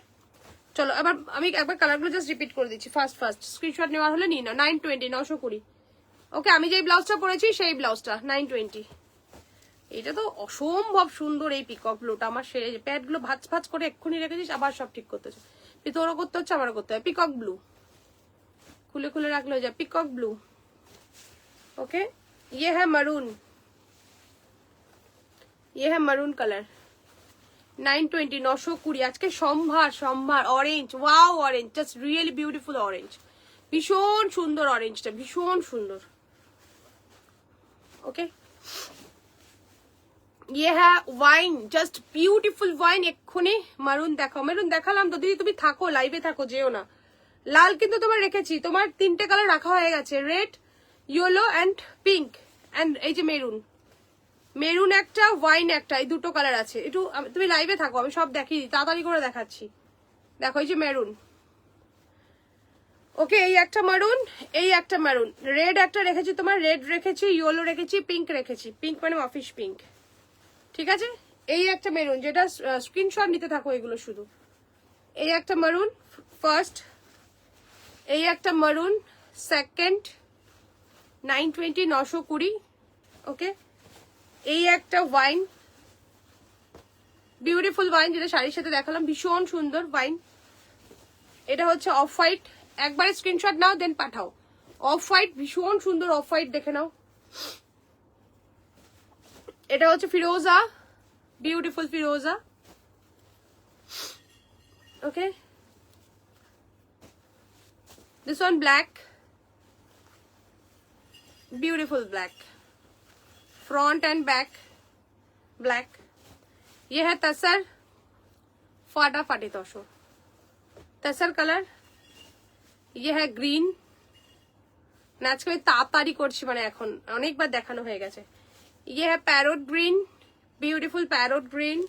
চলো এবার আমি একবার কালারগুলো জাস্ট রিপিট করে দিচ্ছি। ফার্স্ট স্ক্রিনশট নেওয়ার হলে নিয়ে নাও। 920 920। ওকে আমি যেই ব্লাউজটা পরেছি সেই ব্লাউজটা 920। এটা তো অসম্ভব সুন্দর এই পিকক ব্লুটা, আমার সেরে প্যাডগুলো ভাঁজ ভাঁজ করে এক্ষুনি রেখেছিস, আবার সব ঠিক করতে হচ্ছে। তোরও করতে হচ্ছে, আমারও করতে হবে। পিকক ব্লু খুলে খুলে রাখলে হয়ে যায়, পিকক ব্লু। ओके ये है मरून, ये है मरून कलर। 920 920 आज के সম্ভার সম্ভার orange, wow orange, just really beautiful orange, ভীষণ সুন্দর অরেঞ্জটা, ভীষণ সুন্দর। ওকে ये है वाइन, জাস্ট বিউটিফুল ওয়াইন। এক্ষুনি মারুন দেখাও, মেরুন দেখালাম তো দিদি, তুমি থাকো লাইভে থাকো, যেও না। লাল কিন্তু তোমার রেখেছি, তোমার তিনটে কালার রাখা হয়ে গেছে, red yellow and pink and এই যে মেরুন, মেরুন একটা ওয়াইন একটা, এই দুটো কালার আছে। একটু তুমি লাইভে থাকো, আমি সব দেখিয়ে দিই, তাড়াতাড়ি করে দেখাচ্ছি। দেখো এই যে মেরুন, ওকে এই একটা মারুন, এই একটা মারুন, রেড একটা রেখেছি তোমার, রেড রেখেছি, ইয়েলো রেখেছি, পিঙ্ক রেখেছি, পিঙ্ক মানে অফিস পিঙ্ক, ঠিক আছে। এই একটা মেরুন, যেটা স্ক্রিনশট নিতে থাকো এগুলো শুধু। এই একটা মারুন ফার্স্ট, এই একটা মারুন সেকেন্ড, 920 920। ওকে এই একটা ওয়াইন, বিউটিফুল ওয়াইন, যেটা শাড়ির সাথে দেখালাম, ভীষণ সুন্দর ওয়াইন। এটা হচ্ছে অফ হোয়াইট, একবারে স্ক্রিনশট নাও দেন পাঠাও। অফ হোয়াইট, ভীষণ সুন্দর অফ হোয়াইট, দেখে নাও। এটা হচ্ছে ফিরোজা, বিউটিফুল ফিরোজা। Okay this one black, beautiful black, front and back black. ये है तसर, फाटाफाटी तोशो तसर कलर। ये है ग्रीन, আজকে আমি তাড়াতাড়ি করছি, মানে এখন অনেকবার দেখানো হয়ে গেছে। ये है parrot green, beautiful parrot green,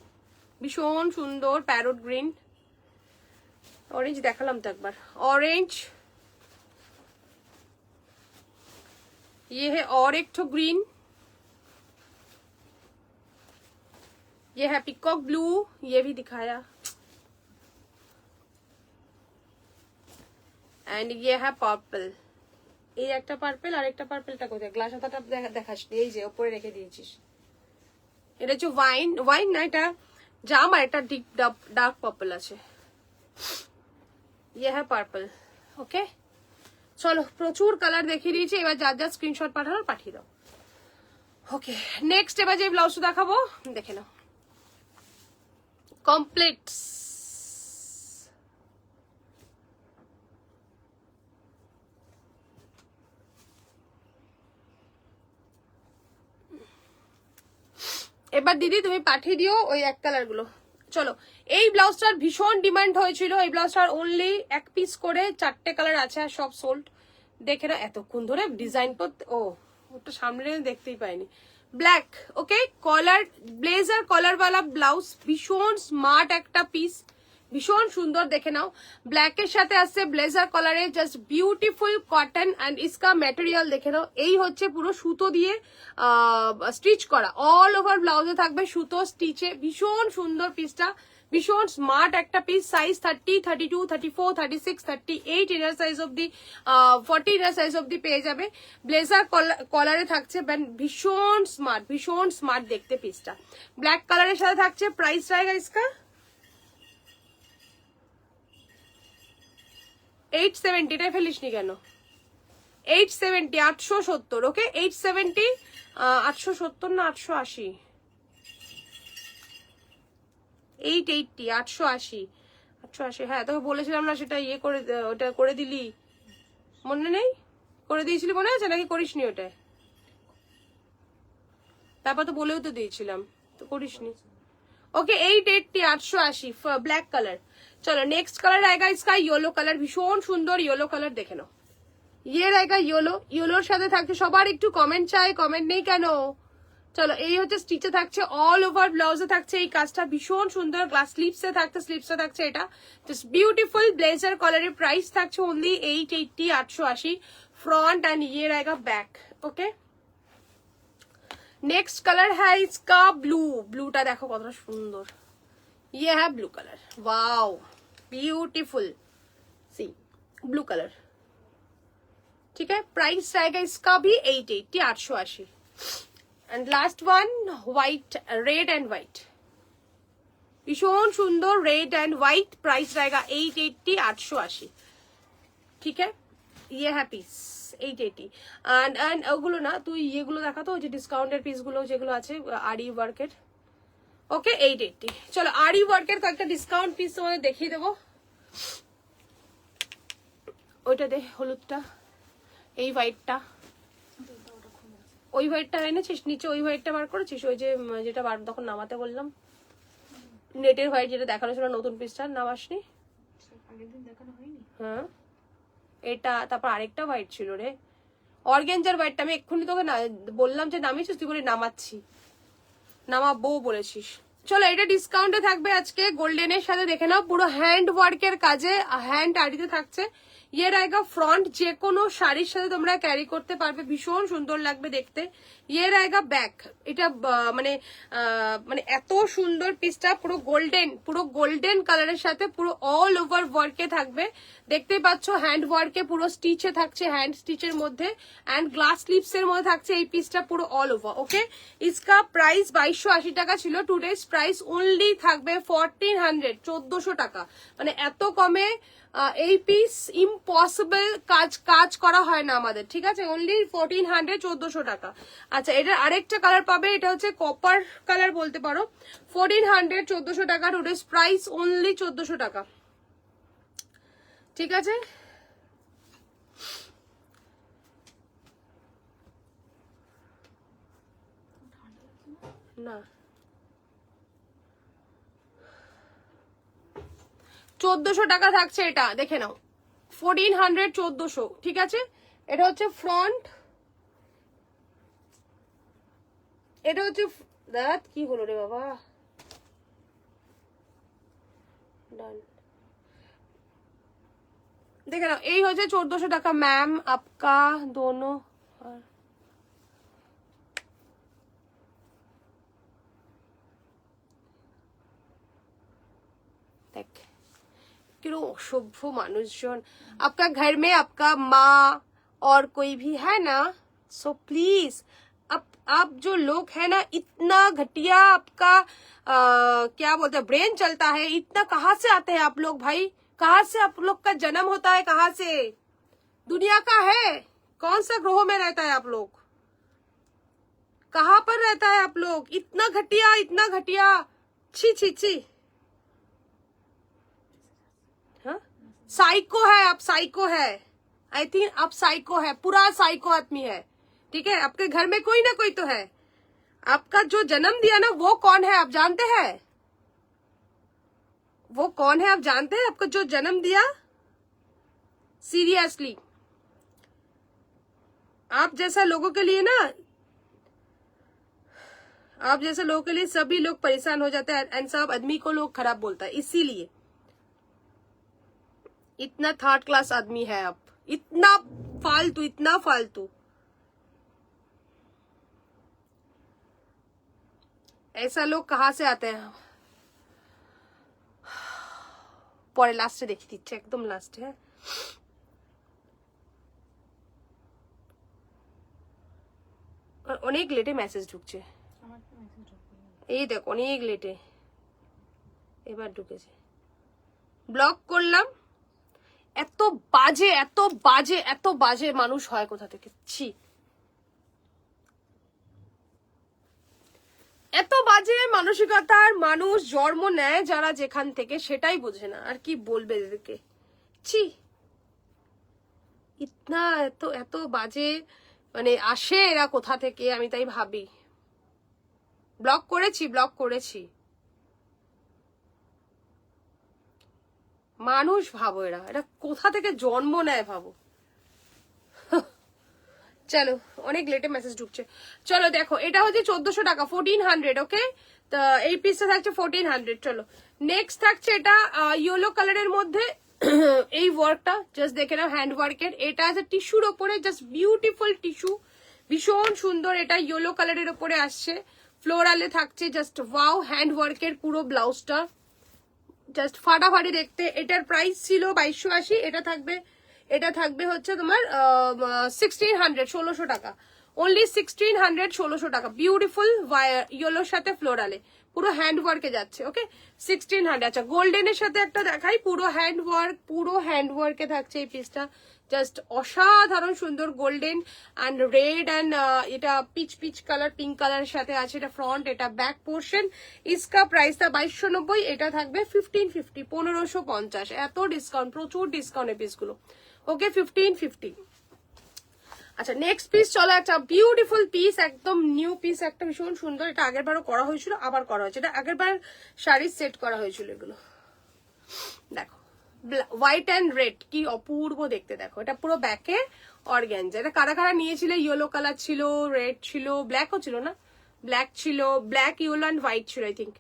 ভীষণ সুন্দর প্যারোট গ্রিন। অরেঞ্জ দেখালাম তো একবার, অরেঞ্জ। ये है और एक ठो ग्रीन, ये है पिकॉक ब्लू, ये भी दिखाया, एंड ये है पर्पल। এই একটা পার্পল আর একটা পার্পলটা কোথায়, গ্লাস হাতাটা দেখাস, এই যে উপরে রেখে দিয়েছিস। এটা হচ্ছে ওয়াইন, ওয়াইন না এটা জাম, আর একটা ডিপ ডার্ক পার্পল আছে। ये है पर्पल। ওকে চলো প্রচুর কালার দেখিয়ে দিয়েছি, এবার যার যার স্ক্রিনশট পাঠানোর পাঠিয়ে দাও। ওকে নেক্সট এবার যে ব্লাউজটা দেখাবো দেখে নাও, কমপ্লিট। এবার দিদি তুমি পাঠিয়ে দিও ওই এক কালার গুলো। চলো এই ব্লাউজটার ভীষণ ডিমান্ড হয়েছিল, এই ব্লাউজটার অনলি এক পিস করে 4টে কালার আছে, আর সব সোল্ড। দেখে না এতক্ষণ ধরে ডিজাইন করতে, ও ওটা সামনে দেখতেই পাইনি। ব্ল্যাক, ওকে কলার, ব্লেজার কলারওয়ালা ব্লাউজ, ভীষণ স্মার্ট একটা পিস, ভীষণ সুন্দর, দেখে নাও। ব্ল্যাকের সাথে আসছে ব্লেজার কলারে, জাস্ট বিউটিফুল কটন, অ্যান্ড ইসকা ম্যাটেরিয়াল দেখে নাও। এই হচ্ছে পুরো সুতো দিয়ে স্টিচ করা, অল ওভার ব্লাউজে থাকবে সুতো স্টিচে, ভীষণ সুন্দর পিসটা, ভীষণ স্মার্ট একটা পিস। সাইজ 30 32 34 36 38 ইনার সাইজ অব্দি, 40 ইনার সাইজ অব্দি পেয়ে যাবে। ব্লেজার কলারে থাকছে, ভীষণ স্মার্ট দেখতে পিসটা। ব্ল্যাক কালারের সাথে থাকছে, প্রাইস रहेगा इसका 870, এটাই ফেলিসনি কেন? 870, 870, ওকে 870, 870 না 880, 880, 880, 880, হ্যাঁ তোকে বলেছিলাম না সেটা ইয়ে করে, ওটা করে দিলি মনে নেই? করে দিয়েছিলি মনে আছে নাকি করিসনি ওটা? তারপর তো বলেও তো দিয়েছিলাম, তো করিসনি। Okay 880, 880 black colour. चलो नेक्स्ट कलर आएगा इसका येलो कलर, भीषण सुंदर येलो कलर, देखे नो ये रहेगा येलो। येलोर সাথে থাকছে সবার একটু কমেন্ট চাই, কমেন্ট নেই কেন? চলো এই হচ্ছে স্টিচে থাকছে, অল ওভার ব্লাউজে থাকছে এই কাজটা, ভীষণ সুন্দর। গ্লাস স্লিভসে থাকছে, স্লিভসে থাকছে এটা জাস্ট বিউটিফুল ব্লেজার কলারের। প্রাইস থাকছে অনলি 880, 880 फ्रंट एंड ये रहेगा बैक। ओके नेक्स्ट कलर है इसका ब्लू। ब्लूटा देखो कतटा सुंदर, ये है ब्लू कलर, वाओ ब्यूटीफुल, सी ब्लू कलर, ठीक है। प्राइस रहेगा इसका भी 880, 880। And last one white, red and white, भीषण सुंदर रेड एंड व्हाइट। प्राइस रहेगा 880, 880, ठीक है। ये है পিস 880 এন্ড ওগুলো না, তুই এগুলো দেখা তো, যে ডিসকাউন্টের পিস গুলো যেগুলো আছে আরি ওয়ার্কের। ওকে 880। চলো আরি ওয়ার্কের কয়েকটা ডিসকাউন্ট পিস তোমাদের দেখিয়ে দেবো। ওইটা দে হলুদটা, এই হোয়াইটটা, ওই হোয়াইটটা এনেছিস নিচে, ওই হোয়াইটটা বার করেছিস? ওই যে যেটা বার তখন নামাতে বললাম, নেটের হোয়াইট যেটা দেখানো ছিল নতুন পিসটা, নামাসনি? হ্যাঁ এটা, তারপর আরেকটা হোয়াইট ছিল রে, অর্গেঞ্জার হোয়াইটটা। আমি এক্ষুনি তোকে বললাম যে নামিয়েছিস, তুই বলি নামাচ্ছি, নামাবো বলেছিস। চলো এটা ডিসকাউন্টে থাকবে আজকে গোল্ডেনের সাথে, দেখে নাও পুরো হ্যান্ড ওয়ার্কের কাজে, হ্যান্ড আড়িতে থাকছে। ইয়ে রায়গা ফ্রন্ট, যে কোনো শাড়ির সাথে তোমরা ক্যারি করতে পারবে, ভীষণ সুন্দর লাগবে দেখতে। ইয়ে রায়গা ব্যাক, এটা মানে মানে এত সুন্দর পিসটা, পুরো গোল্ডেন কালারের সাথে পুরো অল ওভার ওয়ার্কে থাকবে, দেখতেই পাচ্ছ। হ্যান্ড ওয়ার্কে পুরো স্টিচে থাকছে, হ্যান্ড স্টিচের মধ্যে এন্ড গ্লাস স্লিভস এর মধ্যে থাকছে এই পিসটা পুরো অল ওভার। ওকে ইসকা প্রাইস 2280 টাকা ছিল, টুডেজ প্রাইস অনলি থাকবে 1400, 1400 টাকা। মানে এত কমে এই পিস ইম্পসিবল, কাজ করা হয় না আমাদের, ঠিক আছে। অনলি 1400, 1400 টাকা। আচ্ছা এটার আরেকটা কালার পাবে, এটা হচ্ছে কপার কালার বলতে পারো। 1400, 1400 টাকা, টুডেজ প্রাইস অনলি 1400 টাকা, ঠিক আছে। না 1400 টাকা থাকছে এটা, দেখে নাও 1400, 1400, ঠিক আছে। এটা হচ্ছে ফ্রন্ট, এটা হচ্ছে দাঁত, কি হলো রে বাবা, ডান, দেখে নাও এই হচ্ছে 1400 টাকা ম্যাম আপকা দোনো। দেখ किरो असभ्य मानुषजन, आपका घर में आपका माँ और कोई भी है ना, सो प्लीज आप जो लोग है ना, इतना घटिया आपका क्या बोलते हैं ब्रेन चलता है, इतना कहाँ से आते हैं आप लोग भाई, कहाँ से आप लोग का जन्म होता है, कहाँ से दुनिया का है, कौन सा ग्रह में रहता है आप लोग, कहाँ पर रहता है आप लोग, इतना घटिया, इतना घटिया, छी छी छी। साइको है आप, साइको है, आई थिंक आप साइको है, पूरा साइको आदमी है, ठीक है। आपके घर में कोई ना कोई तो है, आपका जो जन्म दिया ना वो कौन है आप जानते हैं, वो कौन है आप जानते हैं, आपको जो जन्म दिया, सीरियसली आप जैसा लोगों के लिए ना, आप जैसे लोगों के लिए सभी लोग परेशान हो जाते हैं एंड सब आदमी को लोग खराब बोलता है, इसीलिए इतना थर्ड क्लास आदमी है आप, इतना फालतू, इतना फालतू। ऐसा लोग कहाँ से आते हैं। পরে লাস্টে দেখি দিচ্ছে, একদম লাস্টে। হ্যাঁ অনেক লেটে মেসেজ ঢুকছে, এই দেখ অনেক লেটে এবার ঢুকেছে, ব্লক করলাম, এত বাজে এত বাজে এত বাজে মানুষ হয় কোথা থেকে, ছি। এত বাজে মানসিকতার মানুষ জন্ম নেয় যারা যেখান থেকে, সেটাই বোঝে না, আর কি বলবে এদেরকে, ছি। ইতনা এত এত বাজে মানে আসে এরা কোথা থেকে, আমি তাই ভাবি। ব্লক করেছি। মানুষ ভাবো এরা কোথা থেকে জন্ম নেয় ভাবো। চলো অনেক লেটে মেসেজ ঢুকছে। চলো দেখো এটা হচ্ছে 1400 টাকা, 1400। ওকে, তো এই পিসটা থাকছে 1400। চলো নেক্সট থাকছে এটা ইয়েলো কালারের মধ্যে এই ওয়ার্কটা জাস্ট দেখে নাও, হ্যান্ড ওয়ার্কের। এটা আছে টিস্যুর ওপরে, জাস্ট বিউটিফুল টিস্যু, ভীষণ সুন্দর। এটা ইয়েলো কালারের ওপরে আসছে, ফ্লোরালে থাকছে, জাস্ট ওয়াও। হ্যান্ড ওয়ার্কের পুরো ব্লাউজটা জাস্ট ফাটাফাটি দেখতে। এটার প্রাইস ছিল 2280, এটা থাকবে হচ্ছে তোমার 1600, 1600 টাকা, অনলি 1600, 1600 টাকা। বিউটিফুল ইয়েলোর সাথে ফ্লোরালে পুরো হ্যান্ড ওয়ার্কে যাচ্ছে। ওকে 1600। আচ্ছা গোল্ডেনের সাথে একটা দেখাই, পুরো হ্যান্ড ওয়ার্কে থাকছে এই পিসটা, জাস্ট অসাধারণ সুন্দর। গোল্ডেন অ্যান্ড রেড অ্যান্ড এটা পিচ কালার, পিঙ্ক কালারের সাথে আছে। এটা ফ্রন্ট, এটা ব্যাক পোর্শন। ইসকা প্রাইসটা 2290, এটা থাকবে 1550, 1550। এত ডিসকাউন্ট, প্রচুর ডিসকাউন্ট এই পিসগুলো। ওকে 1550। আচ্ছা নেক্সট পিস চলো, একটা বিউটিফুল পিস, একদম নিউ পিস, একটা ভীষণ সুন্দর। এটা আগের বারও করা হয়েছিল, আবার করা হয়েছে। এটা আগের বার শাড়ির সেট করা হয়েছিল এগুলো। দেখো হোয়াইট অ্যান্ড রেড, কি অপূর্ব দেখতে। দেখো এটা পুরো ব্যাকে অর্গ্যানজা। এটা কারা কারা নিয়েছিল, ইয়েলো কালার ছিল, রেড ছিল, ব্ল্যাকও ছিল না, ব্ল্যাক ছিল, ব্ল্যাক ইয়েলো অ্যান্ড হোয়াইট ছিল আই থিঙ্ক।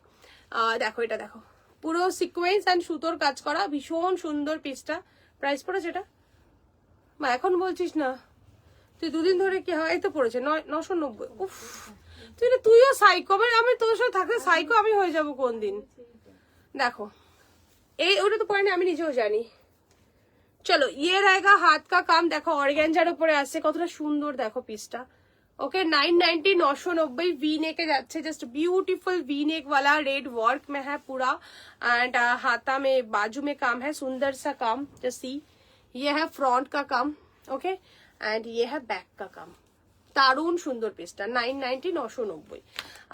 দেখো এটা দেখো, পুরো সিকোয়েন্স অ্যান্ড সুতোর কাজ করা, ভীষণ সুন্দর পিসটা। প্রাইস পড়েছে এটা, বা এখন বলছিস না তুই, দুদিন ধরে কি হয়, এই তো পড়েছে 990। উফ তুইও সাইকো, আমি তোর সাথে থাকলে সাইকো আমি হয়ে যাবো কোন দিন। দেখো এই ওটা তো পরে আমি নিজেও জানি। চলো ইয়ে রায়গা হাত কা কাম, দেখো অর্গ্যানজার উপরে আসছে, কতটা সুন্দর দেখো পিসটা। ओके 990, 990 वी नेक जाচ্ছে, जस्ट ब्यूटीफुल वी नेक वाला, रेड वर्क में है पूरा एंड हाथा में बाजू में काम है, सुंदर सा काम। जस्ट सी ये है फ्रंट का काम, ओके एंड ये है बैक का काम। দারুণ সুন্দর পিসটা 990, 990।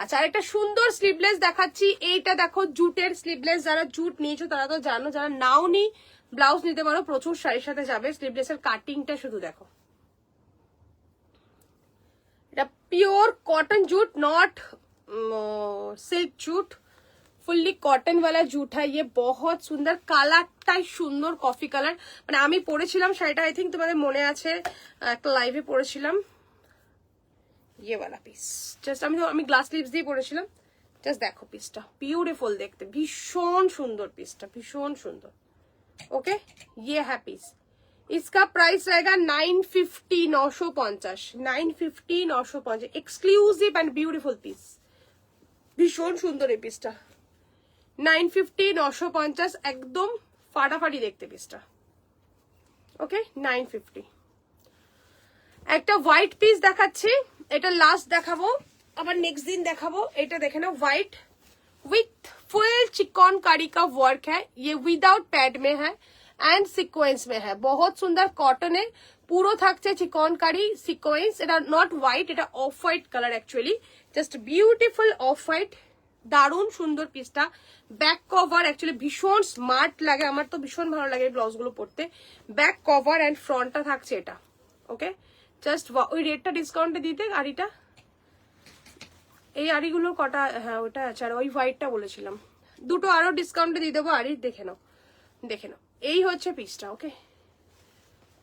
আচ্ছা আরেকটা সুন্দর স্লিভলেস দেখাচ্ছি, এইটা দেখো জুটের স্লিভলেস। যারা জুট নিয়েছো তারা তো জানো, যারা নাও নি ব্লাউজ নিতে পারো, প্রচুর শাড়ির সাথে যাবে। স্লিভলেসের কাটিংটা শুধু দেখো, এটা pure cotton jute, not silk jute, fully cotton वाला জুট है ये। बहुत সুন্দর, কালারটাই সুন্দর, কফি কালার। মানে আমি পরেছিলাম শাড়িটা, আই থিঙ্ক তোমাদের মনে আছে, একটা লাইভে পরেছিলাম ये वाला পিস। জাস্ট আমি গ্লাস স্লিভস দিয়ে পরেছিলাম। জাস্ট দেখো পিসটা বিউটিফুল দেখতে, ভীষণ সুন্দর পিসটা, ভীষণ সুন্দর। ओके ये है पीस, इसका प्राइस रहेगा 950, 950, 950, 950। एक्सक्लूसिव एंड ब्यूटीफुल पीस, ভীষণ সুন্দর এই পিসটা। 950, 950 একদম ফাটাফাটি দেখতে পিসটা। ওকে 950। একটা হোয়াইট পিস দেখাচ্ছি, এটা লাস্ট দেখাবো, আবার নেক্সট दिन দেখাবো। এটা দেখে নাও, হোয়াইট विथ फुल चिकनकारी का वर्क है, ये विदाउट पैड में है एंड সিকোয়েন্স में है। बहुत सुंदर कॉटन है, পুরো থাকছে চিকনকারি সিকোয়েন্স। এটা নট হোয়াইট, এটা of white colour actually, just beautiful off white, দারুণ সুন্দর পিসটা। ব্যাক কভার অ্যাকচুয়ালি ভীষণ স্মার্ট লাগে, আমার তো ভীষণ ভালো লাগে ব্লাউজ গুলো পরতে। ব্যাক কভার এন্ড ফ্রন্টটা থাকছে এটা। ওকে জাস্ট ওই রেটটা ডিসকাউন্টে দিতে, আড়িটা এই আড়িগুলোর কটা, হ্যাঁ ওটা আছে, আর ওই হোয়াইটটা বলেছিলাম, দুটো আরো ডিসকাউন্টে দিয়ে দেবো আড়ি। দেখে নাও, দেখে নাও, এই হচ্ছে পিসটা। Okay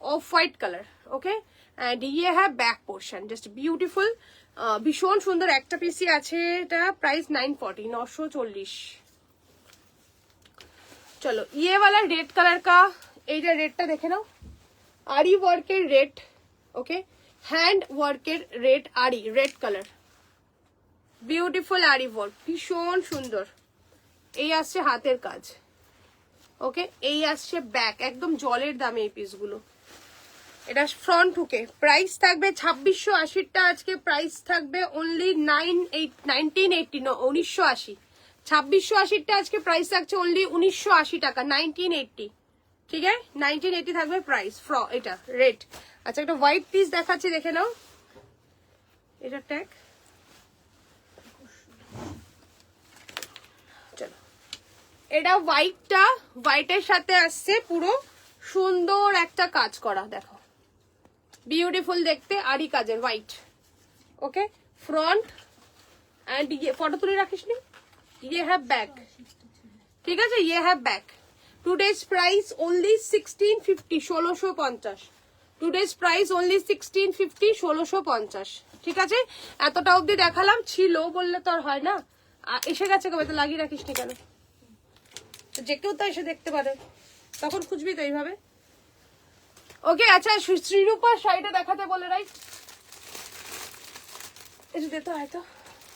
off white colour. Okay and ইয়ে হ্যাঁ ব্যাক পোর্শন, জাস্ট বিউটিফুল, ভীষণ সুন্দর। একটা পিসি আছে, এটা প্রাইস 940, 940। চলো ইয়ে वाला रेड कलर का, এইটা রেডটা দেখে নাও, আরি ওয়ার্কের রেড। ওকে হ্যান্ড ওয়ার্কের রেড, আরি রেড কালার, বিউটিফুল আরি ওয়ার্ক, ভীষণ সুন্দর। এই আসছে হাতের কাজ। ওকে এই আসছে ব্যাক, একদম জলের দামে এই পিসগুলো। এটা ফ্রন্ট হুকে, প্রাইস থাকবে 2680টা, আজকে প্রাইস থাকবে অনলি 1980, 1980। 2680টা আজকে প্রাইস থাকছে অনলি 1980 টাকা, 1980। ঠিক আছে 1980 থাকবে প্রাইস এটা রেড। আচ্ছা একটা হোয়াইট পিস দেখাচ্ছি দেখে নাও, এটা ট্যাগ চলো, এটা হোয়াইটের সাথে আসছে পুরো সুন্দর একটা কাজ করা, দেখো বিউটিফুল দেখতে, আরি কাজের হোয়াইট। ওকে ফ্রন্ট এন্ড ये ফটো তুলে রাখিস নি, ये है बैक, ঠিক আছে ये है back. Today's price only 1650, 1650। Today's price only 1650, 1650, ঠিক আছে। এতটা অবধি দেখালাম, ছিল বললে তো আর হয় না, এসে গেছে কবে, তো লাগিয়ে রাখিস নি কেন, যে কেউ তো এসে দেখতে পারে, তখন খুঁজবি তো এইভাবে। ওকে আচ্ছা শ্রীরূপার শাড়িটা দেখাতে বলে রাইট, এটা দে তো, হয়তো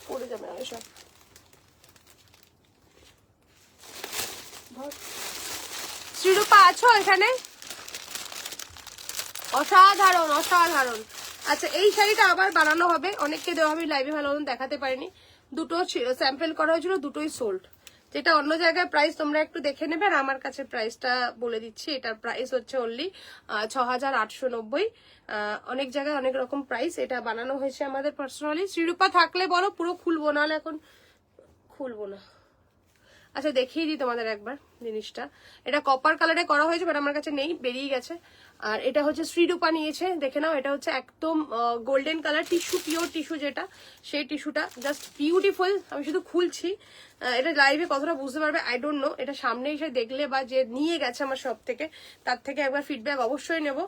পড়ে যাবে না সব। শ্রীরূপা আছো এখানে? অসাধারণ অসাধারণ। আচ্ছা এই শাড়িটা আবার বানানো হবে, অনেককে দেওয়া, আমি লাইভে ভালো মতন দেখাতে পারিনি, দুটো স্যাম্পল করা হয়েছিল, দুটোই সোল্ড। যেটা অন্য জায়গায় প্রাইস তোমরা একটু দেখে নেবে, আর আমার কাছে প্রাইসটা বলে দিচ্ছি, এটার প্রাইস হচ্ছে অনলি 6890। অনেক জায়গায় অনেক রকম প্রাইস, এটা বানানো হয়েছে আমাদের পার্সোনালি। শ্রীরূপা থাকলে বলো, পুরো খুলবো, নাহলে এখন খুলবো না। আচ্ছা দেখিয়ে দিই তোমাদের একবার জিনিসটা, এটা কপার কালারে করা হয়েছে, বাট আমার কাছে নেই, বেরিয়ে গেছে। আর এটা হচ্ছে শ্রীরূপা নিয়েছে, দেখে নাও, এটা হচ্ছে একদম golden colour tissue, pure tissue যেটা, সেই টিস্যুটা জাস্ট বিউটিফুল। আমি শুধু খুলছি, এটা লাইভে কতটা বুঝতে পারবে আই ডোন্ট নো, এটা সামনে এসে দেখলে বা যে নিয়ে গেছে আমার শপ থেকে, তার থেকে একবার ফিডব্যাক অবশ্যই নেব,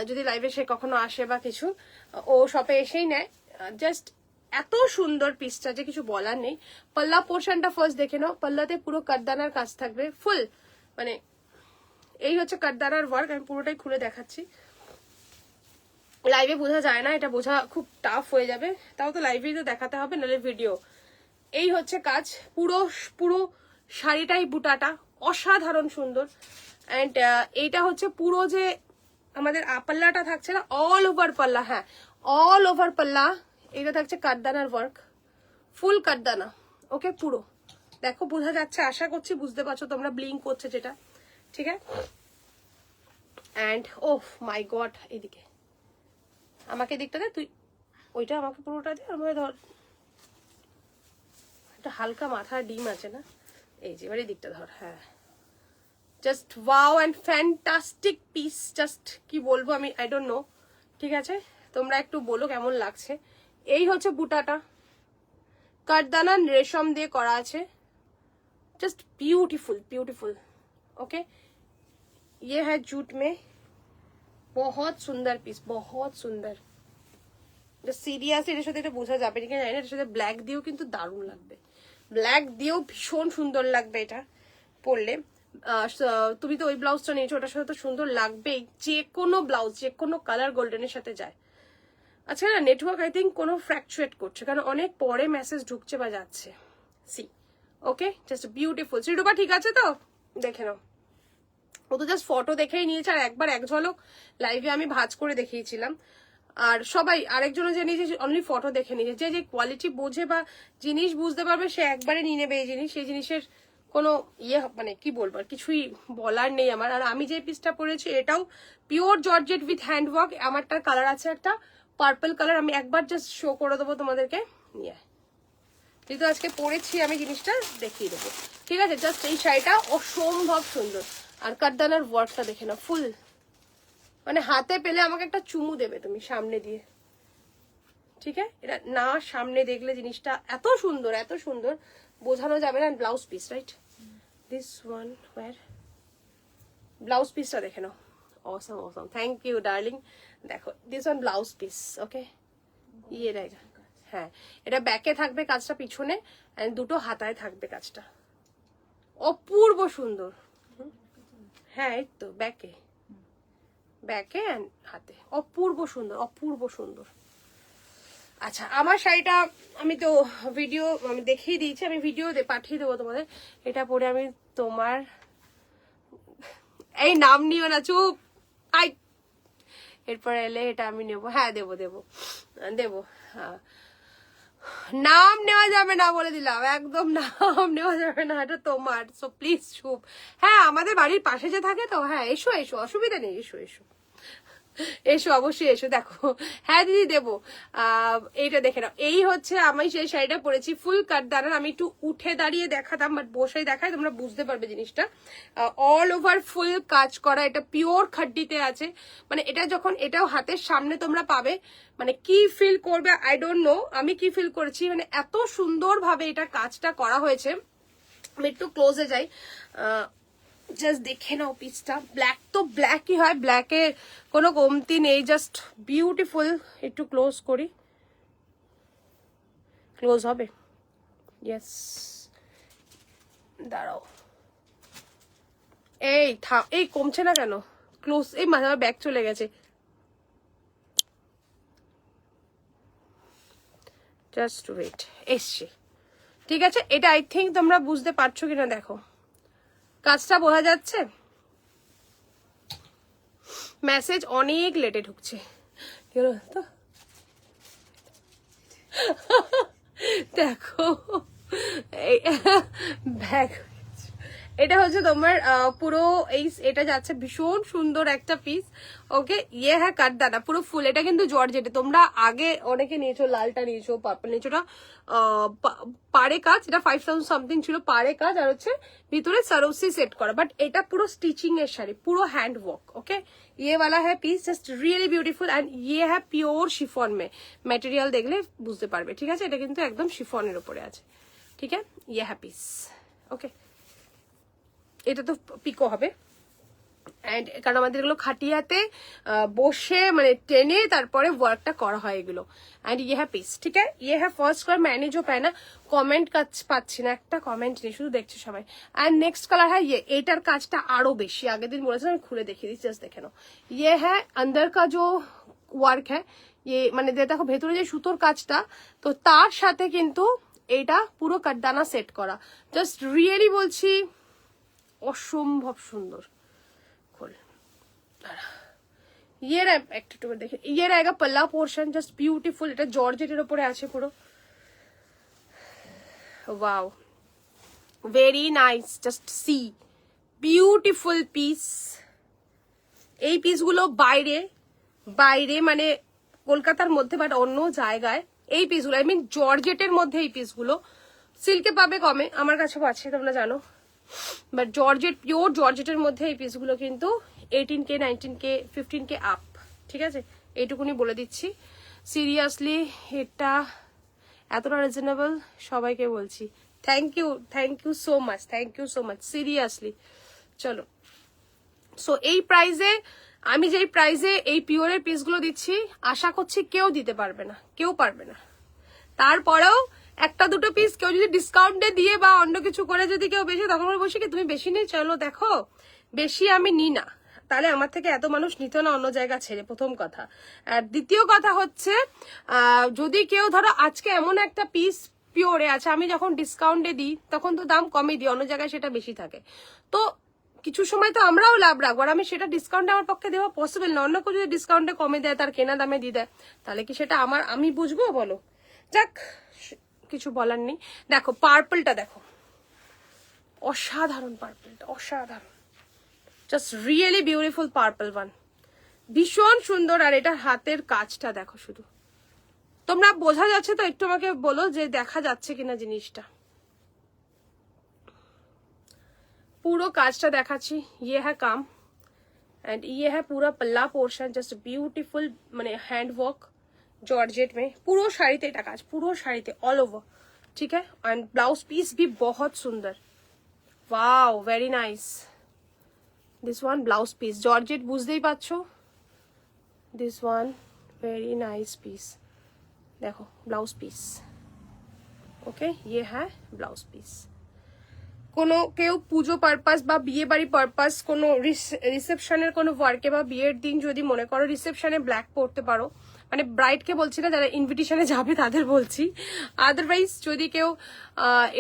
যদি লাইভে সে কখনো আসে বা কিছু, ও শপে এসেই নেয়। জাস্ট এত সুন্দর পিসটা যে কিছু বলার নেই। পাল্লা পোর্শনটা ফার্স্ট দেখে নাও, পাল্লাতে পুরো কাঠদানার কাজ থাকবে ফুল, মানে এই হচ্ছে কাঠদানার ওয়ার্ক। আমি পুরোটাই খুলে দেখাচ্ছি, লাইভে বোঝা যায় না, এটা বোঝা খুব টাফ হয়ে যাবে, তাও তো লাইভে তো দেখাতে হবে, নাহলে ভিডিও। এই হচ্ছে কাজ, পুরো পুরো শাড়িটাই বুটাটা অসাধারণ সুন্দর। অ্যান্ড এইটা হচ্ছে পুরো যে আমাদের পাল্লাটা থাকছে না, অল ওভার পাল্লা, হ্যাঁ অল ওভার পাল্লা, এটা থাকছে কাঠদানার ওয়ার্ক, ফুল কাঠদানা। ওকে পুরো দেখো, বোঝা যাচ্ছে, আশা করছি বুঝতে পারছো তোমরা, ব্লিঙ্ক করছে যেটা, ঠিক আছে। অ্যান্ড ও মাই গড, এদিকে আমাকে দিকটা দে তুই, ওইটা আমাকে পুরোটা দে, আমাকে ধর, একটা হালকা মাথার ডিম আছে না, এই যে এবারে দিকটা ধর, হ্যাঁ just wow and fantastic piece, just কি বলবো আমি, আই ডোন্ট নো, ঠিক আছে তোমরা একটু বলো কেমন লাগছে। এই হচ্ছে বুটাটা, কাঠদানা রেশম দিয়ে করা আছে, জাস্ট ब्यूटीफुल ब्यूटीफुल। ओके ये है जूट में, बहुत सुंदर पीस, बहुत सुंदर। সিরিয়াসলি এর সাথে এটা বোঝা যাবে না, জানি না, এর সাথে ব্ল্যাক দিয়েও কিন্তু দারুণ লাগবে, ব্ল্যাক দিয়েও ভীষণ সুন্দর লাগবে এটা পরলে। তুমি তো ওই ব্লাউজটা নিয়েছো, ওটার সাথে তো সুন্দর লাগবেই, যে কোনো ব্লাউজ যে কোনো কালার গোল্ডেনের সাথে যায়। আচ্ছা না নেটওয়ার্ক আই থিঙ্ক কোনো ফ্র্যাকচুয়েট করছে, কারণ অনেক পরে মেসেজ ঢুকছে বা যাচ্ছে। See okay just beautiful. Srirupa ঠিক আছে তো, দেখে নাও, ও তো জাস্ট ফটো দেখেই নিয়েছে, আর একবার এক ঝলক লাইভে আমি ভাঁজ করে দেখিয়েছিলাম, আর সবাই আরেকজনও যে নিয়েছে অনলি ফটো দেখে নিয়েছে। যে যে কোয়ালিটি বোঝে বা জিনিস বুঝতে পারবে সে একবারে নিয়ে নেবে এই জিনিস, সেই জিনিসের কোনো ইয়ে মানে কি বলবো, আর কিছুই বলার নেই আমার। আর আমি যে পিসটা পরেছি এটাও পিওর জর্জেট উইথ হ্যান্ডওয়ার্ক, আমারটার কালার আছে একটা পার্পল কালার, আমি একবার জাস্ট শো করে দেবো তোমাদেরকে, নিয়ে যেহেতু আজকে পরেছি আমি জিনিসটা দেখিয়ে দেবো, ঠিক আছে। জাস্ট এই শাড়িটা অসম্ভব সুন্দর, আর কাঠদানার ওয়ার্কটা দেখে না ফুল, মানে হাতে পেলে আমাকে একটা চুমু দেবে তুমি সামনে দিয়ে, ঠিক আছে। এটা না সামনে দেখলে জিনিসটা এত সুন্দর বোঝানো যাবে না। Blouse piece right, this one wear blouse পিসটা দেখে নাও, awesome awesome, thank you darling. দেখো this one blouse piece, okay yeah right, হ্যাঁ এটা ব্যাকে থাকবে কাজটা, পিছনে দুটো হাতায় থাকবে কাজটা, অপূর্ব সুন্দর। হ্যাঁ এই তো ব্যাকে অ্যান্ড হাতে, অপূর্ব সুন্দর অপূর্ব সুন্দর। আচ্ছা আমার শাড়িটা আমি তো ভিডিও আমি দেখিয়ে দিয়েছি, আমি ভিডিও পাঠিয়ে দেবো তোমাদের। এটা পরে আমি তোমার এই নাম নিও না, চুপ, আই এরপর এলে এটা আমি নেবো, হ্যাঁ দেবো হ্যাঁ নাম নেওয়া যাবে না বলে দিলাম, একদম নাম নেওয়া যাবে না, এটা তোমার। সো প্লিজ শুভ, হ্যাঁ আমাদের বাড়ির পাশে যে থাকে তো, হ্যাঁ এসো এসো, অসুবিধা নেই, এসো এসো এসো, অবশ্যই এসো। দেখো হ্যাঁ দিদি দেবো। এইটা দেখে নাও, এই হচ্ছে আমি সেই শাড়িটা পরেছি, ফুল কাট দাঁড়ান, আমি একটু উঠে দাঁড়িয়ে দেখাতাম, বাট বসে দেখাই, তোমরা বুঝতে পারবে জিনিসটা। অল ওভার ফুল কাজ করা, এটা পিওর খাড্ডিতে আছে, মানে এটা যখন এটাও হাতের সামনে তোমরা পাবে, মানে কি ফিল করবে আই ডোন্ট নো, আমি কি ফিল করেছি, মানে এত সুন্দর ভাবে এটা কাজটা করা হয়েছে। আমি একটু ক্লোজে যাই, জাস্ট দেখে নাও পিসটা, ব্ল্যাক তো ব্ল্যাকই হয়, ব্ল্যাকের কোনো কমতি নেই, জাস্ট বিউটিফুল। একটু ক্লোজ করি, ক্লোজ হবে, ইয়েস দাঁড়াও, এই এই কমছে না কেন, ক্লোজ, এই মাঝে আমার ব্যাগ চলে গেছে, জাস্ট ওয়েট, এসছে, ঠিক আছে। এটা আই থিঙ্ক তোমরা বুঝতে পারছো কিনা, দেখো কাজটা বোঝা যাচ্ছে, মেসেজ অনেক লেটে ঢুকছে, তো দেখো ব্যাগ, এটা হচ্ছে তোমার পুরো এই, এটা যাচ্ছে ভীষণ সুন্দর একটা পিস, ওকে। ইয়ে হ্যাঁ কাঠদানা পুরো ফুল, এটা কিন্তু জর্জেটে, তোমরা আগে অনেকে নিয়েছো, লালটা নিয়েছো, পার্পল নিয়েছো, ওটা পাড়ে কাজ, এটা 5000 সামথিং ছিল পাড়ে কাজ, আর হচ্ছে ভিতরে সরোসি সেট করা, বাট এটা পুরো স্টিচিং এর শাড়ি, পুরো হ্যান্ড ওয়ার্ক, ওকে। ये वाला है piece just really beautiful and ये है प्योर शिफॉन में, मटेरियल देखले বুঝতে পারবে, ঠিক আছে। এটা কিন্তু একদম শিফনের উপরে আছে, ঠিক আছে। ये है पीस, ওকে। এটা তো পিকো হবে, এন্ড কারণ আমাদের এগুলো খাটিয়াতে বসে মানে টেনে তারপরে ওয়ার্কটা করা হয় এগুলো। এন্ড ইয়ে হ্যাঁ পিস, ঠিক আছে। ইয়ে হ্যাঁ ফার্স্ট কালার, मैंने जो पहना, কমেন্ট পাচ্ছি না, একটা কমেন্ট নেই, শুধু দেখছি সবাই। এন্ড নেক্সট কালার হ্যাঁ ইয়ে, এটার কাজটা আরো বেশি, আগের দিন বলেছিলাম, আমি খুলে দেখিয়ে দিচ্ছি, জাস্ট দেখে নাও। ইয়ে হ্যাঁ अंदर का जो ওয়ার্ক হ্যাঁ, ইয়ে মানে দেখো ভেতরে যে সুতোর কাজটা, তো তার সাথে কিন্তু এটা পুরো কাঠদানা সেট করা, জাস্ট রিয়েলি বলছি অসম্ভব সুন্দর। खोल, ये रहा একটু দেখে, ये रहेगा पल्ला पोर्शन, जस्ट ब्यूटीफुल, এটা জর্জেটের উপরে আছে পুরো, wow very nice, just see beautiful piece. এই পিসগুলো বাইরে বাইরে মানে কলকাতার মধ্যে বাট অন্য জায়গায় এই পিসগুলো, আই মিন জর্জেটের মধ্যে এই পিসগুলো সিল্কে পাবে কমে, আমার কাছেও আছে তোমরা জানো, বাট জর্জেট পিওর জর্জেটের মধ্যে এই পিসগুলো কিন্তু 18K 19K 15K আপ, ঠিক আছে, এইটুকুনি বলে দিচ্ছি। সিরিয়াসলি এটা এতটা রিজনেবল, সবাইকে বলছি thank you so much, thank you so much seriously. চলো, সো এই প্রাইসে আমি যেই প্রাইসে এই পিওরের পিসগুলো দিচ্ছি, আশা করছি কেউ দিতে পারবে না, কেউ পারবে না। তারপরেও একটা দুটো পিস কেউ যদি ডিসকাউন্টে দিয়ে বা অন্য কিছু করে যদি কেউ বেশি, তখন বলছি কি তুমি বেশি নেই, চলো দেখো বেশি আমি নিই না, তাহলে আমার থেকে এত মানুষ নিত না অন্য জায়গা ছেড়ে, প্রথম কথা। আর দ্বিতীয় কথা হচ্ছে যদি কেউ ধরো আজকে এমন একটা পিস পিওরে আছে, আমি যখন ডিসকাউন্টে দিই তখন তো দাম কমই দিই, অন্য জায়গায় সেটা বেশি থাকে, তো কিছু সময় তো আমরাও লাভ রাখবো, আর আমি সেটা ডিসকাউন্টে আমার পক্ষে দেওয়া পসিবল না, অন্য কেউ যদি ডিসকাউন্টে কমে দেয়, তার কেনা দামে দিয়ে দেয়, তাহলে কি সেটা আমি বুঝবো বলো। যাক, কিছু বলার নেই। দেখো পার্পলটা দেখো, অসাধারণ পার্পলটা, অসাধারণ, just really beautiful purple one, ভীষণ সুন্দর। আর এটা হাতের কাজটা দেখো শুধু, তোমরা বোঝা যাচ্ছে তো, একটু আমাকে বলো যে দেখা যাচ্ছে কিনা জিনিসটা, পুরো কাজটা দেখাচ্ছি। ইয়ে হ্যাঁ কাম एंड ये है पूरा पल्ला पोर्शन, जस्ट ब्यूटीफुल মানে हैंड वर्क जॉर्जेट में, पूरा শাড়িতে এটা কাজ, পুরো শাড়িতে ऑल ओवर, ठीक है। एंड ब्लाउज पीस भी बहुत सुंदर, wow very nice, this one blouse piece georgette বুঝতেই পাচ্ছো, this one very nice piece, देखो ब्लाउज पीस, ओके ये है ब्लाउज पीस। কোনো কেউ পুজো পারপাস বা বিয়ে বাড়ি পারপাস, কোনো রিসেপশনের কোনো ওয়ার্কে বা বিয়ের দিন যদি মনে করো রিসেপশনে ব্ল্যাক পরতে পারো, মানে ব্রাইডকে বলছি না, যারা ইনভিটেশনে যাবে তাদের বলছি, আদারওয়াইজ যদি কেউ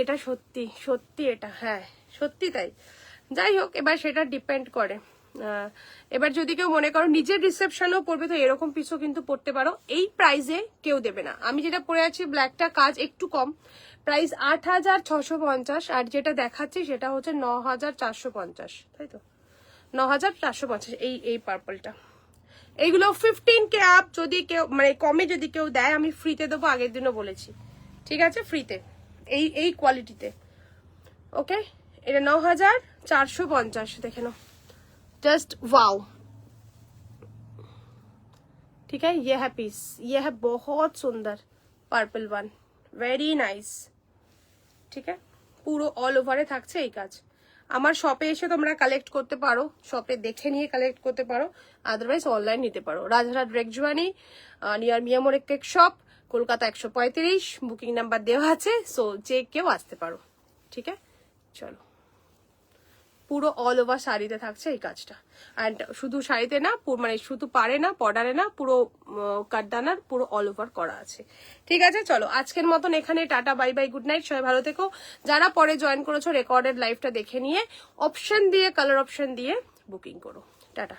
এটা সত্যি সত্যি এটা হ্যাঁ সত্যি তাই, যাই হোক এবার সেটা ডিপেন্ড করে এবার যদি কেউ মনে করো নিজের রিসেপশনেও পড়বে তো এরকম পিসও কিন্তু পড়তে পারো, এই প্রাইসে কেউ দেবে না। আমি যেটা পরে আছি ব্ল্যাকটা কাজ একটু কম, প্রাইস ৮,৬৫০, আর যেটা দেখাচ্ছি সেটা হচ্ছে ৯,৪৫০, তাই তো ৯,৪৫০। এই পার্পলটা, এইগুলো 15K আপ যদি কেউ মানে কমে যদি কেউ দেয় আমি ফ্রিতে দেবো, আগের দিনও বলেছি, ঠিক আছে, ফ্রিতে এই কোয়ালিটিতে। ओके এটা ৯,৪৫০, দেখে নাও, जस्ट वाओ, ठीक है। ये है पीस, ये है बहुत सुंदर पर्पल वन, वेरी नाइस, ठीक है। পুরো অল ওভারে থাকছে এই কাজ। আমার শপে এসে তোমরা কালেক্ট করতে পারো, শপে দেখে নিয়ে কালেক্ট করতে পারো, আদারওয়াইজ অনলাইন নিতে পারো। Rajarhat Reckjoani near Mio Amore cake shop, Kolkata 135, booking number দেওয়া আছে, সো যে কেউ আসতে পারো, ঠিক আছে। চলো, পুরো অল ওভার শাড়িতে থাকছে এই কাজটা, অ্যান্ড শুধু শাড়িতে না, মানে শুধু পারে না, বর্ডারে না, পুরো কাটদানার পুরো অল ওভার করা আছে, ঠিক আছে। চলো আজকের মতন এখানে tata, bye bye, good night, সবাই ভালো থেকো। যারা পরে জয়েন করেছো রেকর্ডেড লাইভটা দেখে নিয়ে অপশন দিয়ে, কালার অপশন দিয়ে বুকিং করো, টাটা।